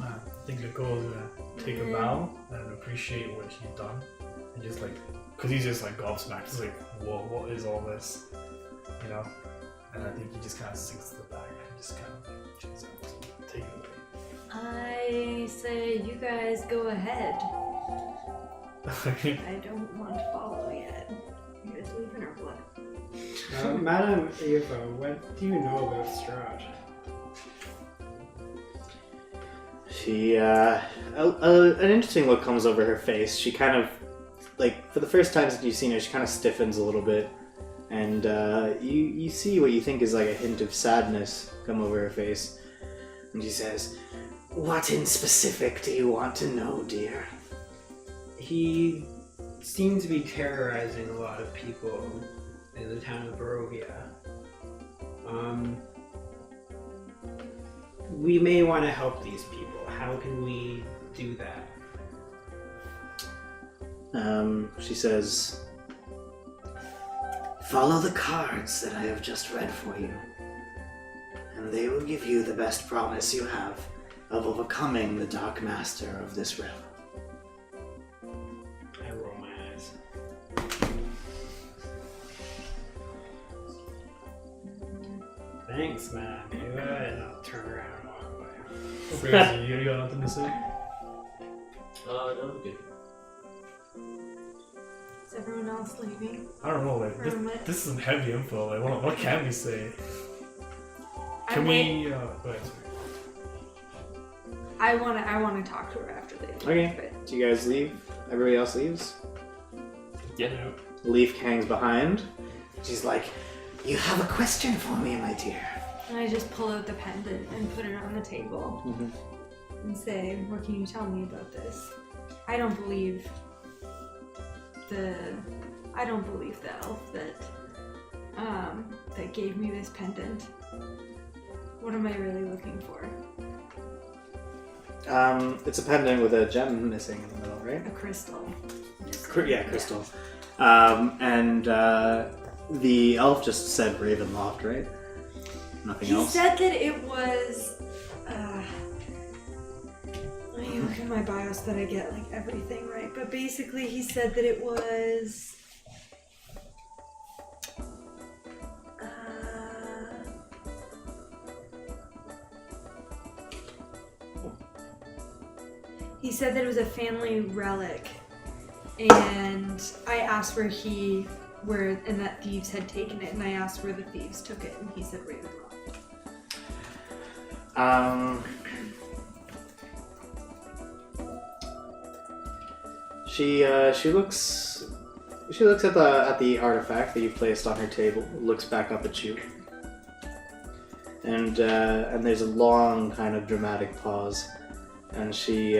I think Nicole's gonna take a bow and appreciate what she's done. And just like, cause he's just like gobsmacked. He's like, whoa, what is all this? You know? And I think he just kind of sinks to the back and just kind of like, chills out. Take it away. I say you guys go ahead. I don't want to follow yet. You guys leaving or what? Madam Eva, what do you know about Strahd? She, an interesting look comes over her face. She kind of, like, for the first time since you've seen her, she kind of stiffens a little bit. And you see what you think is like a hint of sadness come over her face. And she says, what in specific do you want to know, dear? He seemed to be terrorizing a lot of people in the town of Barovia. We may want to help these people. How can we do that? She says, follow the cards that I have just read for you, and they will give you the best promise you have of overcoming the Dark Master of this realm. I roll my eyes. Thanks, man. And I'll turn around and walk away. Crazy, you got nothing to say? No, I'm good. Is everyone else leaving? I don't know, like, this is some heavy info. Like, what can we say? Can we, go ahead, sorry. I want to talk to her after they leave. Okay, do you guys leave? Everybody else leaves? Yeah. Leaf hangs behind. She's like, you have a question for me, my dear. And I just pull out the pendant and put it on the table and say, what can you tell me about this? I don't believe the elf that gave me this pendant. What am I really looking for? It's a pendant with a gem missing in the middle, right? A crystal. Crystal. And the elf just said Ravenloft, right? Nothing else? He said that it was... I look in my bio so that I get like everything right, but basically he said that it was... He said that it was a family relic, and I asked where and that thieves had taken it, and I asked where the thieves took it, and he said Ravenloft. She looks at the artifact that you've placed on her table, looks back up at you, and there's a long kind of dramatic pause. And she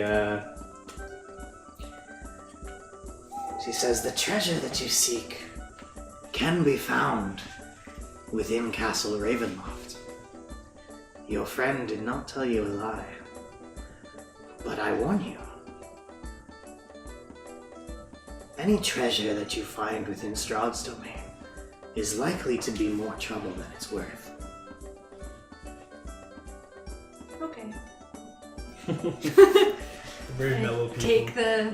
She says, the treasure that you seek can be found within Castle Ravenloft. Your friend did not tell you a lie, but I warn you. Any treasure that you find within Strahd's domain is likely to be more trouble than it's worth. Okay. Very I mellow people. take the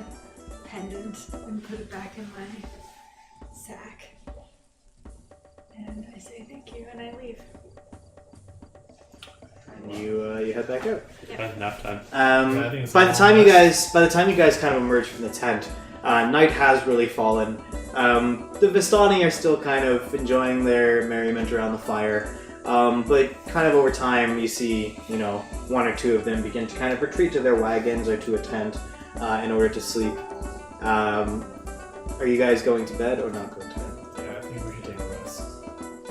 pendant and put it back in my sack. And I say thank you and I leave. And you head back out. Nap time. I think it's By the a time long you rest. guys kind of emerge from the tent, night has really fallen. The Vistani are still kind of enjoying their merriment around the fire, but kind of over time you see, one or two of them begin to kind of retreat to their wagons or to a tent in order to sleep. Are you guys going to bed or not going to bed? Yeah, I think we should take a rest.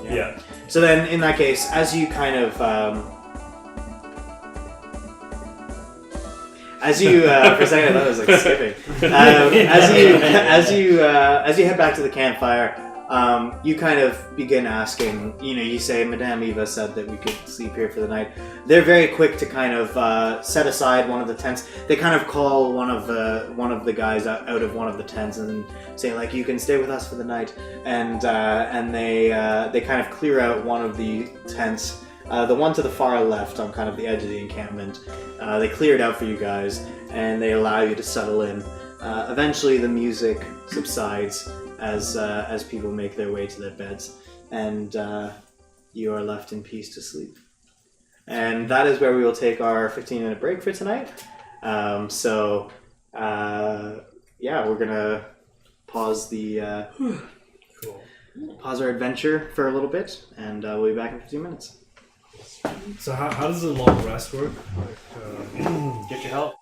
Yeah. So then, in that case, as you kind of, for a second I thought it was like skipping. As you head back to the campfire, you kind of begin asking. You say, Madame Eva said that we could sleep here for the night. They're very quick to kind of set aside one of the tents. They kind of call one of the guys out of one of the tents and say, like, you can stay with us for the night. And they kind of clear out one of the tents. The one to the far left on kind of the edge of the encampment. They clear it out for you guys, and they allow you to settle in. Eventually the music subsides as people make their way to their beds, and you are left in peace to sleep. And that is where we will take our 15-minute break for tonight. We're gonna pause the Cool. pause our adventure for a little bit, and we'll be back in 15 minutes. So how does the long rest work? Get your help.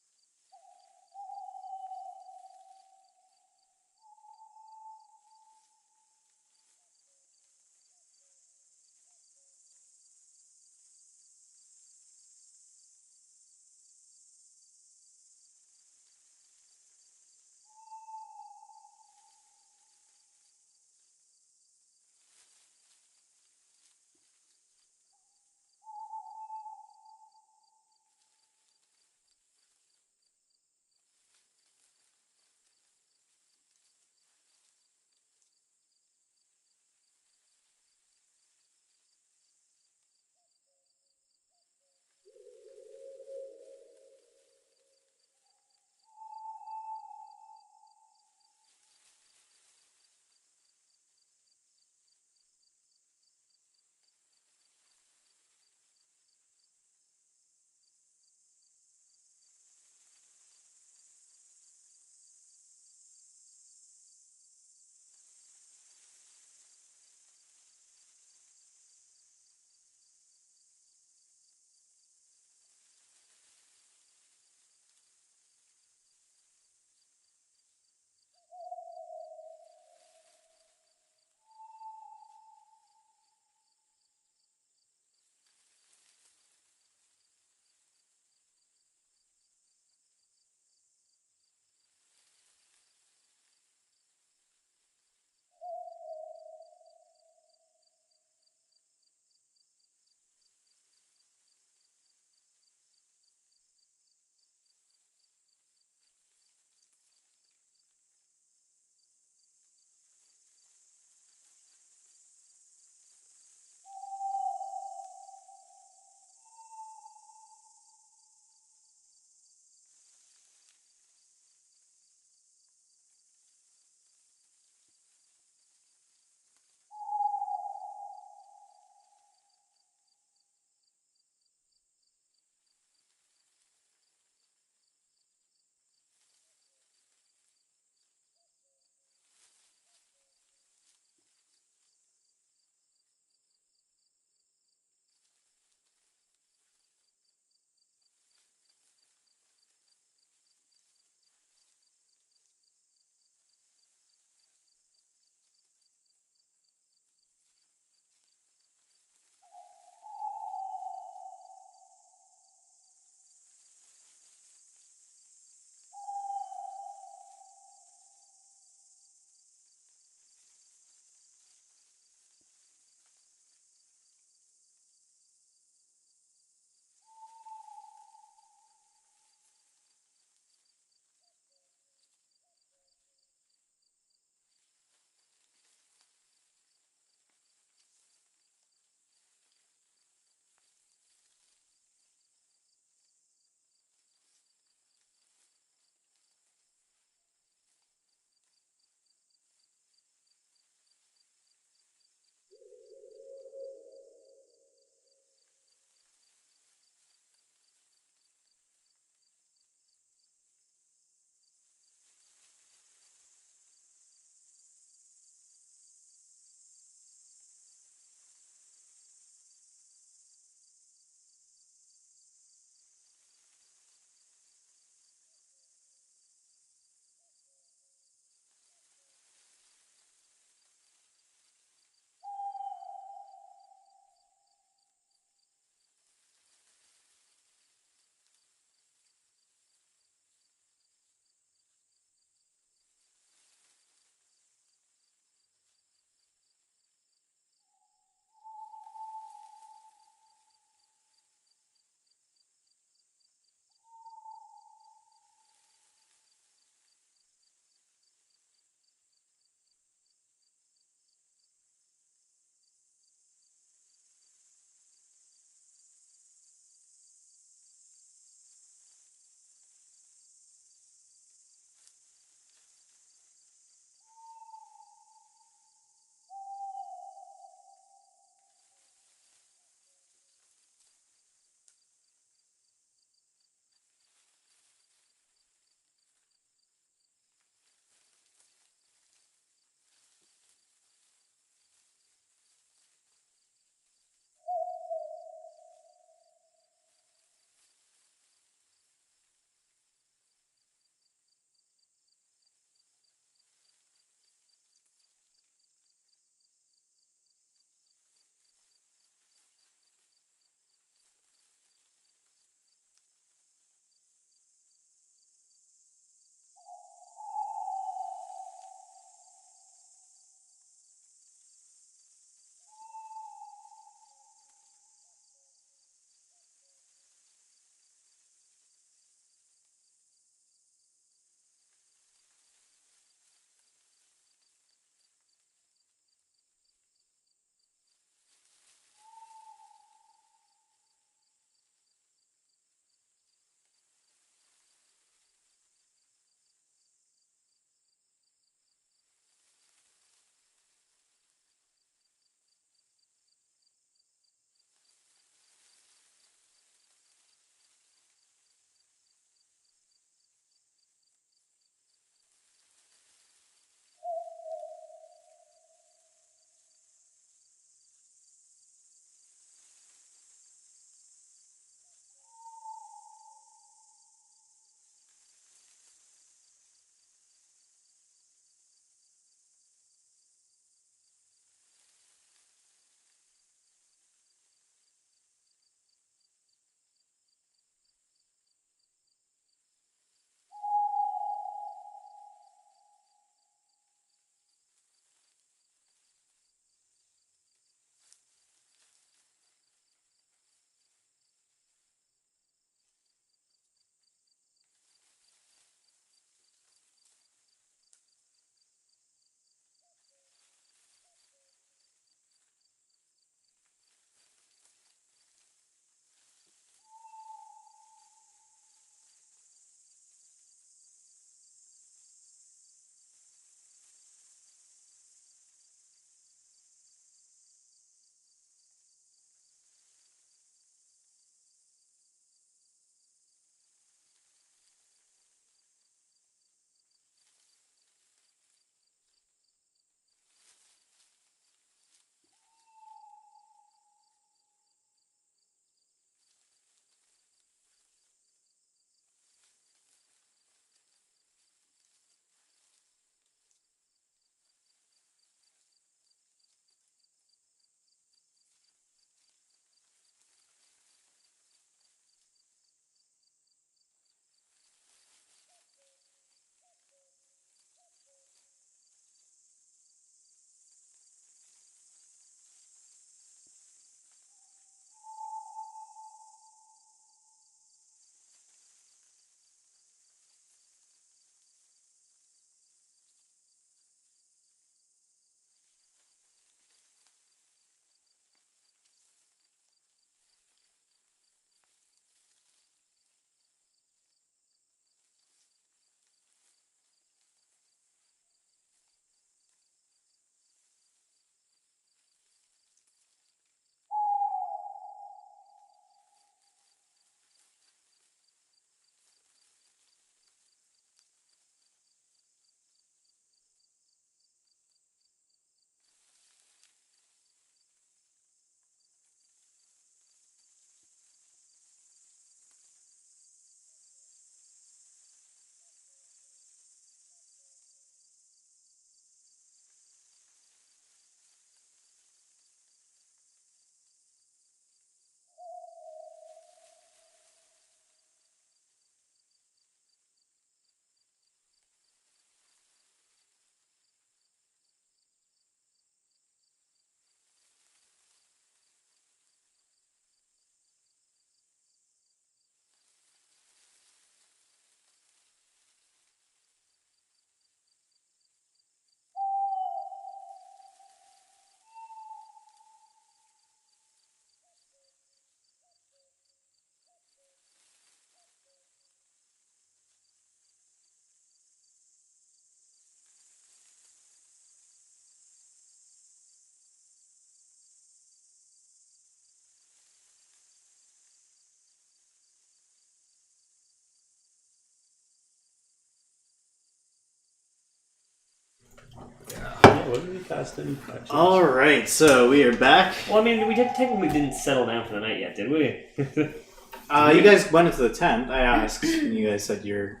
What did we cast any projects? All right, so we are back. Well, I mean, we technically didn't settle down for the night yet, did we? You guys went into the tent. I asked, and you guys said you're.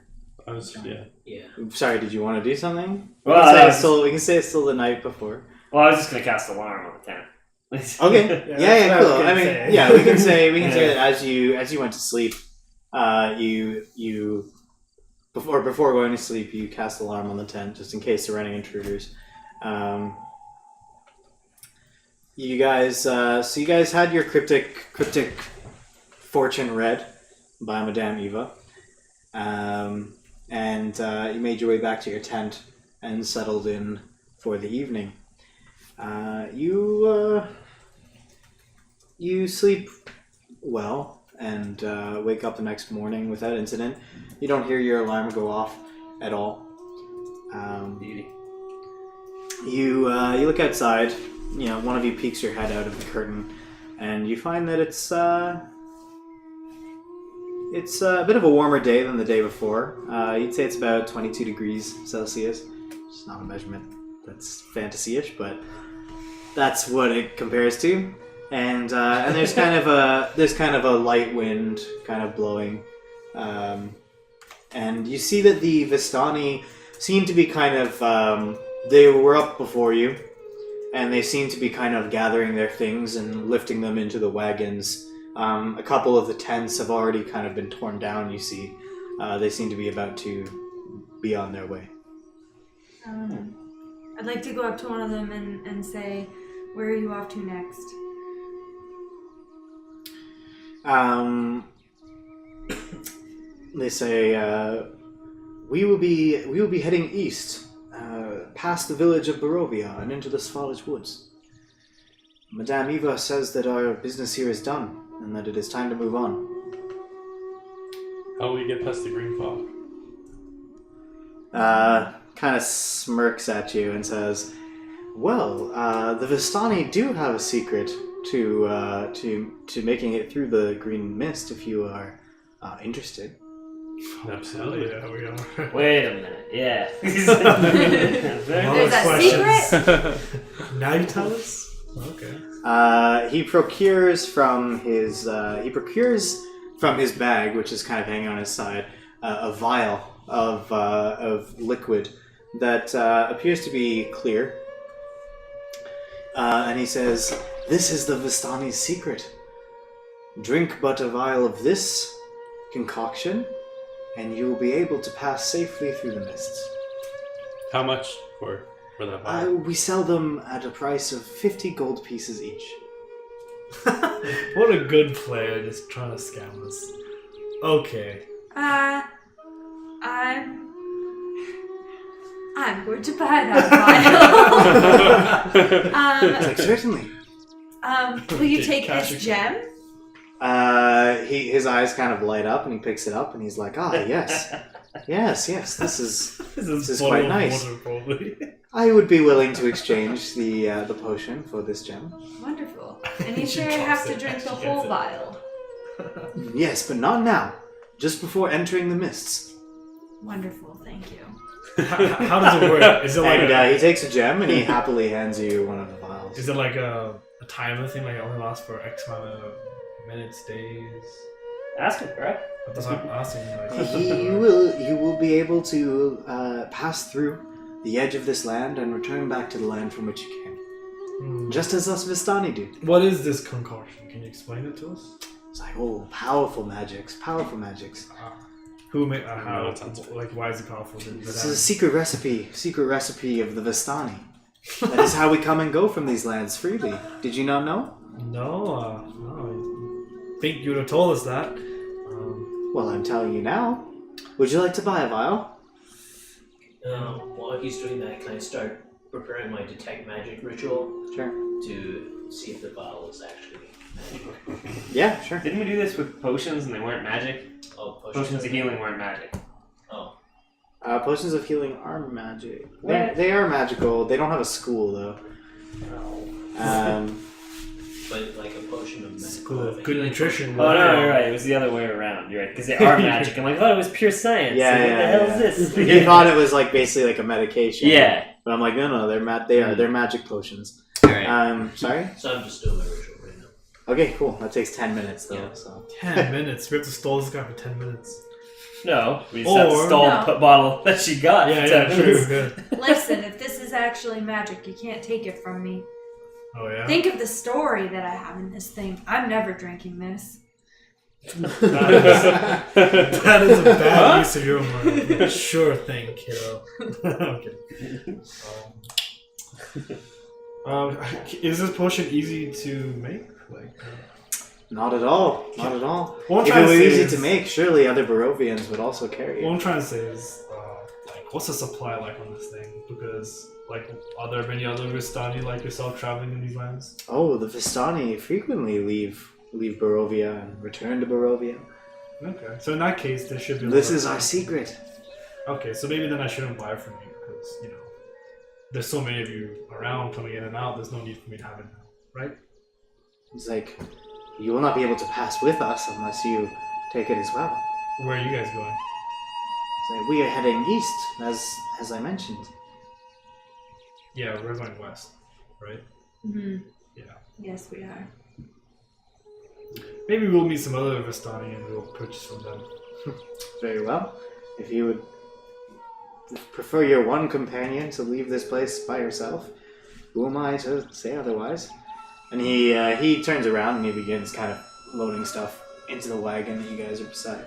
Yeah. Sorry, did you want to do something? Well, We can say it's still the night before. Well, I was just gonna cast alarm on the tent. Okay. Yeah, what I was cool. gonna I mean, say. yeah, we can say that as you went to sleep, you before going to sleep, you cast alarm on the tent just in case there were any intruders. You guys had your cryptic fortune read by Madame Eva, and you made your way back to your tent and settled in for the evening. You sleep well and wake up the next morning without incident. You don't hear your alarm go off at all. Beauty. You look outside. You know, one of you peeks your head out of the curtain, and you find that it's a bit of a warmer day than the day before. You'd say it's about 22 degrees Celsius. It's not a measurement that's fantasy-ish, but that's what it compares to. And there's kind of a light wind kind of blowing, and you see that the Vistani seem to be kind of they were up before you, and they seem to be kind of gathering their things and lifting them into the wagons. A couple of the tents have already kind of been torn down. You see, they seem to be about to be on their way. I'd like to go up to one of them and say, "Where are you off to next?" They say we will be heading east, past the village of Barovia and into the Svalage woods. Madame Eva says that our business here is done and that it is time to move on. How will we get past the green fog? Kind of smirks at you and says, "Well, the Vistani do have a secret to making it through the green mist if you are interested." Absolutely. Yeah, we are. Wait a minute. Yeah. There's There's a secret? Now you tell us? Okay. He procures from his bag, which is kind of hanging on his side, a vial of liquid that appears to be clear. And he says, "This is the Vistani's secret. Drink but a vial of this concoction, and you will be able to pass safely through the mists." How much for that vial? We sell them at a price of 50 gold pieces each. What a good player just trying to scam us. Okay. I'm going to buy that vial. Certainly. Will you take this gem? His eyes kind of light up, and he picks it up, and he's like, yes. Yes, this is quite nice. Water, probably. I would be willing to exchange the potion for this gem. Wonderful. And you sure have to drink the whole vial? Yes, but not now. Just before entering the mists. Wonderful, thank you. How does it work? Is it like And he takes a gem, and he happily hands you one of the vials. Is it like a timer thing, like it only lasts for X amount of minutes, days? Ask him, right? That's what I'm asking. You will be able to pass through the edge of this land and return back to the land from which you came. Just as us Vistani do. What is this concoction? Can you explain it to us? It's like, powerful magics. Who made No, how? that sounds good. Like, why is it powerful? This is a secret recipe of the Vistani. That is how we come and go from these lands freely. Did you not know? No. I think you would have told us that. Well, I'm telling you now. Would you like to buy a vial? While he's doing that, can I start preparing my detect magic ritual Sure. to see if the vial is actually magic? Yeah, sure. Didn't we do this with potions and they weren't magic? Oh, Potions of healing weren't magic. Oh, Potions of healing are magic. What? They are magical. They don't have a school, though. but like a potion of School of good nutrition. Oh, no, right. It was the other way around. You're right. Because they are magic. I'm like, oh, it was pure science. Yeah, Like, what the hell yeah. is this? You thought it was like basically like a medication. Yeah. But I'm like, no, they're magic potions. Alright. Sorry? So I'm just doing my ritual right now. Okay, cool. That takes 10 minutes though. Yeah. So 10 minutes. We have to stall this guy for 10 minutes. No, we just have to stall No. the bottle that she got. for 10 minutes. True. Good. Listen, if this is actually magic, you can't take it from me. Oh yeah. Think of the story that I have in this thing. I'm never drinking this. That is a bad use of your money. Sure thing, kiddo. Okay. Is this potion easy to make? not at all. Not at all. What I'm If trying it to were say easy is- to make, surely other Barovians would also carry What it. I'm trying to say is, what's the supply like on this thing? Because, are there many other Vistani like yourself traveling in these lands? Oh, the Vistani frequently leave Barovia and return to Barovia. Okay, so in that case, there should be. This is our secret. Okay, so maybe then I shouldn't buy from you because there's so many of you around coming in and out. There's no need for me to have it now, right? He's like, you will not be able to pass with us unless you take it as well. Where are you guys going? He's like, we are heading east, as I mentioned. Yeah, we're going west, right? Mm-hmm. Yeah. Yes, we are. Maybe we'll meet some other Vistani and we'll purchase from them. Very well. If you would prefer your one companion to leave this place by herself, who am I to say otherwise? And he turns around and he begins kind of loading stuff into the wagon that you guys are beside.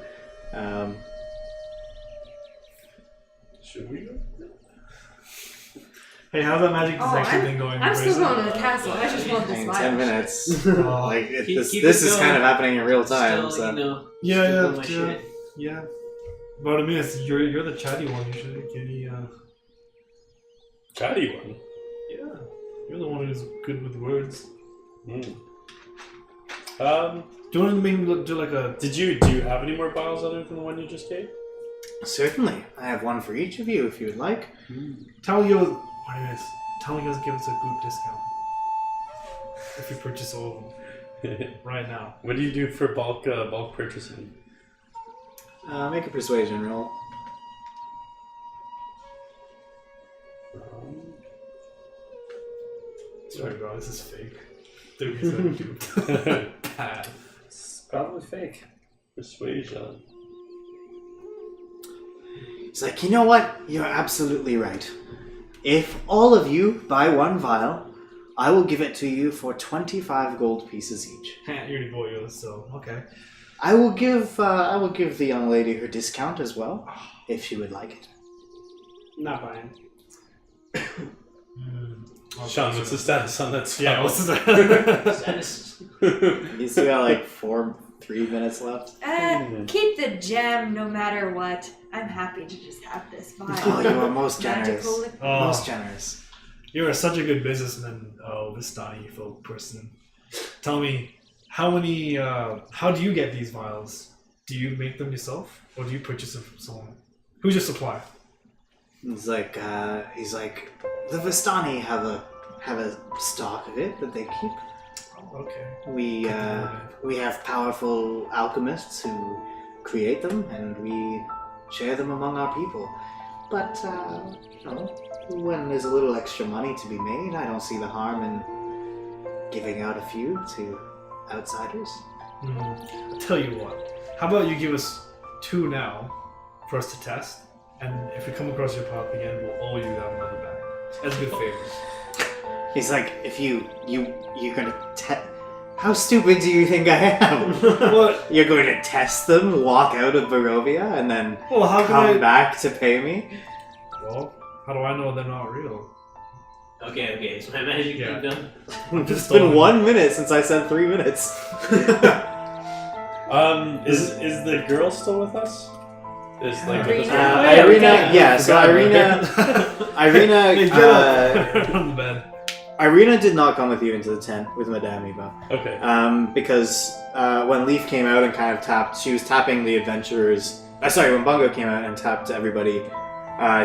Should we go? Hey, how's that magic detection thing going? I'm still Grayson? going to the castle. I just want this In vial. 10 minutes. Oh, Like Keep this it is going. kind of happening in real time. Still, So yeah, my shit. yeah. But I mean, you're the chatty one. You should give me. Chatty one. Yeah, you're the one who's good with words. Mm. Do you want to maybe do like a? Do you have any more vials other than the one you just gave? certainly, I have one for each of you if you would like. Tell you guys give us a group discount if you purchase all of them right now. What do you do for bulk purchasing? Make a persuasion roll. Sorry, bro, this is fake. 37 bad. It's probably fake. Persuasion. He's like, you know what? You're absolutely right. If all of you buy one vial, I will give it to you for 25 gold pieces each. You're gonna go yours, so okay. I will give the young lady her discount as well, if she would like it. Not buying. Sean, what's the status on that spell? Yeah, what's the Status. You still got like 3 minutes left. Keep the gem no matter what. I'm happy to just have this vial. Oh, you are most generous. Magical liquid. Oh. Most generous. You are such a good businessman, Vistani folk person. Tell me, how many? How do you get these vials? Do you make them yourself, or do you purchase them from someone? Who's your supplier? He's like, the Vistani have a stock of it that they keep. Oh, okay. We have powerful alchemists who create them, and we share them among our people. But when there's a little extra money to be made, I don't see the harm in giving out a few to outsiders. I'll tell you what. How about you give us 2 now for us to test, and if we come across your path again, we'll owe you that money back as a good favor. He's like, if you're gonna how stupid do you think I am? What? You're going to test them, walk out of Barovia, and then Well, how come can I? back to pay me? Well, how do I know they're not real? Okay, so my magic Yeah. thing done. It's been 1 minute since I said 3 minutes. Is the girl still with us? Is like Ireena? Ireena, yeah. So Ireena, Hey, get up on the bed. Ireena did not come with you into the tent with Madame Eva. Okay. Because when Leaf came out and kind of tapped, she was tapping the adventurers. When Bungo came out and tapped everybody,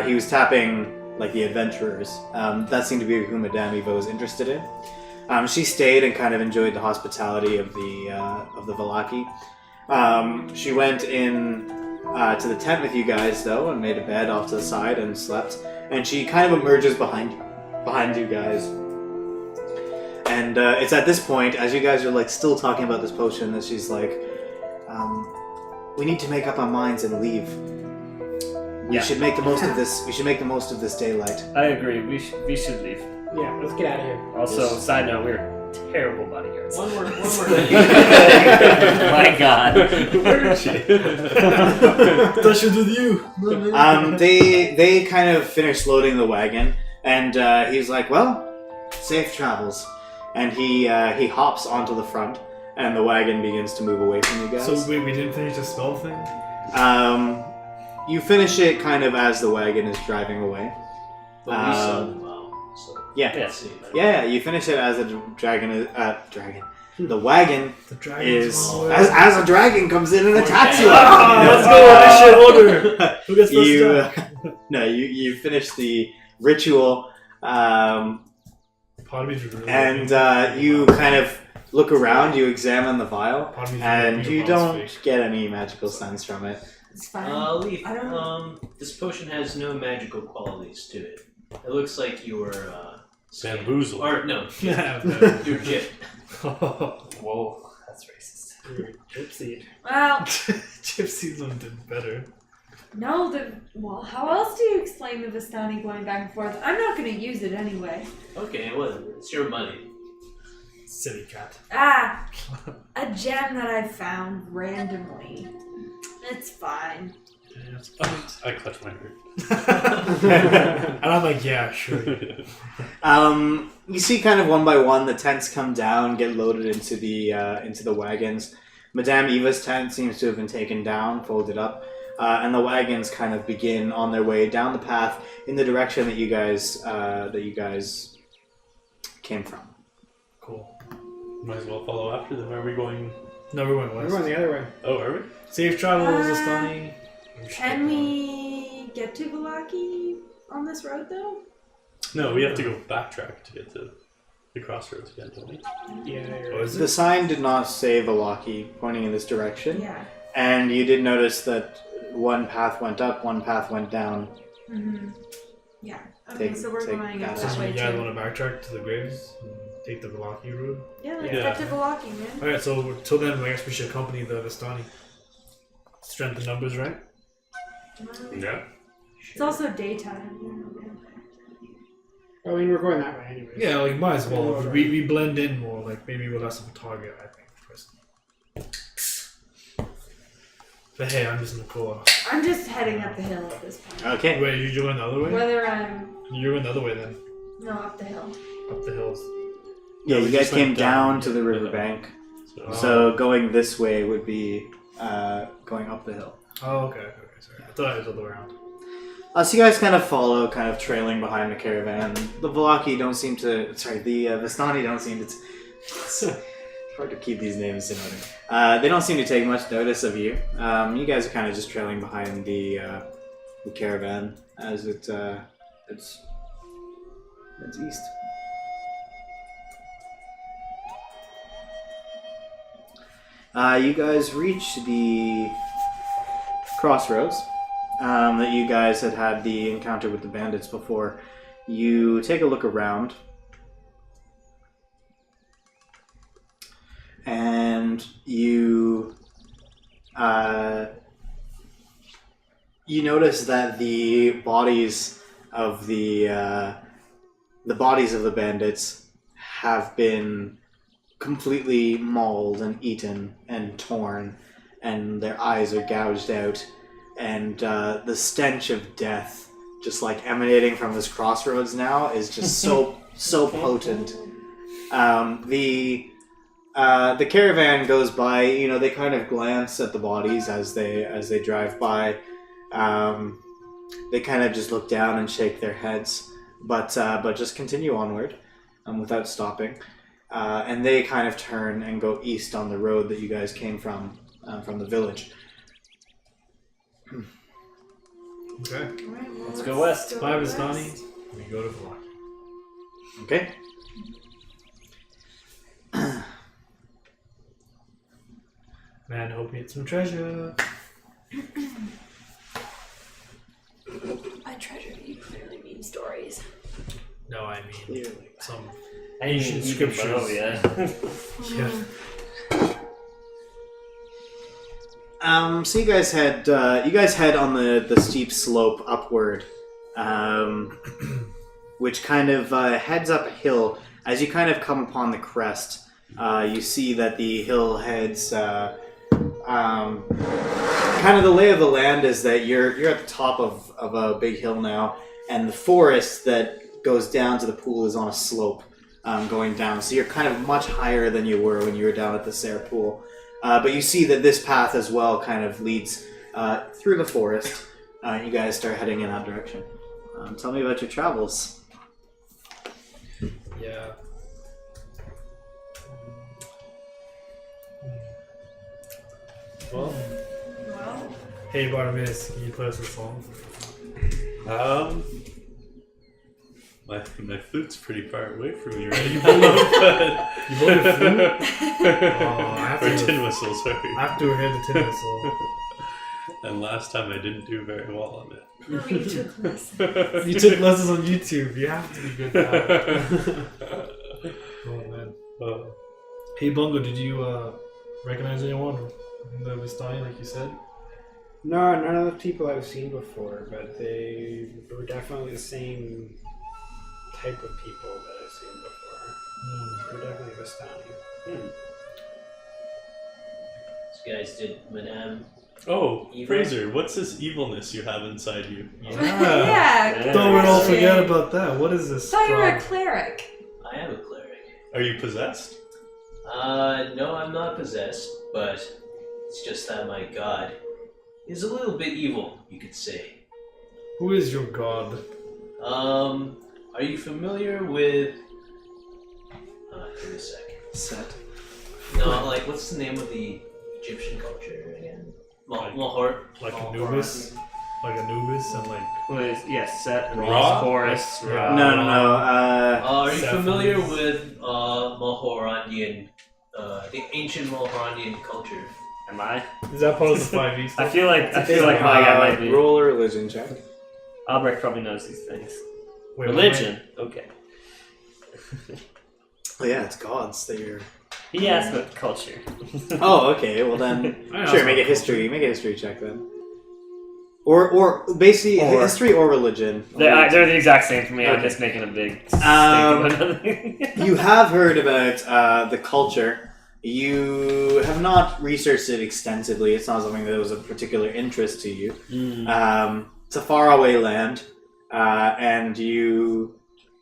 he was tapping like the adventurers. That seemed to be who Madame Eva was interested in. She stayed and kind of enjoyed the hospitality of the Vallaki. She went in to the tent with you guys though and made a bed off to the side and slept. and she kind of emerges behind you guys. And it's at this point, as you guys are like still talking about this potion, that she's like, "We need to make up our minds and leave. We should make the most of this. We should make the most of this daylight." I agree. We should leave. Yeah, let's get out of here. Also, side note, we're terrible bodyguards. One more. My God. Where is she? Touch it with you. They kind of finish loading the wagon, and he's like, "Well, safe travels." And he hops onto the front, and the wagon begins to move away from you guys. So wait, we didn't finish the spell thing? You finish it kind of as the wagon is driving away. But we saw them well, so Yeah. Yeah. see. Yeah, you finish it as a dragon. The wagon The dragon is as a dragon comes in and attacks you. Let's go! Initiate order. Who gets first You attack? no, you finish the ritual, Part of me's really and you kind of look around. You examine the vial, Part of me's and really you big on don't his face. get any magical sense from it. It's fine. Leaf. I This potion has no magical qualities to it. It looks like you were Bamboozled. or no, Yeah. you're gypped. Whoa, that's racist. Gypsy. Well, Gypsies one did better. no, well, how else do you explain the Vistani going back and forth? I'm not going to use it anyway. Okay, whatever. It's your money. Silly cat. Ah, a gem that I found randomly. It's fine. I clutch my heart. And I'm like, yeah, sure. You see, kind of one by one, the tents come down, get loaded into the wagons. Madame Eva's tent seems to have been taken down, folded up, and the wagons kind of begin on their way down the path in the direction that you guys came from. Cool. Might as well follow after them. Are we going? No, we're going We're west. going the other way. Oh, are we? Safe travels, Astani. Can we get to Vallaki on this road, though? No, we have to go backtrack to get to the crossroads again, don't we? Yeah, you're Oh, right. is The it? sign did not say Vallaki, pointing in this direction, Yeah. and you did notice that one path went up, one path went down. Mm-hmm. Yeah. Okay, so we're going that up So this you way guys too. want to backtrack to the graves and take the Vallaki route? Yeah, let's Yeah. get to Vallaki, man. Alright, so till then, I guess we should accompany the Vistani. Strength in numbers, right? Yeah. It's also daytime. I mean, we're going that way anyway. Yeah, like, might as well. We blend in more, like, maybe we're less of a target, I think, personally. But hey, I'm just in the core. I'm just heading up the hill at this point. Okay. Wait, you're going the other way? Whether I'm You're going the other way then. no up the hill. Up the hills. Yeah, No, you we guys just came went down down. to the riverbank, So, so going this way would be going up the hill. Oh, okay, sorry. I thought it was the other way around. So you guys kind of follow, kind of trailing behind the caravan. The Vallaki don't seem to... Sorry, the Vistani don't seem to... It's hard to keep these names in order. They don't seem to take much notice of you. You guys are kind of just trailing behind the caravan as it's east. You guys reach the crossroads that you guys had the encounter with the bandits before. You take a look around, and you notice that the bodies of the bandits have been completely mauled and eaten and torn, and their eyes are gouged out, and the stench of death just like emanating from this crossroads now is just so potent. The caravan goes by. You know, they kind of glance at the bodies as they drive by. They kind of just look down and shake their heads, but just continue onward without stopping. And they kind of turn and go east on the road that you guys came from the village. Okay. Alright, well, Let's go west. go Bye, west. Vistani. We go to Vallaki. Okay. Man, hope we get some treasure. By treasure, you clearly mean stories. No, I mean Clearly. some Ancient ancient scriptures. yeah. Yeah. So you guys head on the steep slope upward, which kind of heads up a hill. As you kind of come upon the crest, you see that the hill heads. Kind of the lay of the land is that you're at the top of a big hill now, and the forest that goes down to the pool is on a slope going down. So you're kind of much higher than you were when you were down at the Sayre pool. But you see that this path as well kind of leads through the forest. You guys start heading in that direction. Tell me about your travels. Yeah. Well, hey Barnabas, can you play us a song? My flute's pretty far away from me right You now. bought a flute? Or tin whistle, sorry. I have to hear the tin whistle. And last time I didn't do very well on it. No, you took lessons. You took lessons on YouTube. You have to be good at that. Oh man. Hey Bungo, did you recognize anyone that was dying like you said? No, none of the people I've seen before, but they were definitely the same type of people that I've seen before. They're definitely astounding. These guys did Madame. Oh, Evil? Fraser, what's this evilness you have inside you? Yeah. Don't we all actually. forget about that? What is this? I thought you were a Strahd? cleric. I am a cleric. Are you possessed? No, I'm not possessed, but it's just that my god is a little bit evil, you could say. Who is your god? Are you familiar with... give me a sec. Set. No, like, what's the name of the Egyptian culture again? Mahor. Like Anubis? Like Anubis and like... Yes, Set, Ra? Horus, Ra. No. Are you Sapphies. familiar with Mahorandian, the ancient Mahorandian culture? Am I? Is that part of the 5e I stuff? feel like my guy might be. Roll a religion check. Albrecht probably knows these things. Wait, Religion. Okay. Oh yeah, it's gods that you're. He asked about culture. Oh, okay. Well then, I know sure. it's Make a not history. Make a history check then. Or basically Or- history or religion. They're the exact same for me. I'm Okay. just making a big. You have heard about the culture. You have not researched it extensively. It's not something that was of particular interest to you. It's a faraway land, and you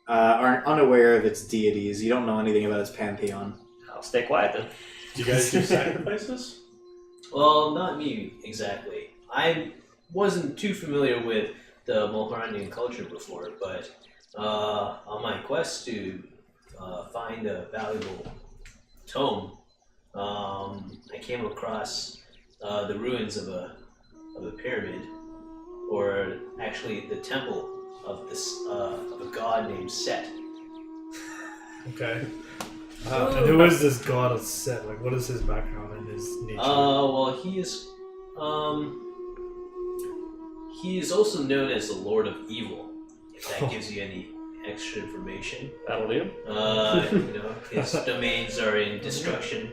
are unaware of its deities. You don't know anything about its pantheon. I'll stay quiet then. Do you guys do sacrifices? Well, not me exactly. I wasn't too familiar with the Mahorandian culture before, but on my quest to find a valuable tome, I came across the ruins of a pyramid, or actually the temple of a god named Set. Okay. And who is this god of Set? Like, what is his background and his nature? Well, he is also known as the Lord of Evil. If that gives you any extra information. That'll do. His domains are in destruction,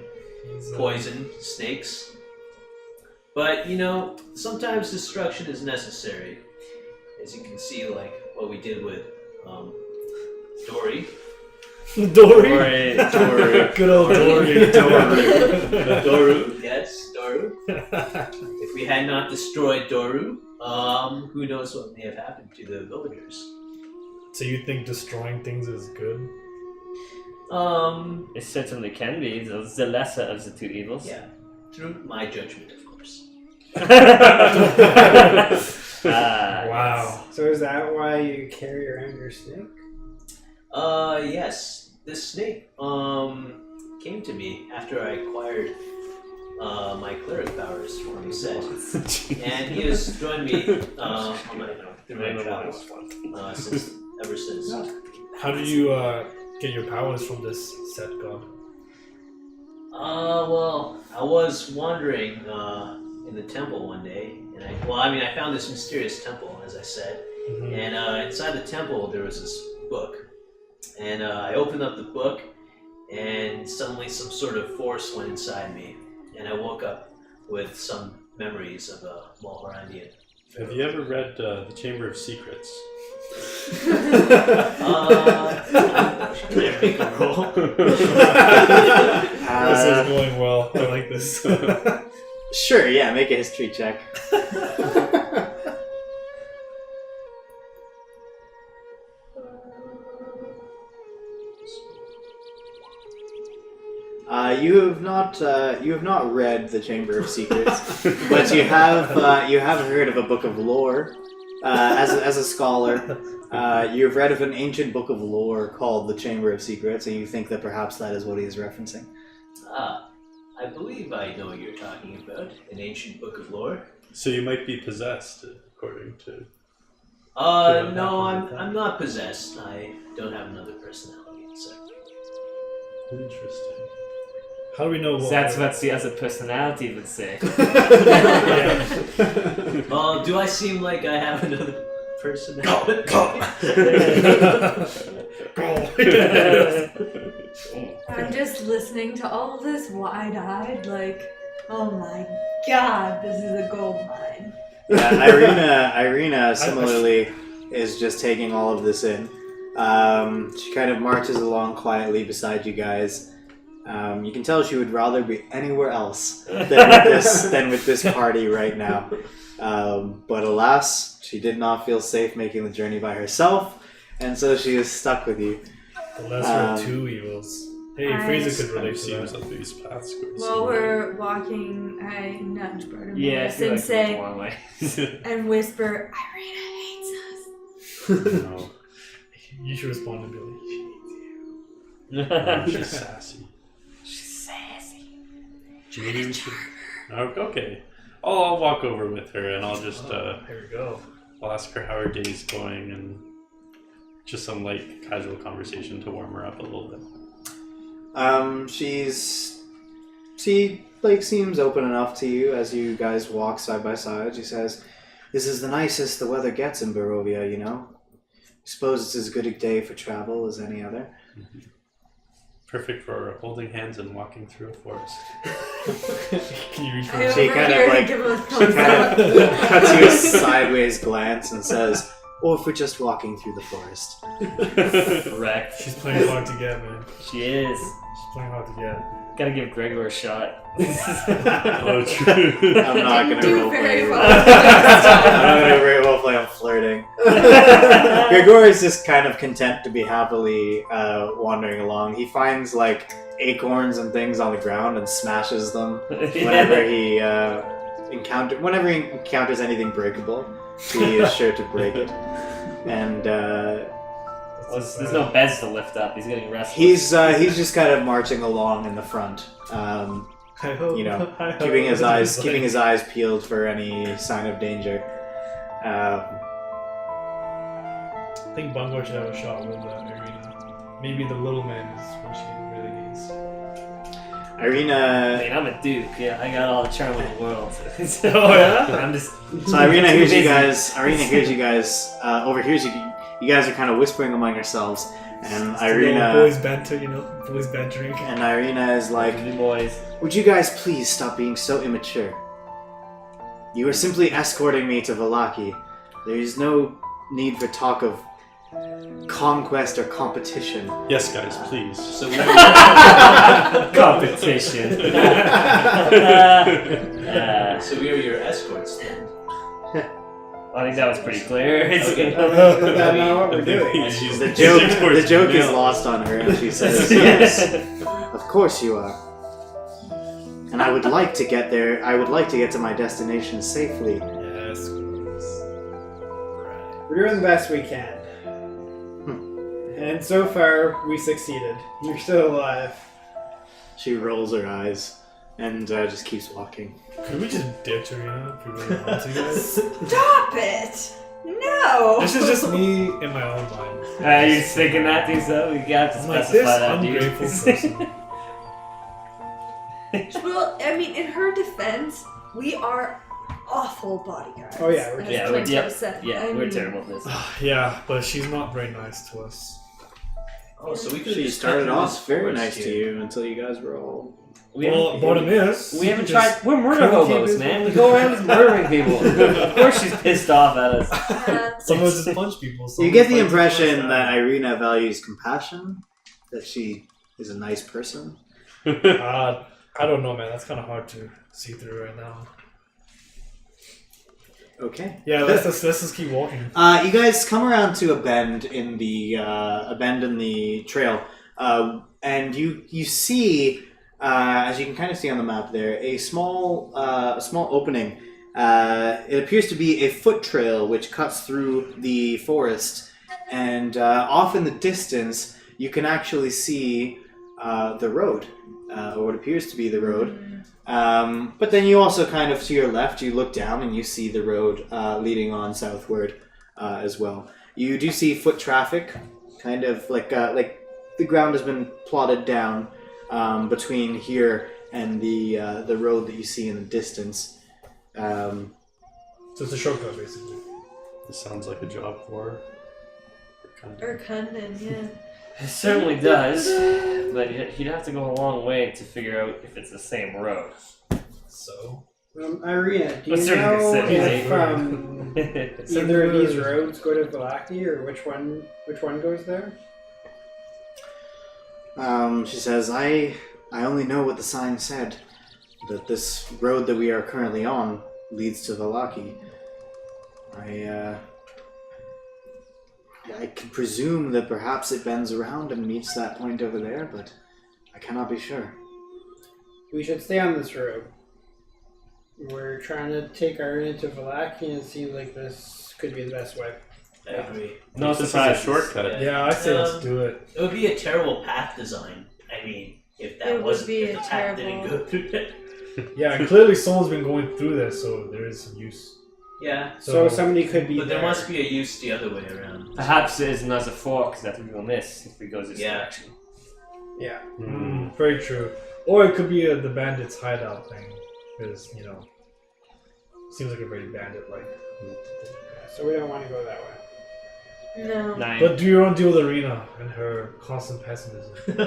He's, poison, snakes. But sometimes destruction is necessary, as you can see, like what we did with Dory. Dory? Dory. Good old Dory. Doru. Yes, Doru. If we had not destroyed Doru, who knows what may have happened to the villagers. So you think destroying things is good? It certainly can be. It's the lesser of the two evils. Yeah, through my judgment, of course. Wow. So is that why you carry around your snake? Yes. This snake came to me after I acquired my cleric powers from Set, and he has joined me on through my travels ever since. How did you get your powers from this Set god? Well, I was wandering in the temple one day, and I found this mysterious temple, as I said, Mm-hmm. And inside the temple there was this book. And I opened up the book, and suddenly some sort of force went inside me. And I woke up with some memories of a Mulhorandian. Have you ever read The Chamber of Secrets? Can I make a roll? This is going well. I like this. Sure, yeah, make a history check. You have not read The Chamber of Secrets, but you have heard of a book of lore. As a scholar, you've read of an ancient book of lore called The Chamber of Secrets, and you think that perhaps that is what he is referencing. I believe I know what you're talking about. An ancient book of lore. So you might be possessed, according to... No, I'm not possessed. I don't have another personality, so... Interesting. How do we know what? That's what she has a personality would say. Do I seem like I have another personality? I'm just listening to all of this wide-eyed, like, oh my god, this is a gold mine. Ireena similarly is just taking all of this in. She kind of marches along quietly beside you guys. You can tell she would rather be anywhere else than with this party right now. But alas, she did not feel safe making the journey by herself, and so she is stuck with you. The lesser of two evils. Hey, Fraser could relate to Seems that. like these paths go While we're walking, I nudge Bartimaeus Yeah, I feel and like say, that's one way. and whisper, Ireena hates us. No. You should respond to Billy. Oh, she's sassy. She's sassy. Maybe we should... Okay. I'll walk over with her and I'll just... Here we go. I'll ask her how her day's going and just some light casual conversation to warm her up a little bit. She seems open enough to you as you guys walk side by side. She says, "This is the nicest the weather gets in Barovia, you know. I suppose it's as good a day for travel as any other." Mm-hmm. Perfect for holding hands and walking through a forest. Can you reach for I She kind of overhear like give a she thumbs kind up. of cuts you a sideways glance and says, "Or if we're just walking through the forest." Correct. She's playing hard to get, man. She is. She's playing hard to get. Gotta give Gregor a shot. Oh, true. I'm not gonna Do roleplay. very well. I'm not gonna very well play on flirting. Gregor is just kind of content to be happily wandering along. He finds like acorns and things on the ground and smashes them whenever he encounters anything breakable. He is sure to break it. And There's no beds to lift up. He's getting restless. he's just kind of marching along in the front. You know, keeping his eyes peeled for any sign of danger. I think Bungo should have a shot with Ireena. Maybe the little man is what she really needs. Ireena. I mean, I'm a duke. Yeah, I got all the charm in the world. Oh yeah. I'm just. So Ireena hears you busy. guys. Ireena hears you guys. Overhears you. You guys are kind of whispering among yourselves, and Ireena. Boys banter, you know, boys bantering. And Ireena is like, Good boys. "Would you guys please stop being so immature? You are simply escorting me to Vallaki. There is no need for talk of conquest or competition." Yes, guys, please. So Competition. so we are your escorts then. I think that was pretty clear. I know what we're doing. The joke is lost on her, and she says, "Yes, of course you are. And I would like to get there. I would like to get to my destination safely." Yes, We're doing the best we can. And so far, we succeeded. You're still alive. She rolls her eyes and just keeps walking. Could we just ditch Ireena if we really want to, guys? Stop it! No! This is just me in my own mind. You're thinking that, dude, so we got to I'm like specify this that, dude. ungrateful person. Well, I mean, in her defense, we are awful bodyguards. Oh, yeah, we're as Yeah, Clint yeah, said. yeah, I we're mean, terrible at this. Yeah, but she's not very nice to us. Oh, so we could She just started cut through off this very forest nice to here. you until you guys were all. Well, bottom is. We haven't just tried. We're murder kill hobos, people. man. We go around just murdering people. Of course, she's pissed off at us. Some of us just punch people. some You of get us the like to impression punch that Ireena values compassion, that she is a nice person. I don't know, man. That's kind of hard to see through right now. Okay. Yeah, let's just keep walking. You guys come around to a bend in the trail, and you see, as you can kind of see on the map there, a small opening. It appears to be a foot trail which cuts through the forest, and off in the distance you can actually see the road, or what appears to be the road. But then you also kind of, to your left, you look down and you see the road leading on southward as well. You do see foot traffic, kind of like the ground has been plotted down between here and the road that you see in the distance. So it's a shortcut, basically. This sounds like a job for Erkunden, yeah. It certainly does, but you'd have to go a long way to figure out if it's the same road. So? Ireena, do What's you there to know consider, if either of these roads go to Vallaki, or which one goes there? She says, I only know what the sign said, that this road that we are currently on leads to Vallaki. I can presume that perhaps it bends around and meets that point over there, but I cannot be sure. We should stay on this road. We're trying to take Ireena to Vallaki, and it seems like this could be the best way. I agree. No This is a surprise. shortcut. Yeah, I say let's do it. It would be a terrible path design. I mean, if that It would wasn't, be if a the path didn't terrible- go through it. Yeah, and clearly someone's been going through this, so there is some use. Yeah, So somebody could be but there there. must be a use the other way around. Perhaps it isn't as a fork that we will miss if we go this Yeah. direction. Yeah. Very true. Or it could be the bandits' hideout thing, because seems like a very bandit-like. So we don't want to go that way. No. 9. But do your own deal with Ireena and her constant pessimism. Did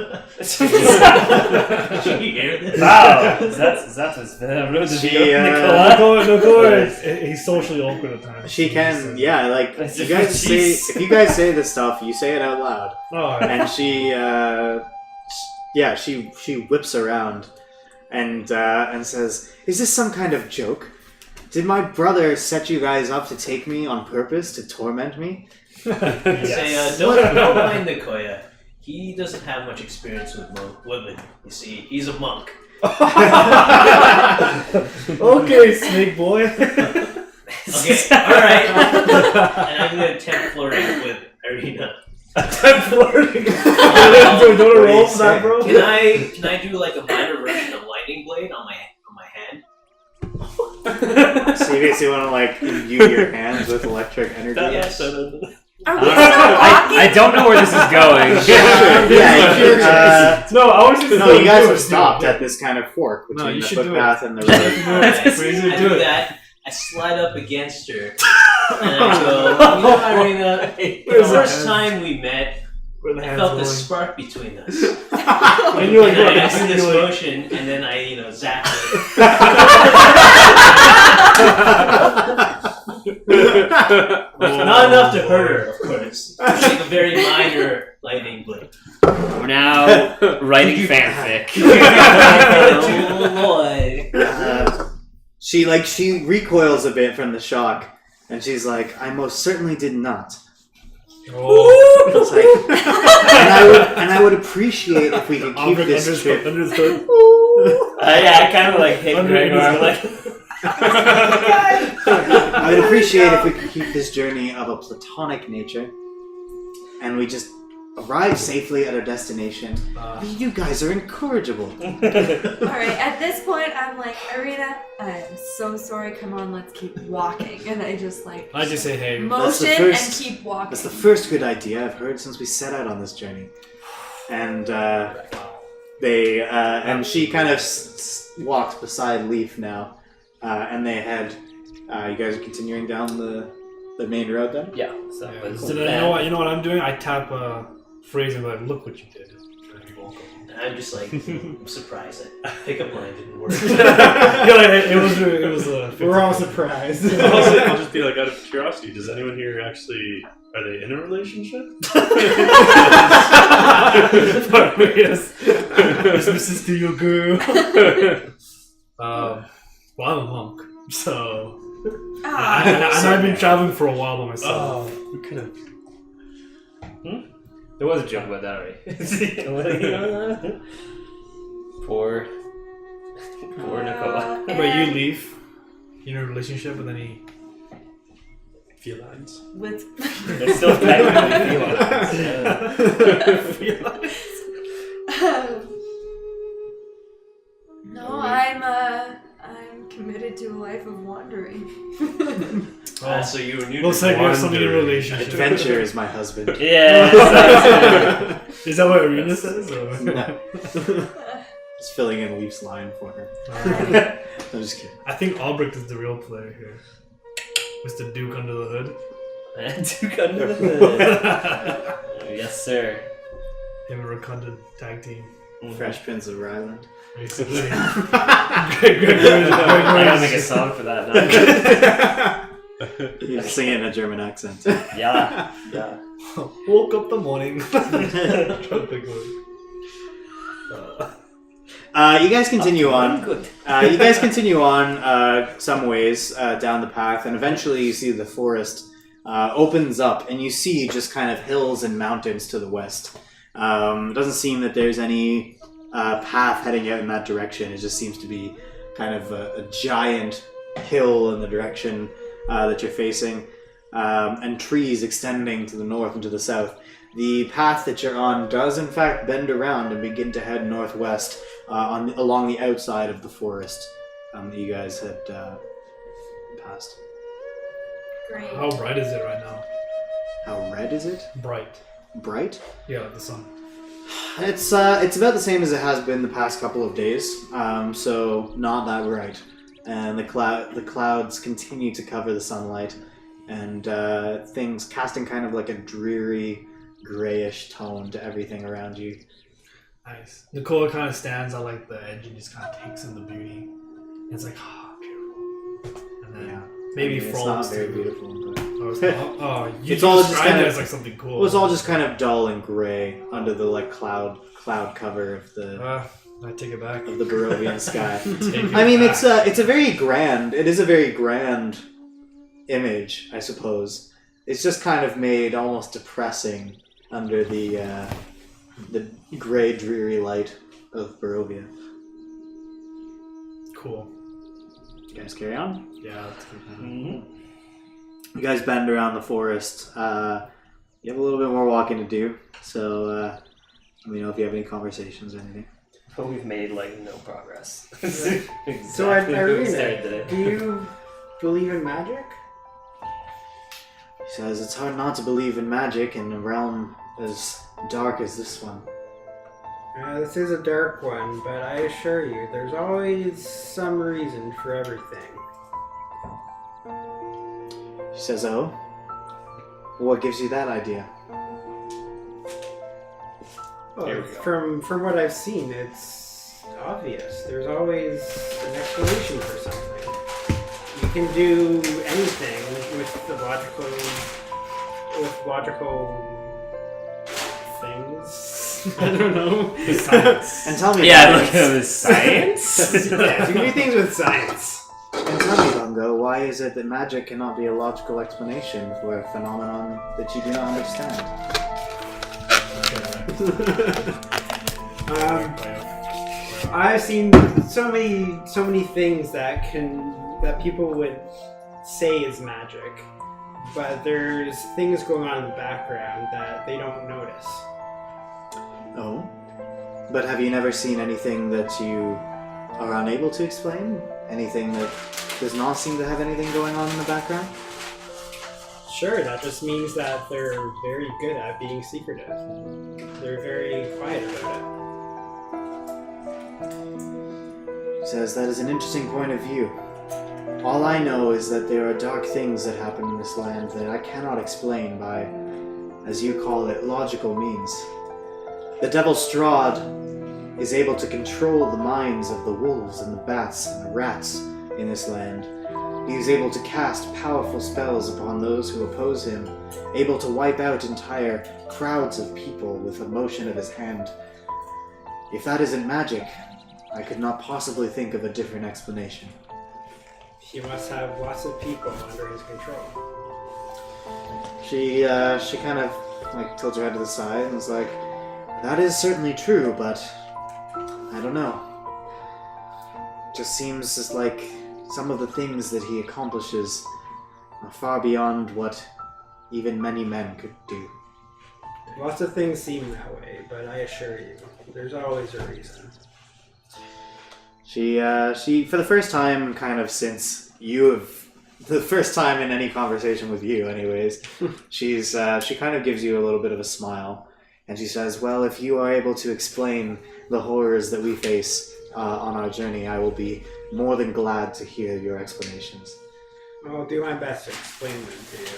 you hear this? Wow, that was rude of She, you, No, Nicola. go. He's socially awkward at times. She can, yeah, like, That's you just guys say, jeez. if you guys say this stuff, you say it out loud. Oh, And she whips around and says, "Is this some kind of joke? Did my brother set you guys up to take me on purpose to torment me?" Say, don't mind Nicoya. He doesn't have much experience with women. You see, he's a monk. Okay, snake boy. Okay, alright. And I'm gonna attempt flirting with Ireena. Flirting. Don't roll for that, bro. Can I do like a minor version of lightning blade on my hand? So you basically want to like imbue your hands with electric energy. Yes. Are we still walking? I don't know where this is going. Yeah, No, I was just no, you guys have stopped at this kind of fork No, between you the should do footpath and the road. I do that. I slide up against her, and I go, you know, Ireena, the first time we met, I felt this spark between us. And you're like, And I what? do this motion, and then I, zap her. Not enough to hurt her, of course. It's like a very minor lightning blade. We're now writing fanfic. Oh boy. She recoils a bit from the shock, and she's like, "I most certainly did not." Oh. It's like, and I would appreciate if we could keep this trip. Yeah, I kind of like hit Gregor. I'm like, I would appreciate if we could keep this journey of a platonic nature, and we just arrive safely at our destination. You guys are incorrigible. Alright, at this point, I'm like, Ireena, I am so sorry. Come on, let's keep walking. And I just like I just say, hey. motion and keep walking. That's the first good idea I've heard since we set out on this journey. And and she kind of walks beside Leaf now, and they head You guys are continuing down the main road then? Yeah. So, Yeah. but So then, you know what I'm doing? I tap a phrase and be like, look what you did. And you walk over. I'm just like, I'm surprised that pickup line didn't work. It was We're all surprised. I'll just be like, out of curiosity, does anyone here actually, are they in a relationship? Yes. This is to your girl. Well, I'm a monk, so and I've been traveling for a while by myself. Oh, we could have. there was a joke about that already. Poor Nicole. But you leave, you're in a relationship, and then he Felines. With They're still technically felines. no, I'm committed to a life of wandering. So you and you looks like we have something in a Wandering. relationship. Adventure is my husband. Yeah. Is that what Ireena says? Or? No. Just filling in Leaf's line for her. I'm just kidding. I think Albrecht is the real player here. Mr. Duke under the hood. Duke under the hood. Yes, sir. Him and Erkunden tag team. Fresh Prince of Ryland. Basically. I gotta make a song for that now. You sing it in a German accent. Yeah. Woke up the morning. You guys continue on. Good. You guys continue on some ways down the path, and eventually you see the forest opens up, and you see just kind of hills and mountains to the west. It doesn't seem that there's any path heading out in that direction. It just seems to be kind of a giant hill in the direction that you're facing, and trees extending to the north and to the south. The path that you're on does in fact bend around and begin to head northwest along the outside of the forest that you guys had passed. Great. How bright is it right now? How red is it? Bright. Bright? Yeah, like the sun. It's about the same as it has been the past couple of days, so not that bright. And the clouds continue to cover the sunlight, and things casting kind of like a dreary, grayish tone to everything around you. Nice. Nicole kind of stands at like the edge and just kind of takes in the beauty. And it's like, beautiful. And then maybe I mean, it's frogs not very too. beautiful, but Oh, it's not? Oh, you It's all just described kind it of- as like something cool. it was all just kind of dull and gray under the like cloud cover of the I take it back. Barovian sky. Take it I mean, back. it is a very grand image, I suppose. It's just kind of made almost depressing under the gray, dreary light of Barovia. Cool. You guys carry on. Yeah, that's good. Mm-hmm. You guys bend around the forest. You have a little bit more walking to do, so let me know if you have any conversations or anything. But we've made like no progress. So, Ireena, do you believe in magic? He says it's hard not to believe in magic in a realm as dark as this one. This is a dark one, but I assure you, there's always some reason for everything. She says, "Oh, what gives you that idea?" Well, from what I've seen, it's obvious. There's always an explanation for something. You can do anything with logical things. I don't know. Science. And tell me, Yeah, about look at this science. Yeah, you can do things with science. And tell me, Bungo, why is it that magic cannot be a logical explanation for a phenomenon that you do not understand? I've seen so many things that people would say is magic, but there's things going on in the background that they don't notice. Oh? But have you never seen anything that you are unable to explain? Anything that does not seem to have anything going on in the background? Sure, that just means that they're very good at being secretive. They're very quiet about it. He says that is an interesting point of view. All I know is that there are dark things that happen in this land that I cannot explain by, as you call it, logical means. The devil Strahd is able to control the minds of the wolves and the bats and the rats in this land. He is able to cast powerful spells upon those who oppose him, able to wipe out entire crowds of people with a motion of his hand. If that isn't magic, I could not possibly think of a different explanation. He must have lots of people under his control. She kind of like tilts her head to the side and was like, "That is certainly true, but I don't know. Just seems just like some of the things that he accomplishes are far beyond what even many men could do." Lots of things seem that way, but I assure you, there's always a reason. She for the first time kind of since the first time in any conversation with you anyways, she kind of gives you a little bit of a smile, and she says, "Well, if you are able to explain the horrors that we face on our journey, I will be more than glad to hear your explanations." I'll do my best to explain them to you.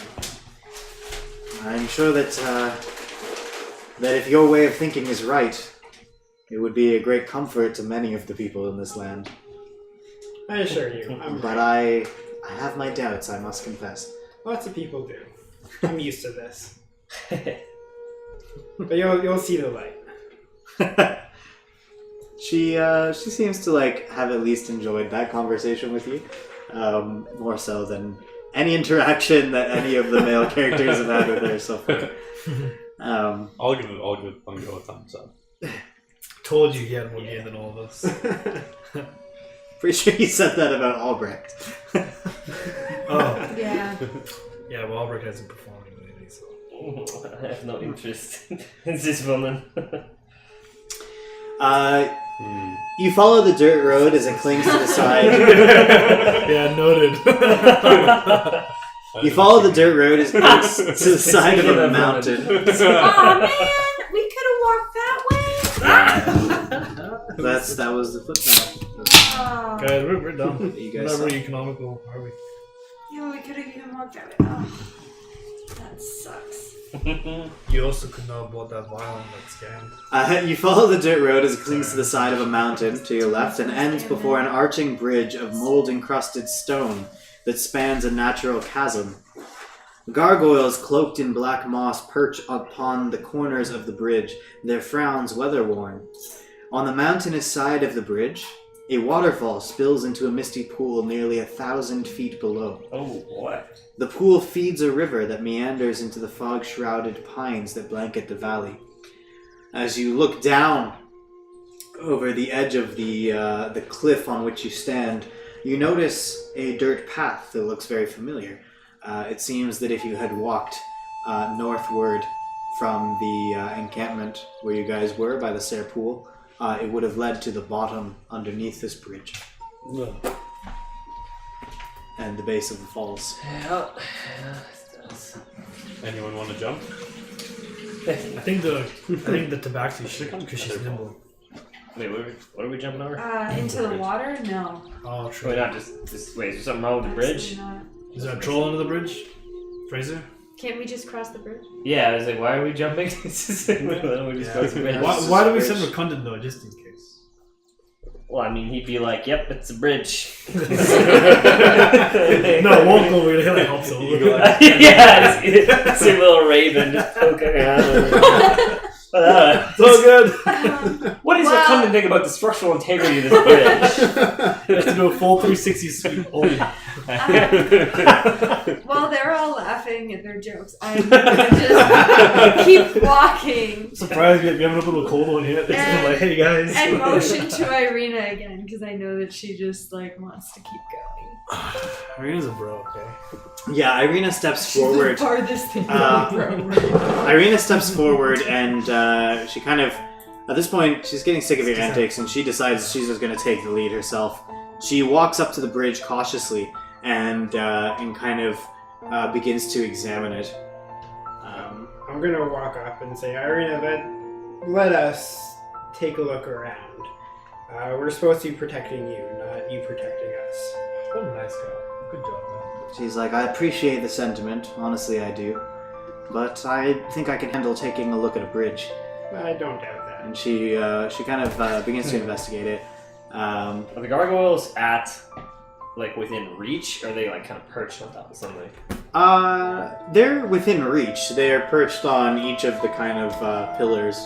I'm sure that if your way of thinking is right, it would be a great comfort to many of the people in this land. I assure you, I'm But right. I have my doubts, I must confess. Lots of people do. I'm used to this. But you'll see the light. She seems to have at least enjoyed that conversation with you, more so than any interaction that any of the male characters have had with her so far. I'll give Bungo a thumbs up. Told you he had more game than all of us. Pretty sure you said that about Albrecht. Oh. Yeah. Yeah, well, Albrecht hasn't performed lately, so. I have no interest in this woman. You follow the dirt road as it clings to the side. Yeah, noted. You follow the dirt road as it clings to the side of a mountain. Oh man, we could have walked that way. That was the footpath. Oh. Guys, we're done. You We're guys not saw. very economical, are we? Yeah, we could have even walked that way. Oh, that sucks. You also could not have bought that violin that scammed. You follow the dirt road as it clings to the side of a mountain to your left and ends before an arching bridge of mold-encrusted stone that spans a natural chasm. Gargoyles cloaked in black moss perch upon the corners of the bridge, their frowns weather-worn. On the mountainous side of the bridge, a waterfall spills into a misty pool nearly 1,000 feet below. Oh, boy. The pool feeds a river that meanders into the fog-shrouded pines that blanket the valley. As you look down over the edge of the cliff on which you stand, you notice a dirt path that looks very familiar. It seems that if you had walked northward from the encampment where you guys were by the Sare Pool, it would have led to the bottom underneath this bridge. And the base of the falls. Yeah, it does. Anyone want to jump? I think the tabaxi should come because she's nimble. Wait, what are we jumping over? Into the water? No. Oh, true. Wait, not just wait, is there something wrong with the bridge? Absolutely not. Is there a troll under the bridge? Fraser? Can't we just cross the bridge? Yeah, I was like, why are we jumping? We just cross the bridge. Why do we send Erkunden though, just in case? Well, I mean, he'd be like, yep, it's a bridge. No, it won't go over. He'll help so. Yeah, it's a little raven just poking around. So good. What is your common thing about the structural integrity of this bridge? You have to do a full 360 sweep only. While they're all laughing at their jokes, I'm gonna just keep walking Surprised we haven't opened a cold one yet. It's been like, hey guys. and motion to Ireena again because I know that she just wants to keep going. Ireena's a bro, okay? Yeah, Ireena steps forward. The farthest thing Ireena steps forward and she kind of, at this point, she's getting sick of your antics and she decides she's just going to take the lead herself. She walks up to the bridge cautiously and kind of begins to examine it. I'm gonna walk up and say, Ireena, let us take a look around. We're supposed to be protecting you, not you protecting us. What a nice guy. Good job, man. She's like, I appreciate the sentiment. Honestly, I do. But I think I can handle taking a look at a bridge. I don't doubt that. And she kind of begins to investigate it. Are the gargoyles at, like, within reach, or are they, like, kind of perched on top of something? They're within reach. They are perched on each of the kind of pillars,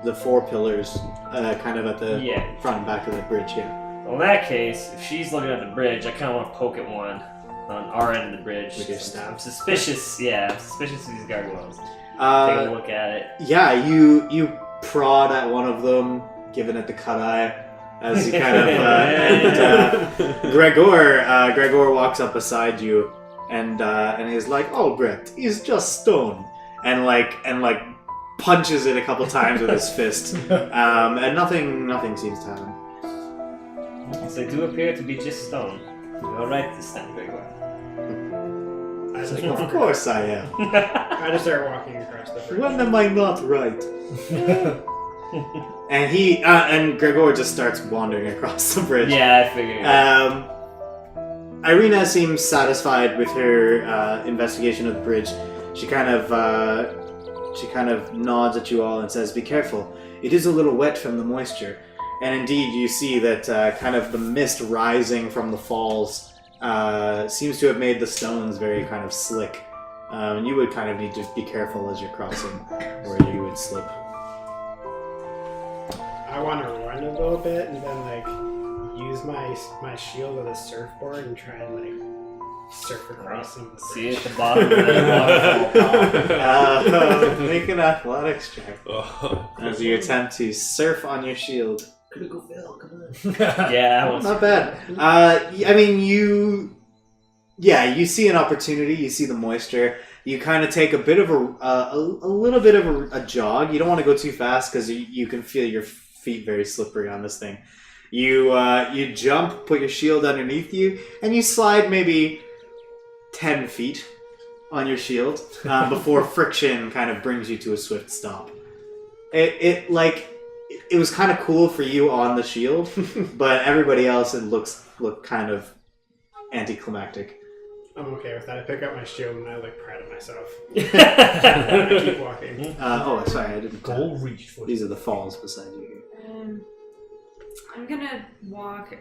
the 4 pillars, kind of at the front and back of the bridge here. Well, in that case, if she's looking at the bridge, I kind of want to poke at one on our end of the bridge. With your staff? I'm suspicious, I'm suspicious of these gargoyles. Take a look at it. Yeah, you prod at one of them, giving it the cut eye. As you kind of and Gregor walks up beside you and he's like, Albrecht, he's just stone, and punches it a couple times with his fist, and nothing seems to happen. So they do appear to be just stone. You're all right this time, Gregor. Of course I am. I just start walking across the bridge. When am I not right? And he and Gregor just starts wandering across the bridge. Yeah, I figured. Ireena seems satisfied with her investigation of the bridge. She kind of nods at you all and says, "Be careful. It is a little wet from the moisture." And indeed, you see that kind of the mist rising from the falls seems to have made the stones very kind of slick. And you would kind of need to be careful as you're crossing, where you would slip. I want to run a little bit and then use my shield as a surfboard and try and surf across some of the See bridge. at the bottom of the waterfall. Make an athletics check as you attempt to surf on your shield. Critical fail, come on. Yeah, that one's Not bad. I mean, you see an opportunity. You see the moisture. You kind of take a bit of a little bit of a jog. You don't want to go too fast because you can feel your feet very slippery on this thing. You jump, put your shield underneath you, and you slide maybe 10 feet on your shield before friction kind of brings you to a swift stop. It was kind of cool for you on the shield, but everybody else it looked kind of anticlimactic. I'm okay with that. I pick up my shield and I look proud of myself. I keep walking. Sorry, I didn't. Goal reached for These are the falls beside you here. I'm gonna walk,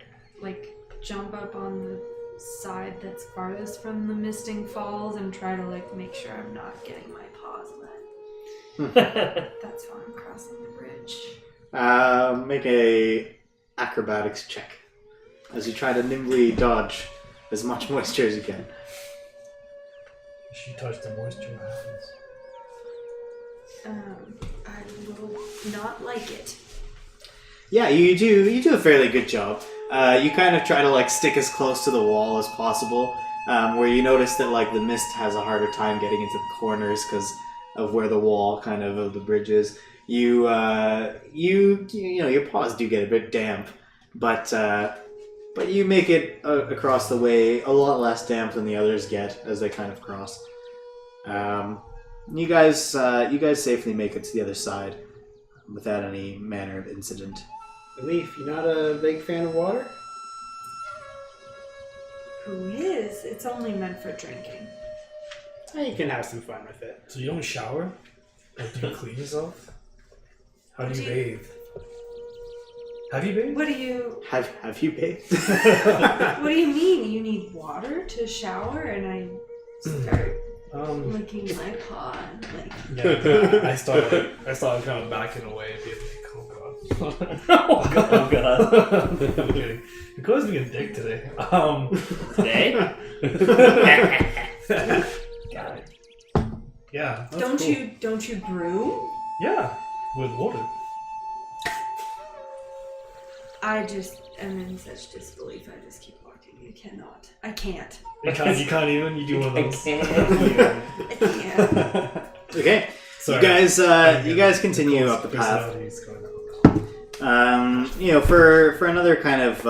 jump up on the side that's farthest from the misting falls and try to make sure I'm not getting my paws wet. That's why I'm crossing the bridge. Make a acrobatics check as you try to nimbly dodge as much moisture as you can. If she touched the moisture, what happens? I will not like it. Yeah, you do a fairly good job. You kind of try to stick as close to the wall as possible, where you notice that the mist has a harder time getting into the corners because of where the wall kind of the bridge is. You your paws do get a bit damp, but you make it across the way a lot less damp than the others get as they kind of cross. You guys safely make it to the other side without any manner of incident. Leaf, you not a big fan of water? Who is? It's only meant for drinking. You can have some fun with it. So you don't shower? Do you clean yourself? How do you bathe? Have you bathed? What do you... Have you bathed? What do you mean? You need water to shower? And I start licking my paw and Yeah, I started kind of backing away and being like, oh god. Oh god. I'm kidding. Nicole's being a dick today. Today? Got it. Yeah. that's don't cool. don't you brew? Yeah, with water. I just am in such disbelief. I just keep walking. I can't. You can't even. You do one of those. I can't. Okay. Sorry. You guys continue up the path. Personality's going on. For another kind of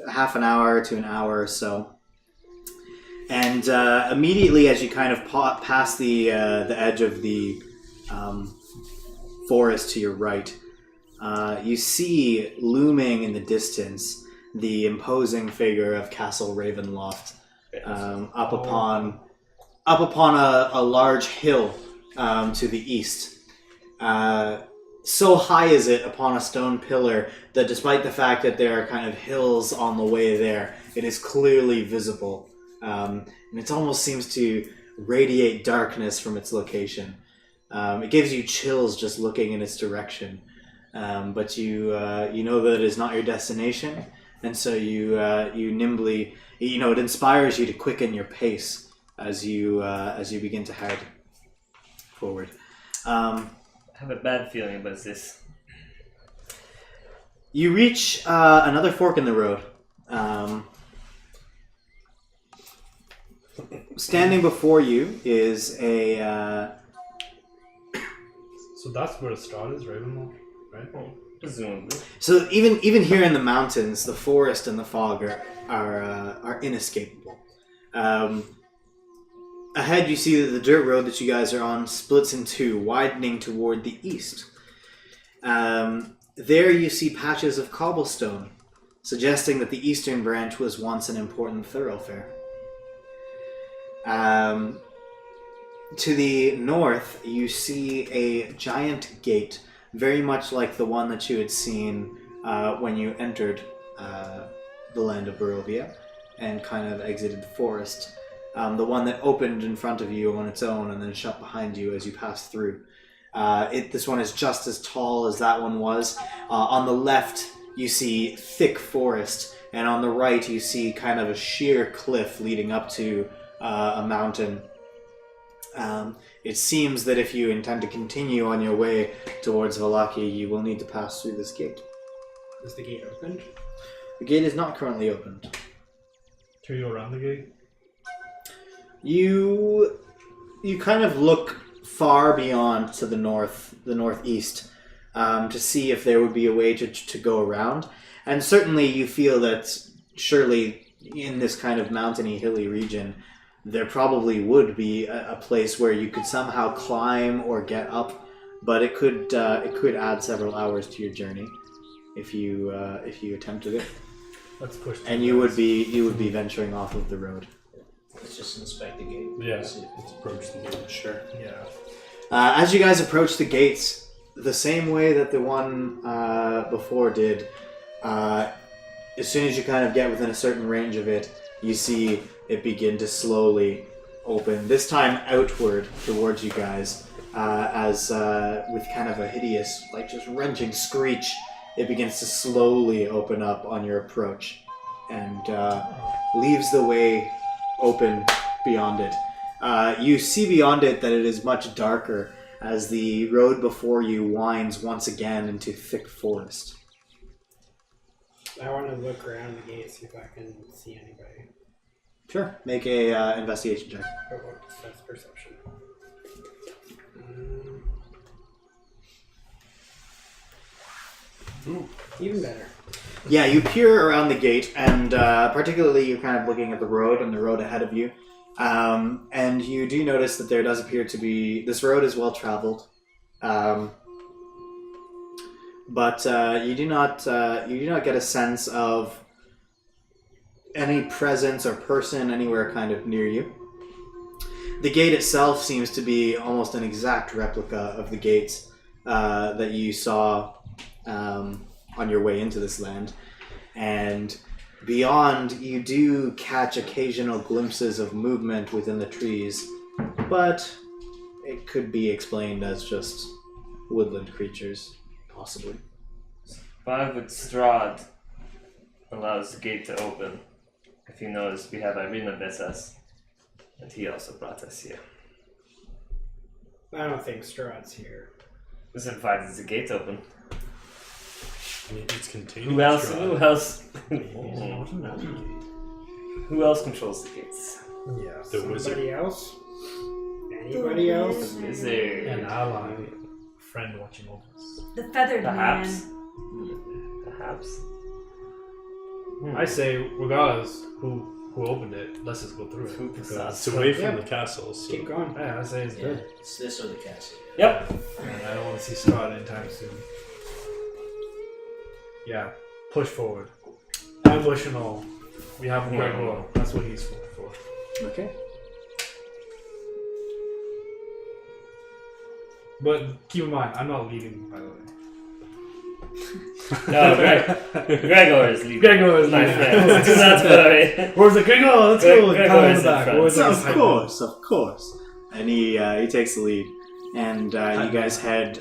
half an hour to an hour or so, and immediately as you kind of pass the edge of the forest to your right, you see looming in the distance the imposing figure of Castle Ravenloft, up upon a large hill to the east. So high is it upon a stone pillar that despite the fact that there are kind of hills on the way there, it is clearly visible. And it almost seems to radiate darkness from its location. It gives you chills just looking in its direction. But you know that it is not your destination, and so you nimbly, it inspires you to quicken your pace as you begin to head forward. I have a bad feeling about this. You reach another fork in the road. Standing before you is a. So that's where Strahd is, Ravenloft, right? Well, presumably. So even here in the mountains, the forest and the fog are inescapable. Ahead, you see that the dirt road that you guys are on splits in two, widening toward the east. There you see patches of cobblestone, suggesting that the eastern branch was once an important thoroughfare. To the north, you see a giant gate, very much like the one that you had seen when you entered the land of Barovia and kind of exited the forest. The one that opened in front of you on its own and then shut behind you as you passed through. This one is just as tall as that one was. On the left, you see thick forest, and on the right, you see kind of a sheer cliff leading up to a mountain. It seems that if you intend to continue on your way towards Vallaki, you will need to pass through this gate. Is the gate opened? The gate is not currently opened. Can you go around the gate? You kind of look far beyond to the northeast, to see if there would be a way to go around. And certainly you feel that surely in this kind of mountainy, hilly region, there probably would be a place where you could somehow climb or get up, but it could add several hours to your journey if you attempted it. Let's push. And you would be venturing off of the road. Let's just inspect the gate. Yeah, let's approach the gate. Sure. Yeah. As you guys approach the gates, the same way that the one before did, as soon as you kind of get within a certain range of it, you see it begin to slowly open, this time outward towards you guys, as with kind of a hideous, like just wrenching screech, it begins to slowly open up on your approach and leaves the way open beyond it. You see beyond it that it is much darker as the road before you winds once again into thick forest. I want to look around the gate, see if I can see anybody. Sure. Make a investigation check. Oh, that's perception. Even better. Yeah, you peer around the gate, and particularly you're kind of looking at the road and the road ahead of you. And you do notice that there does appear to be... This road is well traveled. But you do not get a sense of any presence or person anywhere kind of near you. The gate itself seems to be almost an exact replica of the gates that you saw on your way into this land. And beyond, you do catch occasional glimpses of movement within the trees, but it could be explained as just woodland creatures, possibly. Five with Strahd allows the gate to open. If you notice, we have Ireena with us, and he also brought us here. I don't think Strahd's here. This implies the gate open. I mean, it's contained. Who else? Strahd. Who else? Oh, Who else controls the gates? yeah. The Somebody wizard. else? Anybody else? The wizard. An ally, a friend watching over us. The feathered Perhaps. man. Perhaps. I say, regardless who opened it, let's just go through it. Who Because It's away from Yeah. the castle. So Keep going. yeah, I say it's Yeah, good. it's this or the castle. Yep. And I don't want to see Strahd anytime soon. Yeah, push forward. ambush and all. We have him right below. That's what he's for. Okay. But keep in mind, I'm not leading, by the way. No, Gregor is leading. Gregor is My leading. friend. Do not worry. Where's the Gregor? Let's go. Gregor Pat him on is the in back. front. Where's the Of course. And he takes the lead, and you guys head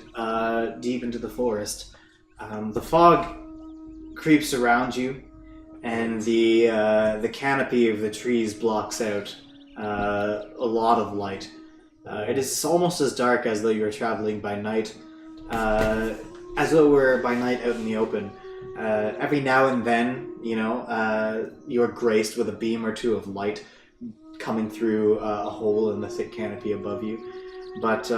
deep into the forest. The fog creeps around you, and the canopy of the trees blocks out a lot of light. It is almost as dark as though you were traveling by night, as though we're by night out in the open. Every now and then, you are graced with a beam or two of light coming through a hole in the thick canopy above you. But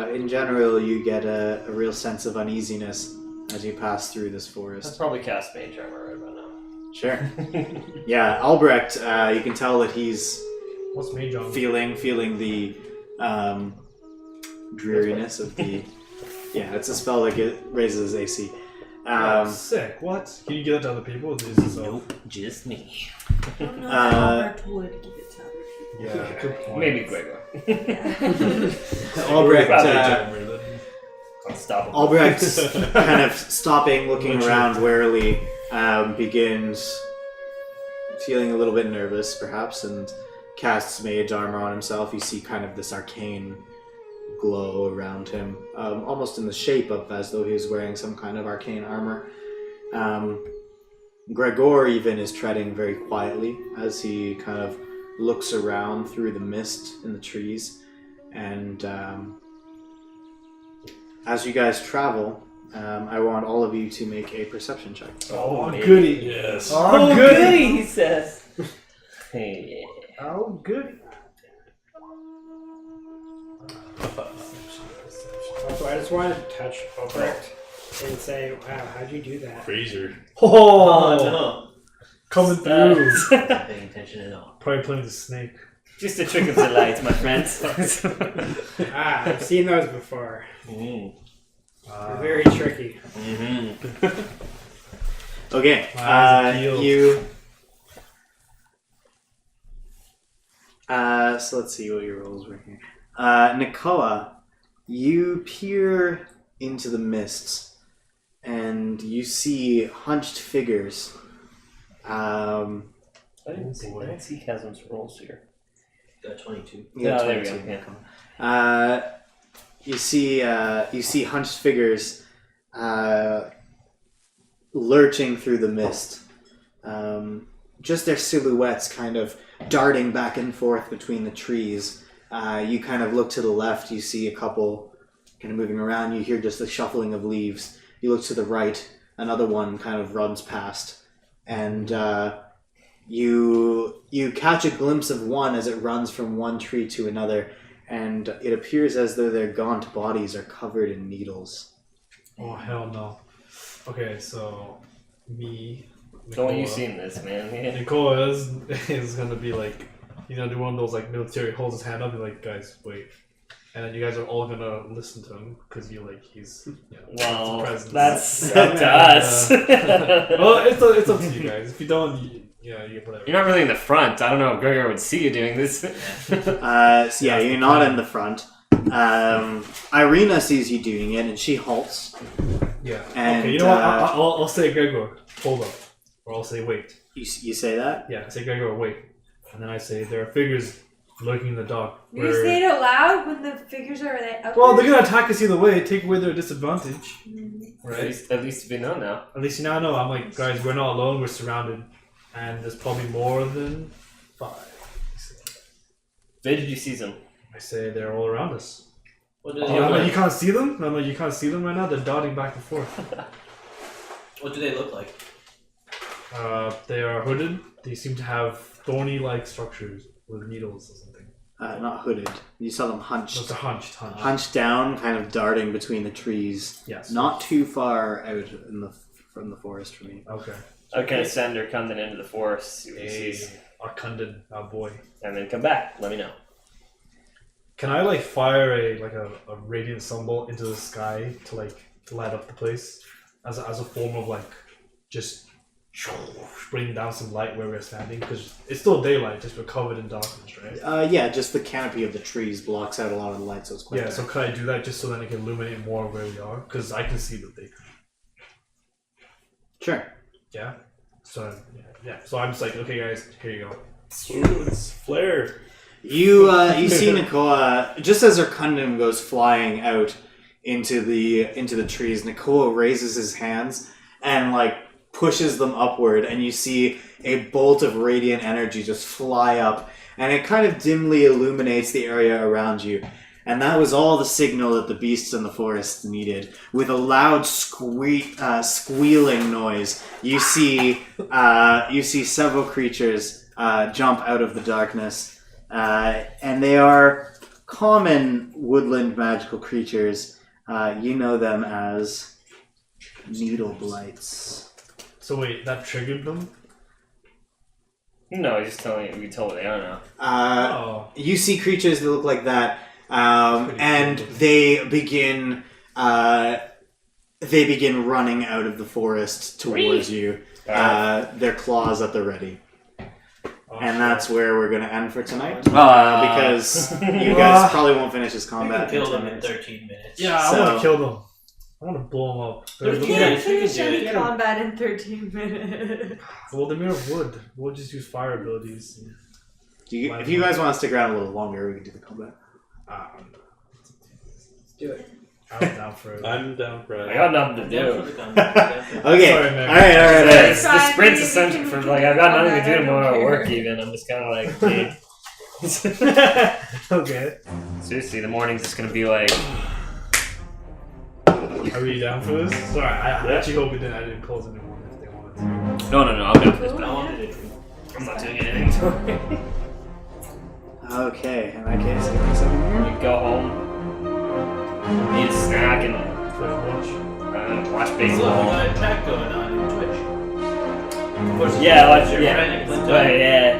in general, you get a real sense of uneasiness as you pass through this I'd forest. probably cast Mage Armor right about now. Sure. Yeah, Albrecht, you can tell that he's What's Mage Armor? feeling the dreariness of the... Yeah, it's a spell that raises his AC. Sick. What? Can you give that to other people? Nope, just me. I don't know if Albert would give it to other people. Yeah, good point. Maybe Gregor. Albrecht, Unstoppable. Albrecht's kind of stopping, looking around warily, begins feeling a little bit nervous, perhaps, and casts Mage Armor on himself. You see kind of this arcane glow around him, almost in the shape of as though he was wearing some kind of arcane armor. Gregor even is treading very quietly as he kind of looks around through the mist in the trees, and as you guys travel, I want all of you to make a perception check. Oh, goody. Yes. Oh, goody. He says. Hey. Oh, goody. Also, I just wanted to touch Albrecht and say, wow, how'd you do that? Fraser. Oh, no. coming through. Not paying attention at all. Probably playing the snake. Just a trick of the light, my friend. I've seen those before. Mm. They're very tricky. Mm-hmm. Okay, My eyes are peeled. you... so let's see what your rolls were here. Nakoa, you peer into the mists, and you see hunched figures. I didn't see Chasm's rolls here. Got 22. You got there we 22. go. You see hunched figures lurching through the mist. Just their silhouettes kind of darting back and forth between the trees. You kind of look to the left, you see a couple kind of moving around, you hear just the shuffling of leaves. You look to the right, another one kind of runs past, and you catch a glimpse of one as it runs from one tree to another, and it appears as though their gaunt bodies are covered in needles. Oh, hell no. Okay, so me. Don't you seen this, man? Yeah. Nicola is gonna be like, he's gonna do one of those like military, holds his hand up and be like, guys, wait. And then you guys are all gonna listen to him because you like he's Well, presence. that's up to us. Well, it's up to you guys. If you don't, you whatever. You're not really in the front. I don't know if Gregor would see you doing this. So yeah, you're not in the front. Ireena sees you doing it, and she halts. Yeah. And, okay, you know what? I'll say Gregor, hold up, or I'll say wait. You say that? Yeah, I say Gregor, wait, and then I say there are figures lurking in the dark. You say it out loud when the figures are out Well, there? they're gonna attack us either way. Take away their disadvantage, right? At least we know now. At least now I know. I'm like, guys, we're not alone. We're surrounded, and there's probably more than 5. Where did you see them? I say they're all around us. What do Oh, they I'm look like, like? you can't see them? I'm like, you can't see them right now? They're darting back and forth. What do they look like? They are hooded. They seem to have thorny-like structures with needles or something. Not hooded. You saw them hunched. That's a hunched. Hunched down, kind of darting between the trees. Yes. Not too far out from the forest for me. Okay. Okay, send Erkunden into the forest, see what he sees, Erkunden, our boy. and then come back. Let me know. Can I like fire a radiant sunbolt into the sky to like light up the place as a form of like just bringing down some light where we're standing because it's still daylight, just we're covered in darkness, right? Yeah, just the canopy of the trees blocks out a lot of the light, so it's quite Yeah, dark. so can I do that just so that it can illuminate more where we are? Because I can see that they. Sure. Yeah. So yeah. So I'm just like, okay, guys, here you go. Ooh, it's flare. You see Nicola just as Erkunden goes flying out into the trees. Nicola raises his hands and like pushes them upward, and you see a bolt of radiant energy just fly up, and it kind of dimly illuminates the area around you. And that was all the signal that the beasts in the forest needed. With a loud squealing noise, you see several creatures jump out of the darkness, and they are common woodland magical creatures. You know them as needle blights. So wait, that triggered them? No, he's just telling you. We told what they are now. You see creatures that look like that. And they begin running out of the forest towards you. Their claws at the ready. And that's where we're going to end for tonight. Because you guys probably won't finish this We combat. can kill them in minutes. 13 minutes. Yeah, I want to kill them. I want to blow them up. You Yeah, can't you finish can do any it. combat in 13 minutes. Well, they're made of wood. We'll just use fire abilities. If you guys want to stick around a little longer, we can do the combat. Let's do it. I'm down for it. I'm down for I it. got nothing to Down for do. the combat. Okay. Sorry, man. All right. The sprint's essential for like I've got nothing to do tomorrow at work. Even I'm just kind of like, dude. Okay. Seriously, the morning's just gonna be like. Are we down for this? Sorry, I actually hope I didn't close anyone if they wanted to. No, I'm down for this, but I wanted it. I'm not doing anything. Okay. In that case, give me a second here. We go home, eat a snack, and watch Look, we baseball. got a track going on in Twitch. Of course, Yeah, watch your friend, Clinton. Right, yeah.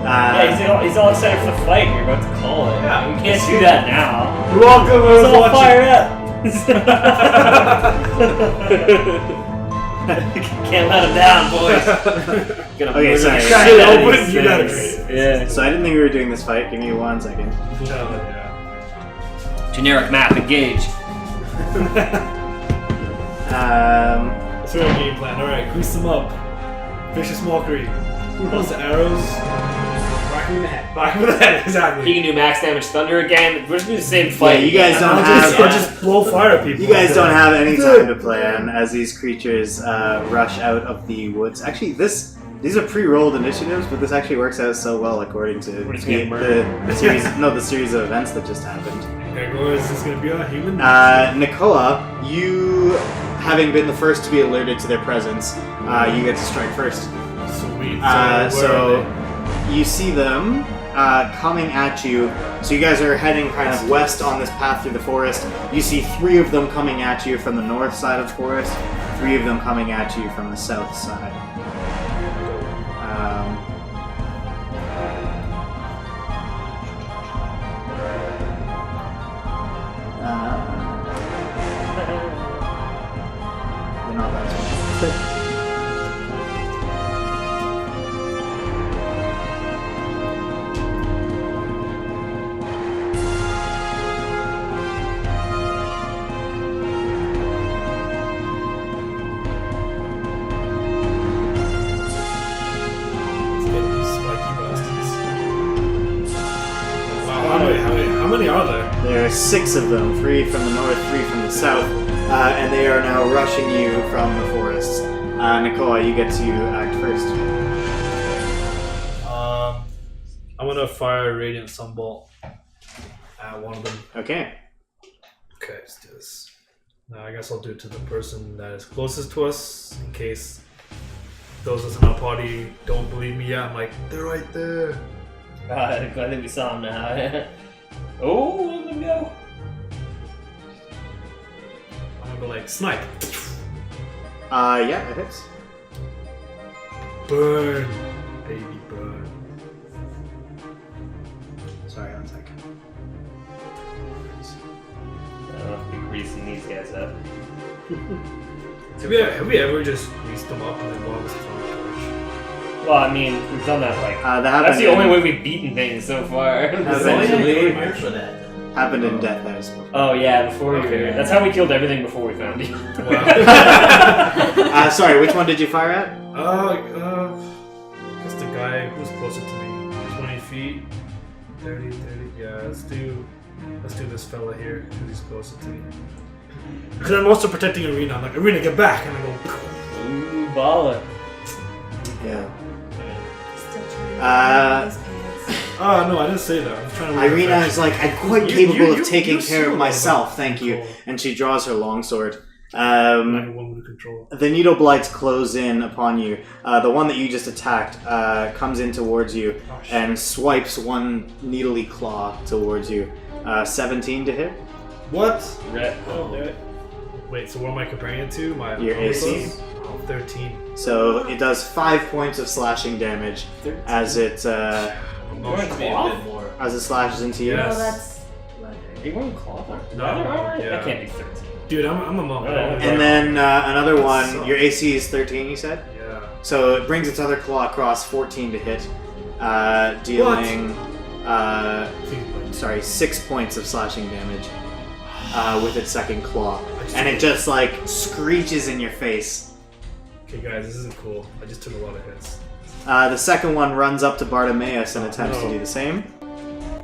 Yeah, he's all excited for the fight. You're about to call it. Yeah, We can't do that now. Welcome, He's all watching. fired up. Can't let him down, boys. Gonna Okay, murder sorry. the shit Shut out of open, these you gotta things. Yeah. So I didn't think we were doing this fight. Give me 1 second. Generic map, engage. Let's do a game plan. Alright, grease them up. Vicious mockery. Those the arrows. Whack him in the head. Back with the head, He exactly. can do max damage thunder again. We're just doing the same fight. Yeah, you guys don't Or have. just blow fire at people. You guys don't have any time to plan as these creatures rush out of the woods. Actually, these are pre-rolled initiatives, but this actually works out so well according to We're just getting murdered. the series. No, the series of events that just happened. Okay, well, is this gonna be a human? Nicola, you having been the first to be alerted to their presence, you get to strike first. Sweet. So you see them coming at you. So you guys are heading kind of west on this path through the forest. You see 3 of them coming at you from the north side of the forest, 3 of them coming at you from the south side. They're not that small. How many are there? There are 6 of them, 3 from the north, 3 from the south, and they are now rushing you from the forest. Nicola, you get to act first. I'm gonna fire a radiant sunbolt at one of them. Okay. Okay, let's do this. Now I guess I'll do it to the person that is closest to us, in case those of us in our party don't believe me yet. I'm like, they're right there. I think we saw him now. Oh, let him go. I'm gonna go like, snipe. Yeah, it hits. Burn, baby, burn. Sorry, 1 second. I don't know if we're greasing these guys up. Have we ever just greased them up and then one was thrown a torch? Well, I mean, we've done that like. That's the only way we've beaten things so far. Eventually, here for that. Happened in Death House. Oh yeah, before you were Okay. here. That's how we killed everything before we found you. Sorry, which one did you fire at? Guess the guy who's closer to me. 20 feet. 30. Yeah, let's do this fella here, because he's closer to me. Because I'm also protecting Ireena. I'm like, Ireena, get back! And I go, Ooh, baller. Yeah. Still trying to get his pants. oh no, I didn't say that. I'm trying to. Ireena is like, I'm quite capable of taking care of you myself, thank you. And she draws her longsword. Like a woman to control. The needle blights close in upon you. The one that you just attacked comes in towards you and swipes one needly claw towards you. 17 to hit. What? Oh. Wait, so what am I comparing it to? Your AC. Oh, 13. So it does 5 points of slashing damage as it Maybe a bit more. slashes into you. Yeah. Oh, that's leather. Are you wearing cloth? No, That yeah. can't be 13. Dude, I'm a monk. And then another one. Your AC is 13, you said? Yeah. So it brings its other claw across, 14 to hit, dealing 6 points of slashing damage with its second claw, and it just like screeches in your face. Okay, guys, this isn't cool. I just took a lot of hits. The second one runs up to Bartimaeus and attempts to do the same.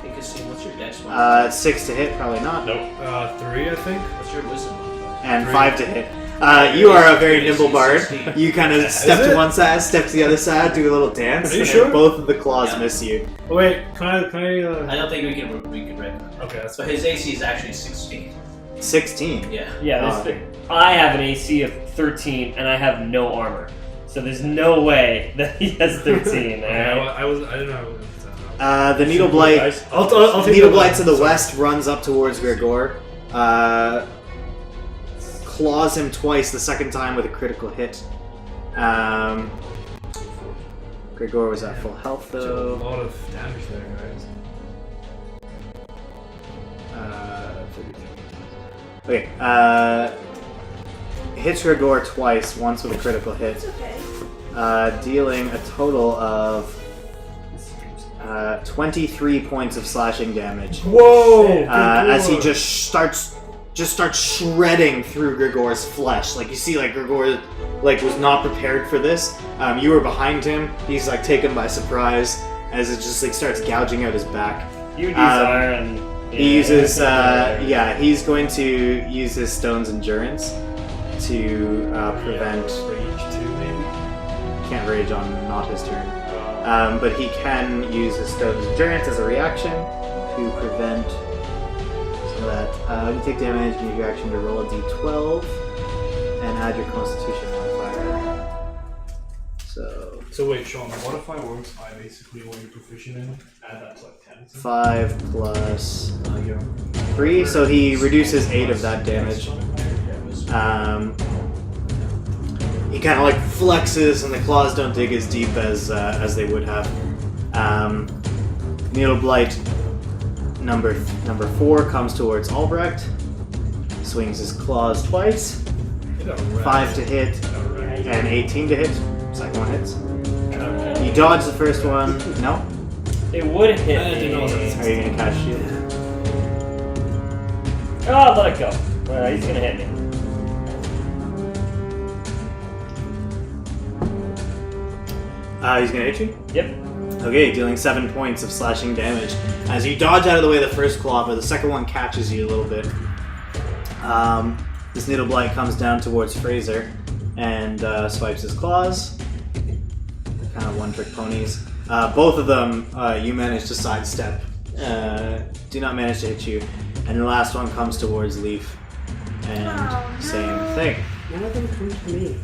Take a seat. What's your dex? 6 to hit, probably not, Nope. 3, I think. What's your wisdom? and 3. 5 to hit. You are a very nimble bard. 16. You kind of step to one side, step to the other side, do a little dance, Are you and sure? both of the claws Yeah. miss you. Oh, wait, can I I don't think we can reckon. Okay, that's So fine. his AC is actually 16. 16. Yeah. Yeah, I have an AC of 13 and I have no armor. So there's no way that he has 13, Yeah, alright? I didn't know. The needle blight. I'll take Needle the blight to the west runs up towards Gregor. Claws him twice, the second time with a critical hit. Gregor was at full health A though. lot of damage there, guys. Okay, hits Gregor twice, once with a critical hit, It's okay. dealing a total of 23 points of slashing damage. Whoa! As he just starts shredding through Gregor's flesh. Like you see, like Gregor, like was not prepared for this. You were behind him. He's like taken by surprise as it just like starts gouging out his back. You desire and... He uses, he's going to use his stone's endurance to prevent. Rage 2, maybe? Can't rage on not his turn, but he can use his stone's endurance as a reaction to prevent. So that when you take damage, you use your action to roll a d12 and add your Constitution modifier. So wait, Sean, modify works by basically what you're proficient in. Add that to like 10. 5 plus 3, so he reduces 8 of that damage. He kind of like flexes, and the claws don't dig as deep as they would have. Needle blight number 4 comes towards Albrecht, swings his claws twice, 5 to hit and 18 to hit. Second one hits. You dodge the first one. No. It would hit I didn't know me. that. Are you gonna cast shield? Oh, let it go. He's gonna hit me. He's gonna hit you. Yep. Okay, dealing 7 points of slashing damage. As you dodge out of the way of the first claw, but the second one catches you a little bit. This needle blight comes down towards Fraser and swipes his claws. Kind of one-trick ponies. Both of them, you manage to sidestep. Do not manage to hit you. And the last one comes towards Leaf. And same thing. None of them come to me.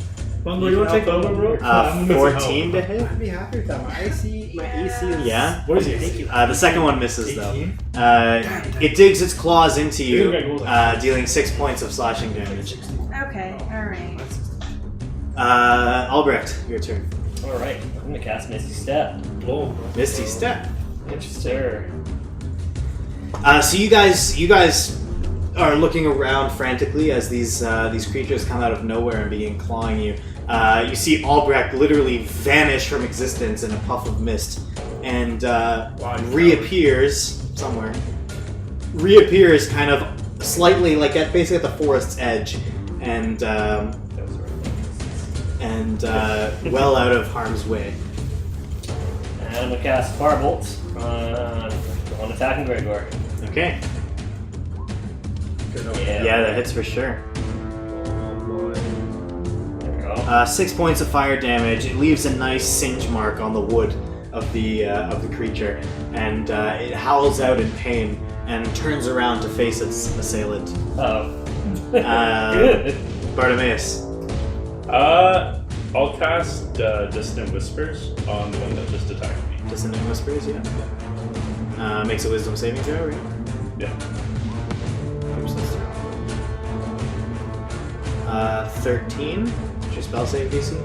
Bungo, you want to take over, bro? 14 to hit? I'd be happy with that. My AC is... Yeah. What is it? Thank you. The second one misses though. 18? It digs its claws into you, Okay, dealing 6 points of slashing damage. Okay, alright. Albrecht, your turn. Alright, I'm gonna cast Misty Step. Blow. Misty Step. Interesting. So you guys are looking around frantically as these creatures come out of nowhere and begin clawing you. You see Albrecht literally vanish from existence in a puff of mist, and reappears somewhere. Reappears kind of slightly, like basically at the forest's edge, and well out of harm's way. And I'm gonna cast Firebolt on attacking Gregor. Okay. Yeah, that hits for sure. There we go. 6 points of fire damage. It leaves a nice singe mark on the wood of the creature, and it howls out in pain and turns around to face its assailant. Oh. Good. Bartimaeus. I'll cast Distant Whispers on the one that just attacked me. Dissonant Whispers, yeah. Makes a wisdom saving throw, right? Yeah. Oops, that's 13. What's your spell save DC?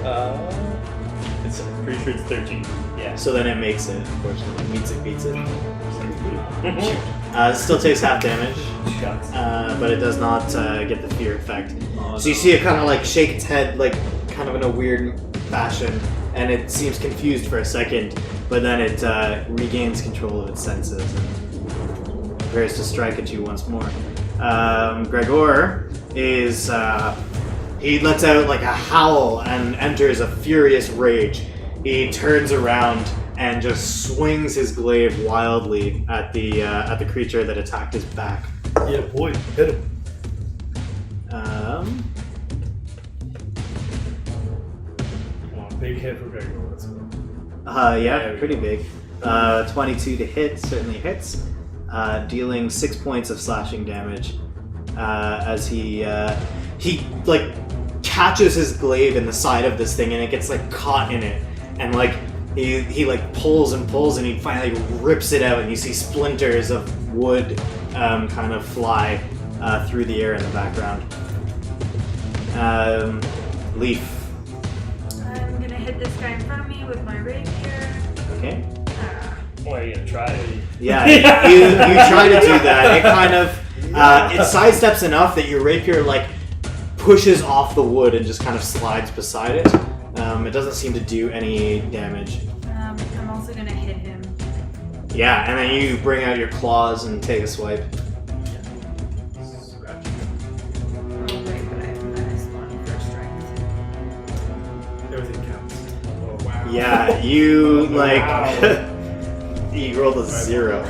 I'm pretty sure it's 13. Yeah. So then it makes it, unfortunately. Meets it, beats it. It still takes half damage, Shucks. but it does not get the fear effect. So you see it kind of like shake its head, like kind of in a weird fashion, and it seems confused for a second, but then it regains control of its senses and prepares to strike at you once more. Gregor is he lets out like a howl and enters a furious rage. He turns around and just swings his glaive wildly at the creature that attacked his back. Yeah, boy, hit him. Um, Come on, big hit for Gregor. Let's go. yeah, pretty big. 22 to hit, certainly hits, dealing 6 points of slashing damage as he like catches his glaive in the side of this thing and it gets like caught in it, and like he like pulls and he finally rips it out, and you see splinters of wood kind of fly through the air in the background. Leaf. I'm gonna hit this guy in front of me with my rapier. Okay. Or are you gonna try it? Yeah, you try to do that. It kind of it sidesteps enough that your rapier like pushes off the wood and just kind of slides beside it. It doesn't seem to do any damage. I'm also gonna hit him. Yeah, and then you bring out your claws and take a swipe. Oh, right, but I have -1 for strength. Everything counts. Oh, wow. Yeah, you like Wow. you rolled a 0.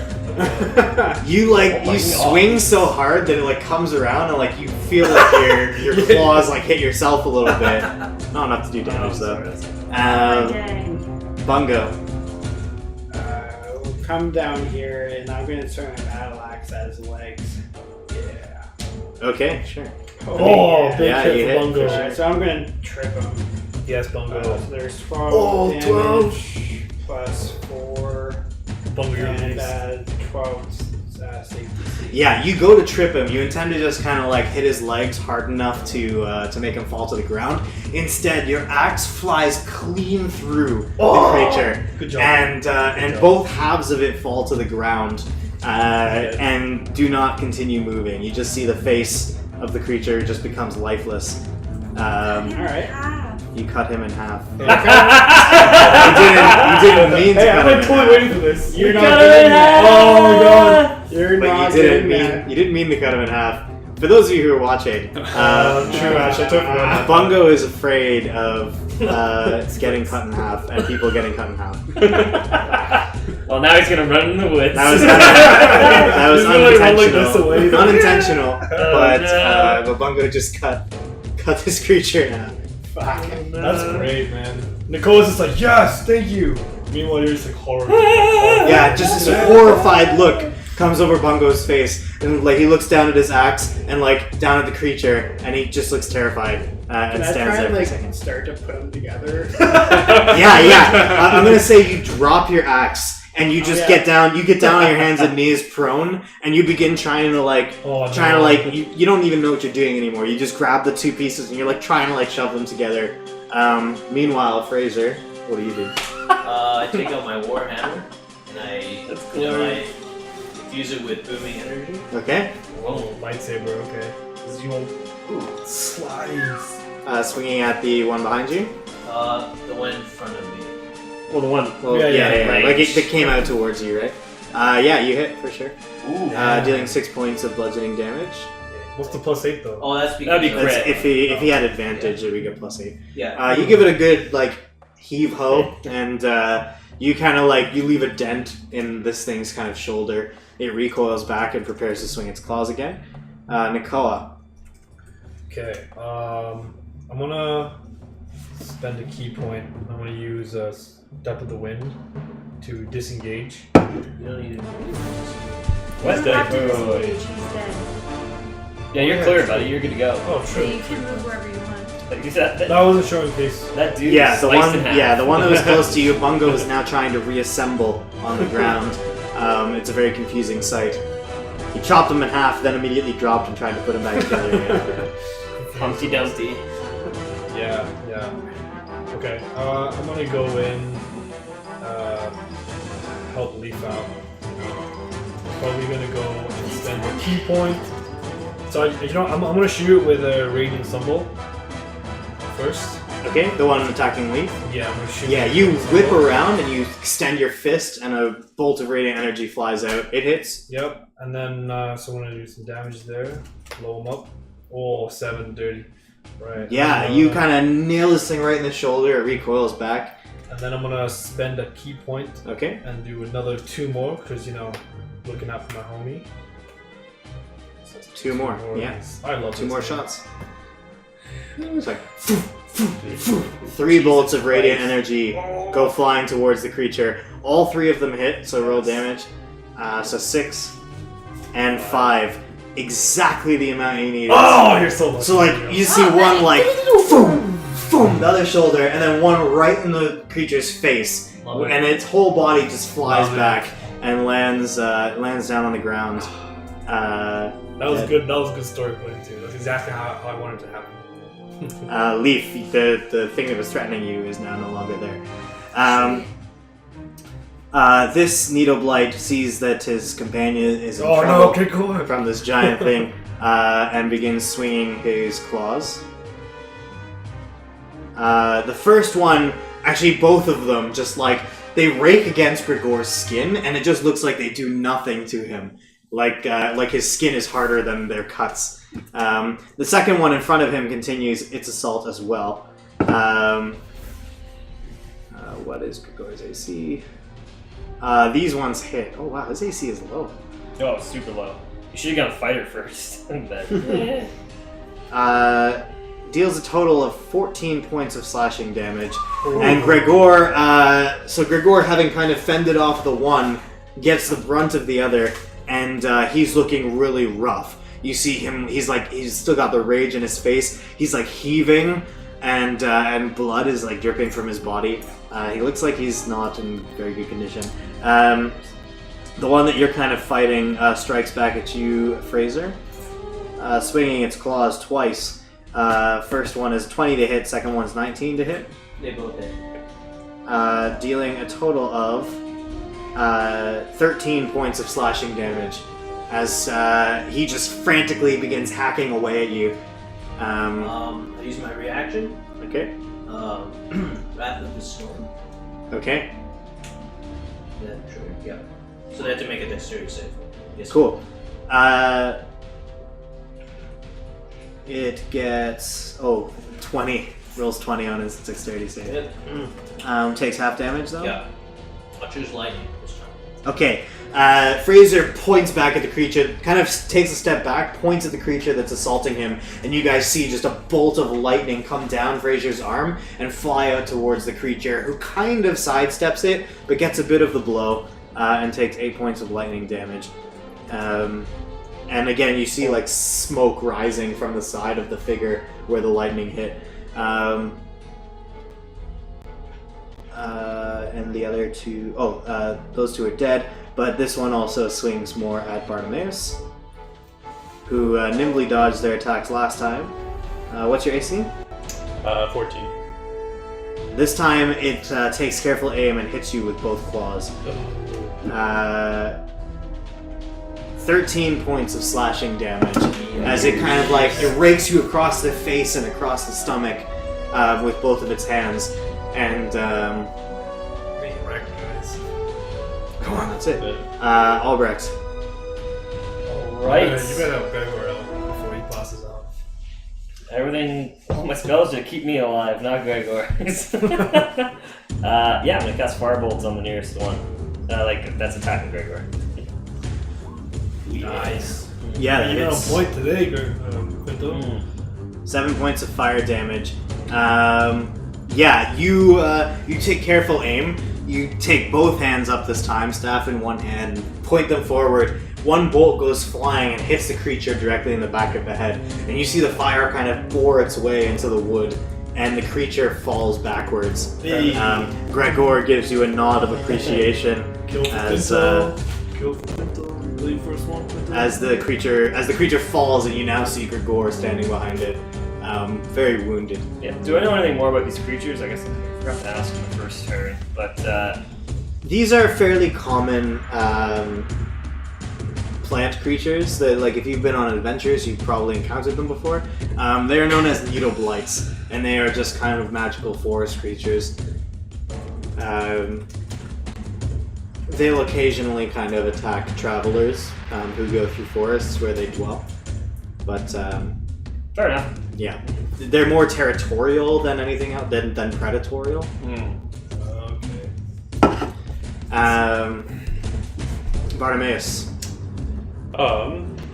You like you swing so hard that it like comes around and like you feel like your claws like hit yourself a little bit. Not enough to do damage though. Dang. Bungo. We'll come down here, and I'm going to turn my battle axe at his legs. Yeah. Okay, sure. Oh, big Yeah, hit you for hit, Bungo. for sure. So I'm going to trip him. Yes, Bungo. So there's 12 Oh, damage 12. plus 4 Bungo, you're and nice. 12 safety. Yeah, you go to trip him. You intend to just kind of like hit his legs hard enough to make him fall to the ground. Instead, your axe flies clean through the creature, Good job. and job. both halves of it fall to the ground and do not continue moving. You just see the face of the creature just becomes lifeless. Alright. You cut him in half. Okay. You didn't mean to Hey, cut I've him been in totally half. waiting for this. You're not cut doing him in that. half! Oh my god. You're But not you didn't doing mean that. you didn't mean to cut him in half. For those of you who are watching, True, actually, I totally forgot. Bungo is afraid of getting cut in half and people getting cut in half. Well, now he's gonna run in the woods. That was He's really rolling this unintentional. away. Unintentional, but no. Bungo just cut this creature in half. Fuck. That's great, man. Nicola's just like, yes, thank you. Meanwhile, you're just like horrible. Yeah, just this horrified look comes over Bungo's face, and like he looks down at his axe and like down at the creature, and he just looks terrified and Can I stands try there and for a like second. start to put them together? Yeah. I'm gonna say you drop your axe and you just yeah. get down. You get down on your hands and knees, prone, and you begin trying to like, you don't even know what you're doing anymore. You just grab the two pieces and you're like trying to like shove them together. Meanwhile, Fraser, what do you do? I take out my warhammer and I infuse it with booming energy. Okay. Whoa, lightsaber. Okay. This is your slice. Swinging at the one behind you. The one in front of me. Well, the one. Well, yeah. Like it came out towards you, right? Yeah, you hit for sure. Ooh. Dealing 6 points of bludgeoning damage. What's the +8 though? Oh, that's because That'd be That's, crit. if he had advantage, it would get +8. Yeah. You give it a good like heave ho, and you kind of like you leave a dent in this thing's kind of shoulder. It recoils back and prepares to swing its claws again. Nakoa. Okay. I'm gonna spend a key point. I'm gonna use Step of the Wind to disengage. You don't need to. What's You have to that? disengage, he's dead. Yeah, you're clear, buddy. You're good to go. Oh, So true. you can move wherever you want. Like you said, That wasn't sure in case. that dude. Yeah, is the sliced one. in half. Yeah, the one that was close to you. Bungo is now trying to reassemble on the ground. It's a very confusing sight. He chopped him in half, then immediately dropped and tried to put him back together again. Humpty Dumpty. Yeah. Okay. I'm gonna go in. Help Leaf out. Probably gonna go and spend a key point. So I'm gonna shoot it with a radiant symbol first. Okay, the one attacking Lee. Yeah, I'm gonna shoot. Yeah, with you radiant whip symbol. around and you extend your fist, and a bolt of radiant energy flies out. It hits. Yep, and then so I'm gonna do some damage there. Blow him up. Oh, 7 dirty. Right. Yeah, you kind of nail this thing right in the shoulder. It recoils back. And then I'm gonna spend a key point Okay. and do another 2 more because looking out for my homie. So 2 more. Yeah. I love 2 this more thing. shots. It's like 3 bolts of radiant energy go flying towards the creature. All 3 of them hit, so roll damage. So 6 and 5. Exactly the amount you need. Oh, you're so lucky. So like you see one like boom, boom, the other shoulder, and then one right in the creature's face, Love it. and its whole body just flies Love it. back and lands down on the ground. That was dead. good. That was good storytelling too. That's exactly how I wanted it to happen. Leaf, the thing that was threatening you is now no longer there. This Needle Blight sees that his companion is in trouble no! Okay, cool. from this giant thing, and begins swinging his claws. The first one, actually both of them, just like, they rake against Gregor's skin, and it just looks like they do nothing to him. Like his skin is harder than their cuts. The second one in front of him continues its assault as well. What is Gregor's AC? These ones hit. Oh wow, his AC is low. Oh, super low. You should have gone fighter first. Then. Deals a total of 14 points of slashing damage. And Gregor, so Gregor, having kind of fended off the one, gets the brunt of the other, and he's looking really rough. You see him, he's still got the rage in his face. He's like heaving, and blood is like dripping from his body. He looks like he's not in very good condition. The one that you're kind of fighting strikes back at you, Fraser, swinging its claws twice. First one is 20 to hit, second one's 19 to hit. They both hit. Dealing a total of 13 points of slashing damage as he just frantically begins hacking away at you. I use my reaction. Okay. Wrath of the Storm. Okay. Is that true? Yeah. So they have to make a dexterity save. Yes. Cool. It gets 20. Rolls 20 on his dexterity save. Hit. Takes half damage though. Yeah. I'll choose lightning this time. Okay. Fraser points back at the creature, kind of takes a step back, points at the creature that's assaulting him, and you guys see just a bolt of lightning come down Fraser's arm and fly out towards the creature, who kind of sidesteps it, but gets a bit of the blow, and takes 8 points of lightning damage. And again, you see like smoke rising from the side of the figure where the lightning hit. And the other two, those two are dead. But this one also swings more at Bartimaeus, who nimbly dodged their attacks last time. What's your AC? 14. This time it takes careful aim and hits you with both claws. 13 points of slashing damage as it kind of like it rakes you across the face and across the stomach with both of its hands. And Being wrecked, guys. Come on. that's it. Albrecht. Right. You better have Gregor out before he passes out. Everything, all my spells to keep me alive, not Gregor's. Yeah, I'm gonna cast Firebolts on the nearest one. That's attacking Gregor. Nice. Yeah, that You're on hits. point today, Quinto. 7 points of fire damage. Yeah, you take careful aim. You take both hands up this time, staff in one hand, and point them forward. One bolt goes flying and hits the creature directly in the back of the head, and you see the fire kind of bore its way into the wood, and the creature falls backwards. Gregor gives you a nod of appreciation Kill for as Quinto. Kill for Quinto. Leave first one, Quinto. as the creature falls, and you now see Gregor standing behind it, very wounded. Yeah. Do I know anything more about these creatures? I guess I forgot to ask in the first turn, but These are fairly common plant creatures that, like, if you've been on adventures, you've probably encountered them before. They are known as needle blights, and they are just kind of magical forest creatures. They'll occasionally kind of attack travelers who go through forests where they dwell. But fair enough. yeah, they're more territorial than anything else, than predatorial. Okay. Bartimaeus.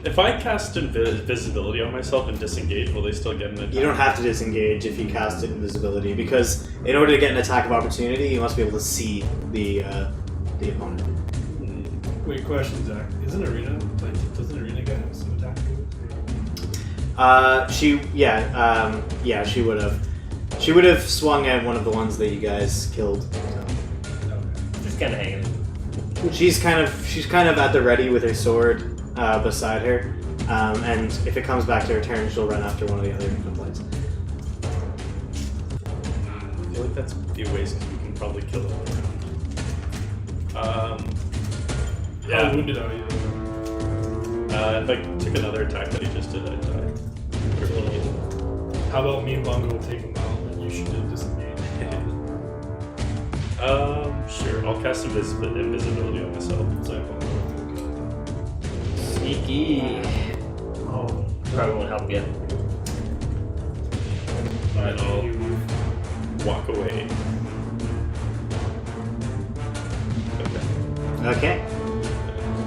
If I cast invisibility on myself and disengage, will they still get an attack? You don't have to disengage if you cast invisibility, because in order to get an attack of opportunity, you must be able to see the opponent. Wait, question, Zach. Isn't Ireena, doesn't Ireena get some attack? She would have. She would have swung at one of the ones that you guys killed. So. Just kind of hanging. She's kind of at the ready with her sword beside her, and if it comes back to her turn, she'll run after one of the other flights. I feel like that's a few ways we can probably kill it. How wounded are you? If I took another attack that he just did, I'd die. How about me and Bongo will take him out and you should disengage? Sure. I'll cast invisibility on myself. So Sneaky. Oh. Probably won't help you. And I'll walk away. Okay.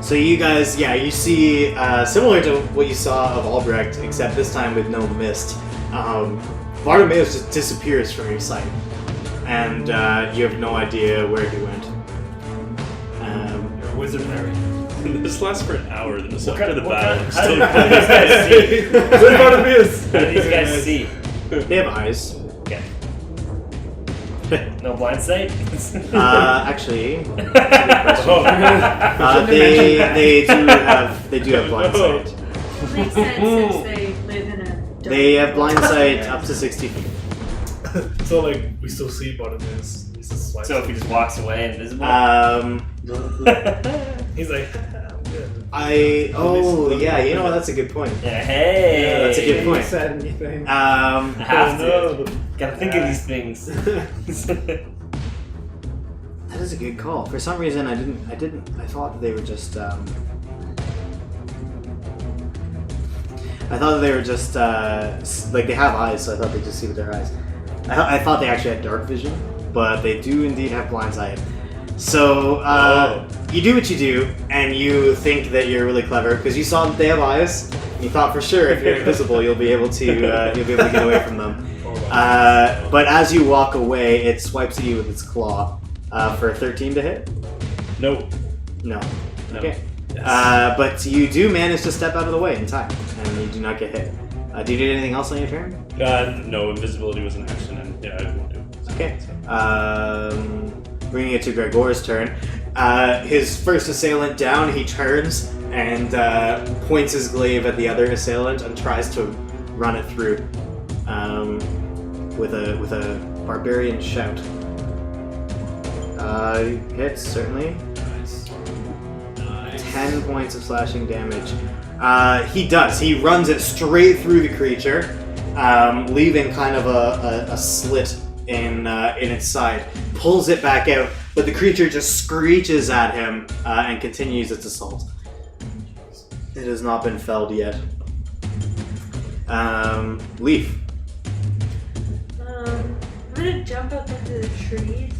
So you guys, you see, similar to what you saw of Albrecht, except this time with no mist, Bartimaeus just disappears from your sight, and you have no idea where he went. You're a wizard, Harry. This lasts for an hour, then it's What after kind- the what battle. kind- I'm still how do these guys see? Where's Bartimaeus? How do these guys see? They have eyes. Okay. No blind sight? Actually, they do have blind sight. Makes sense since they live in a dark They have blind sight up to 60 feet. So, like, we still see Bartimaeus. He's just like, So if he just walks away invisible? he's like, you know what? That's a good point. Yeah, hey! Yeah, that's a good point. Said anything. Have to. no. Gotta think of these things. That is a good call. For some reason, I thought they were just. I thought they were just like they have eyes, so I thought they just see with their eyes. I thought they actually had dark vision, but they do indeed have blind sight. So you do what you do, and you think that you're really clever because you saw that they have eyes. You thought for sure if you're invisible, you'll be able to get away from them. But as you walk away, it swipes at you with its claw for a 13 to hit. No. No. No. Okay. Yes. But you do manage to step out of the way in time, and you do not get hit. Do you do anything else on your turn? No, invisibility was an action, and I won't do it. Okay. Bringing it to Gregor's turn. His first assailant down, he turns and points his glaive at the other assailant and tries to run it through with a barbarian shout. Hits, certainly. Nice. 10 points of slashing damage. He does. He runs it straight through the creature, leaving kind of a slit in its side. Pulls it back out, but the creature just screeches at him and continues its assault. It has not been felled yet. Leaf. I'm gonna jump up into the trees.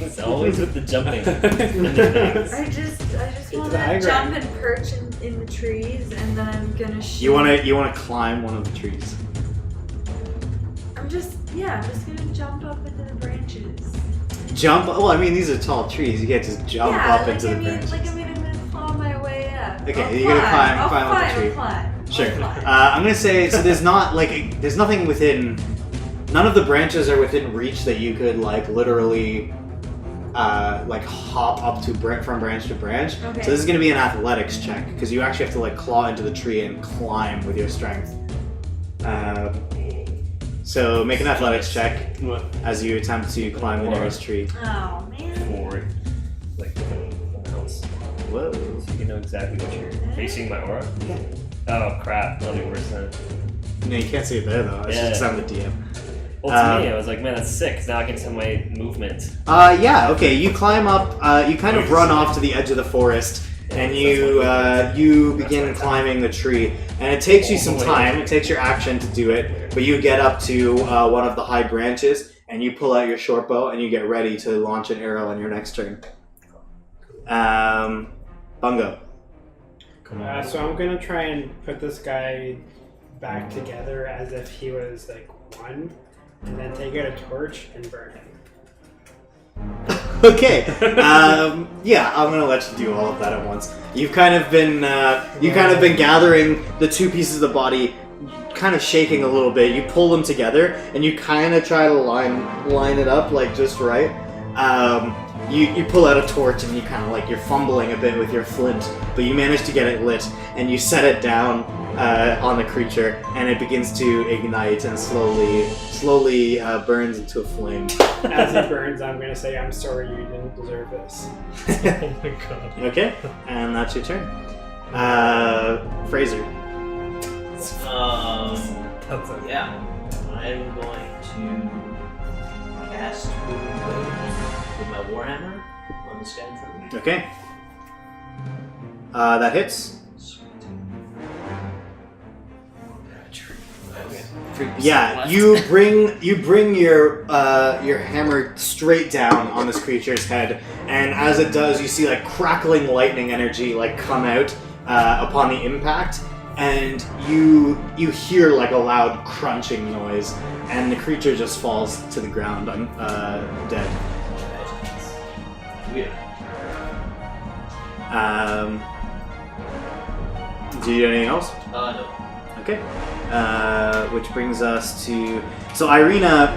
It's always with the jumping. I just want the high to jump ground. and perch in the trees, and then I'm gonna shoot. You wanna climb one of the trees. I'm just gonna jump up into the branches. Jump? Well, I mean, these are tall trees. You can't just jump up into the branches. I'm gonna claw my way up. Okay, you're gonna climb up the tree. I'll climb. Sure. I'm gonna say so. There's not there's nothing within. None of the branches are within reach that you could literally hop up to from branch to branch. Okay. So this is gonna be an athletics check because you actually have to claw into the tree and climb with your strength. So make an athletics check as you attempt to climb the nearest tree. Oh man. Forward. Like the house. Whoa. So you know exactly what you're facing my aura? Yeah. Oh crap, that'll be worse than. No, you can't see it there though. It's just I'm the DM. Well, to me, I was like, man, that's sick. 'Cause now I can tell my movement. Yeah, okay. You climb up, you kind of run off to the edge of the forest, and you begin climbing the tree. And it takes you some time, it takes your action to do it, but you get up to one of the high branches, and you pull out your short bow, and you get ready to launch an arrow on your next turn. Bungo. Come on. So I'm gonna try and put this guy back together as if he was one, and then take out a torch and burn him. Okay. Yeah, I'm gonna let you do all of that at once. You've kind of been gathering the two pieces of the body, kind of shaking a little bit. You pull them together, and you kind of try to line it up just right. You pull out a torch, and you kind of you're fumbling a bit with your flint, but you manage to get it lit, and you set it down on the creature, and it begins to ignite and slowly burns into a flame. As he burns, I'm gonna say, "I'm sorry, you didn't deserve this." Oh my god. Okay, and that's your turn. Fraser. That's it. Yeah. I'm going to cast with my Warhammer on this guy in front of me. Okay. That hits. Yeah, you bring your hammer straight down on this creature's head, and as it does, you see crackling lightning energy come out upon the impact, and you hear a loud crunching noise, and the creature just falls to the ground, dead. Weird. Do you do anything else? No. Okay. Which brings us to Ireena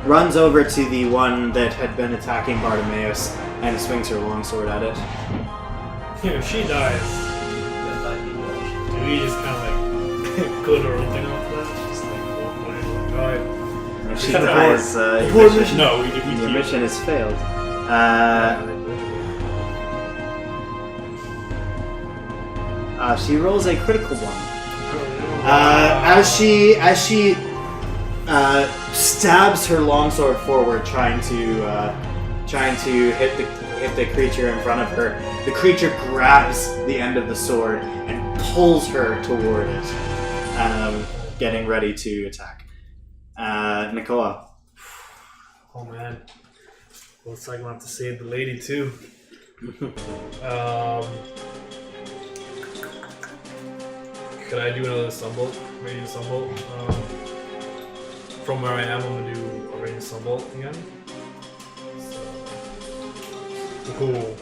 runs over to the one that had been attacking Bartimaeus and swings her longsword at it. If she dies, do we just kind of go to our own thing off that? Just walk away, alright. If she dies, your mission has failed. She rolls a critical one. As she stabs her longsword forward, trying to hit the creature in front of her, the creature grabs the end of the sword and pulls her toward it, getting ready to attack. Nakoa. Oh man. Looks like I'm gonna have to save the lady too. Could I do another stumble? Radiant stumble? From where I am, I'm gonna do a radiant stumble again. So. Cool.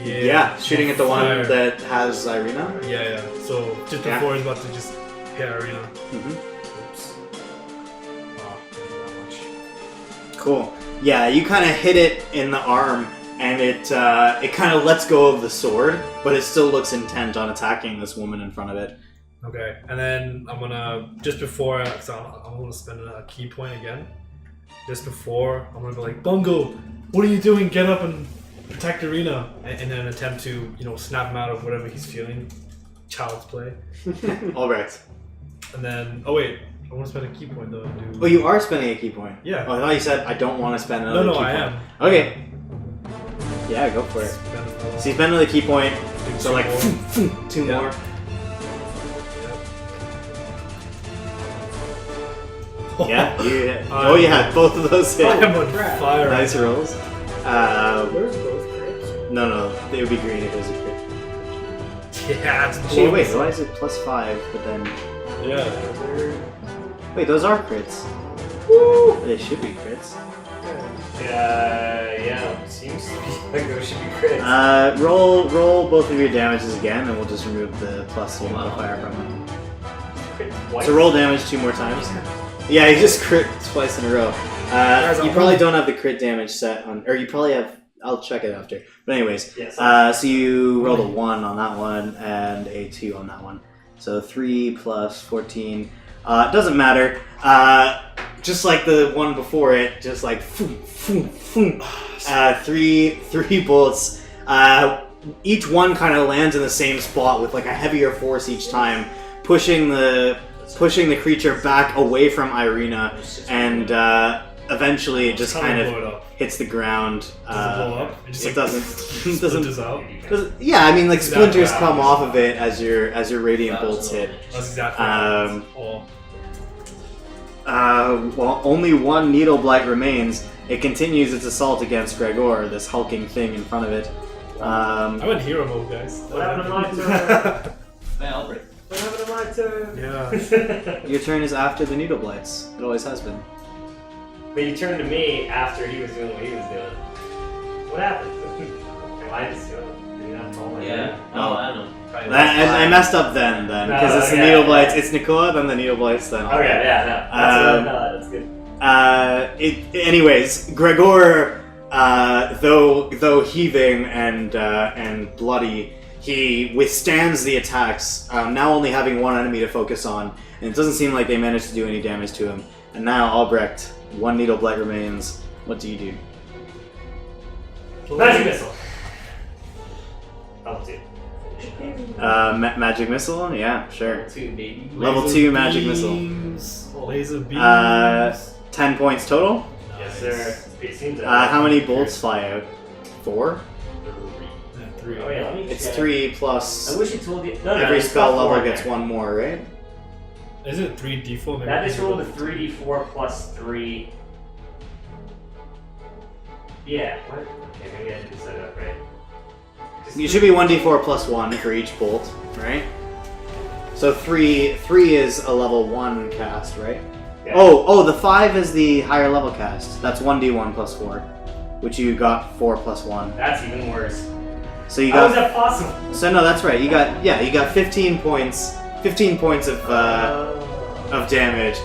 Yeah, shooting at the Fire. one that has Ireena. Yeah. So just before it's about to just hit Ireena. Mm-hmm. Oops. Oh, not much. Cool. Yeah, you kind of hit it in the arm, and it kind of lets go of the sword, but it still looks intent on attacking this woman in front of it. Okay, and then I'm gonna, just before, so I'm gonna spend a key point again. just before, I'm gonna be like, Bungo, what are you doing? Get up and protect Ireena, and then attempt to, snap him out of whatever he's feeling. Child's play. Albrecht. And then, oh wait, I want to spend a key point though. Oh, you are spending a key point. Yeah. Oh, I thought you said I don't want to spend another No, key I point. am. Okay. Yeah, go for it. So you spend another key point. So like two more. Yeah. You had both of those hit. I'm on fire. Nice rolls. Where's both crits? No, they would be green if it was a crit. Yeah, it's Actually, wait, why is it +5? But then, Yeah. wait, those are crits. Woo! They should be crits. Yeah, seems to be like those should be crits. Roll both of your damages again, and we'll just remove the +2 modifier from them. Crit twice. So roll damage 2 more times. Yeah, you just crit twice in a row. You probably don't have the crit damage set on, or you probably have. I'll check it after. But anyways, Yes. so you rolled a 1 on that one and a 2 on that one. So 3 plus 14. It doesn't matter. Just like the one before it, just like three bullets. Each one kind of lands in the same spot with like a heavier force each time, pushing the creature back away from Ireena, and eventually it just kind of hits the ground. Does it blow up? It doesn't. It Splinters out? Yeah, I mean, like splinters come off of it as your radiant bolts hit. That's exactly what While only one needle blight remains, it continues its assault against Gregor, this hulking thing in front of it. I went hero mode, guys. What happened to my turn? Hey, Albrecht. What happened to my turn? Yeah. Your turn is after the needle blights. It always has been. But you turned to me after he was doing what he was doing. What happened? Am I just doing it? Did you not tell me? Yeah. Oh, I don't know. Probably I messed up then, because it's the needle blights. It's Nikola, then the needle blights, then. Okay, yeah, no. That's good. Anyways, Gregor, though heaving and bloody, he withstands the attacks. Now only having one enemy to focus on, and it doesn't seem like they managed to do any damage to him. And now Albrecht, one needle blight remains. What do you do? Magic missile. Level 2. Magic missile? Yeah, sure. Level 2, baby. Level 2 magic missile. Laser beams. 10 points total. Yes, sir. It seems How many bolts fly out? 4? 3. Oh yeah, let me It's check. 3 plus I wish you told you. No, every it's spell got level 4 gets there. 1 more, right? Is it 3d4? That just rolled a 3d4 plus 3. Yeah. What? Okay, maybe I didn't set it up right. You should be 1d4 plus 1 for each bolt, right? So 3 is a level 1 cast, right? Yeah. Oh, the 5 is the higher level cast. That's 1d1 plus 4, which you got 4 plus 1. That's even worse. So you How is got. that possible? So no, that's right. You got 15 points. 15 points of damage.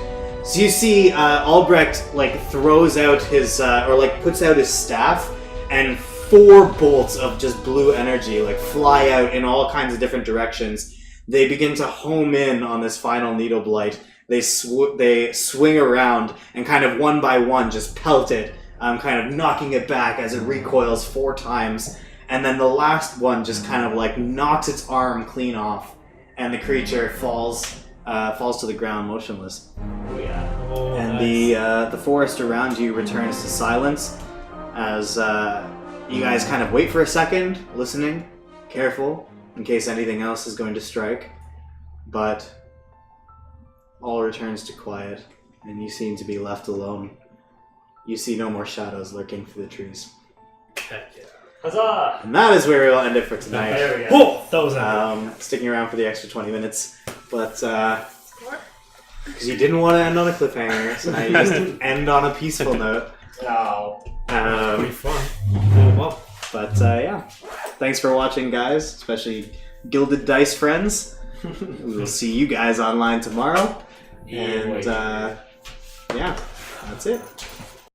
So you see Albrecht like throws out his or like puts out his staff, and 4 bolts of just blue energy like fly out in all kinds of different directions. They begin to home in on this final needle blight. They swing around and kind of one by one just pelt it, kind of knocking it back as it recoils 4 times. And then the last one just kind of like knocks its arm clean off, and the creature falls to the ground motionless. Oh yeah. Oh, And nice. the forest around you returns to silence as you guys kind of wait for a second, listening, careful in case anything else is going to strike. But all returns to quiet, and you seem to be left alone. You see no more shadows lurking through the trees. Heck yeah. Huzzah! And that is where we'll end it for tonight. There we go. Oh, that was epic. Sticking around for the extra 20 minutes, but because you didn't want to end on a cliffhanger, so now you just end on a peaceful note. Oh. Pretty fun. Oh, well. But yeah, thanks for watching, guys, especially Gilded Dice friends. We will see you guys online tomorrow, and yeah, that's it.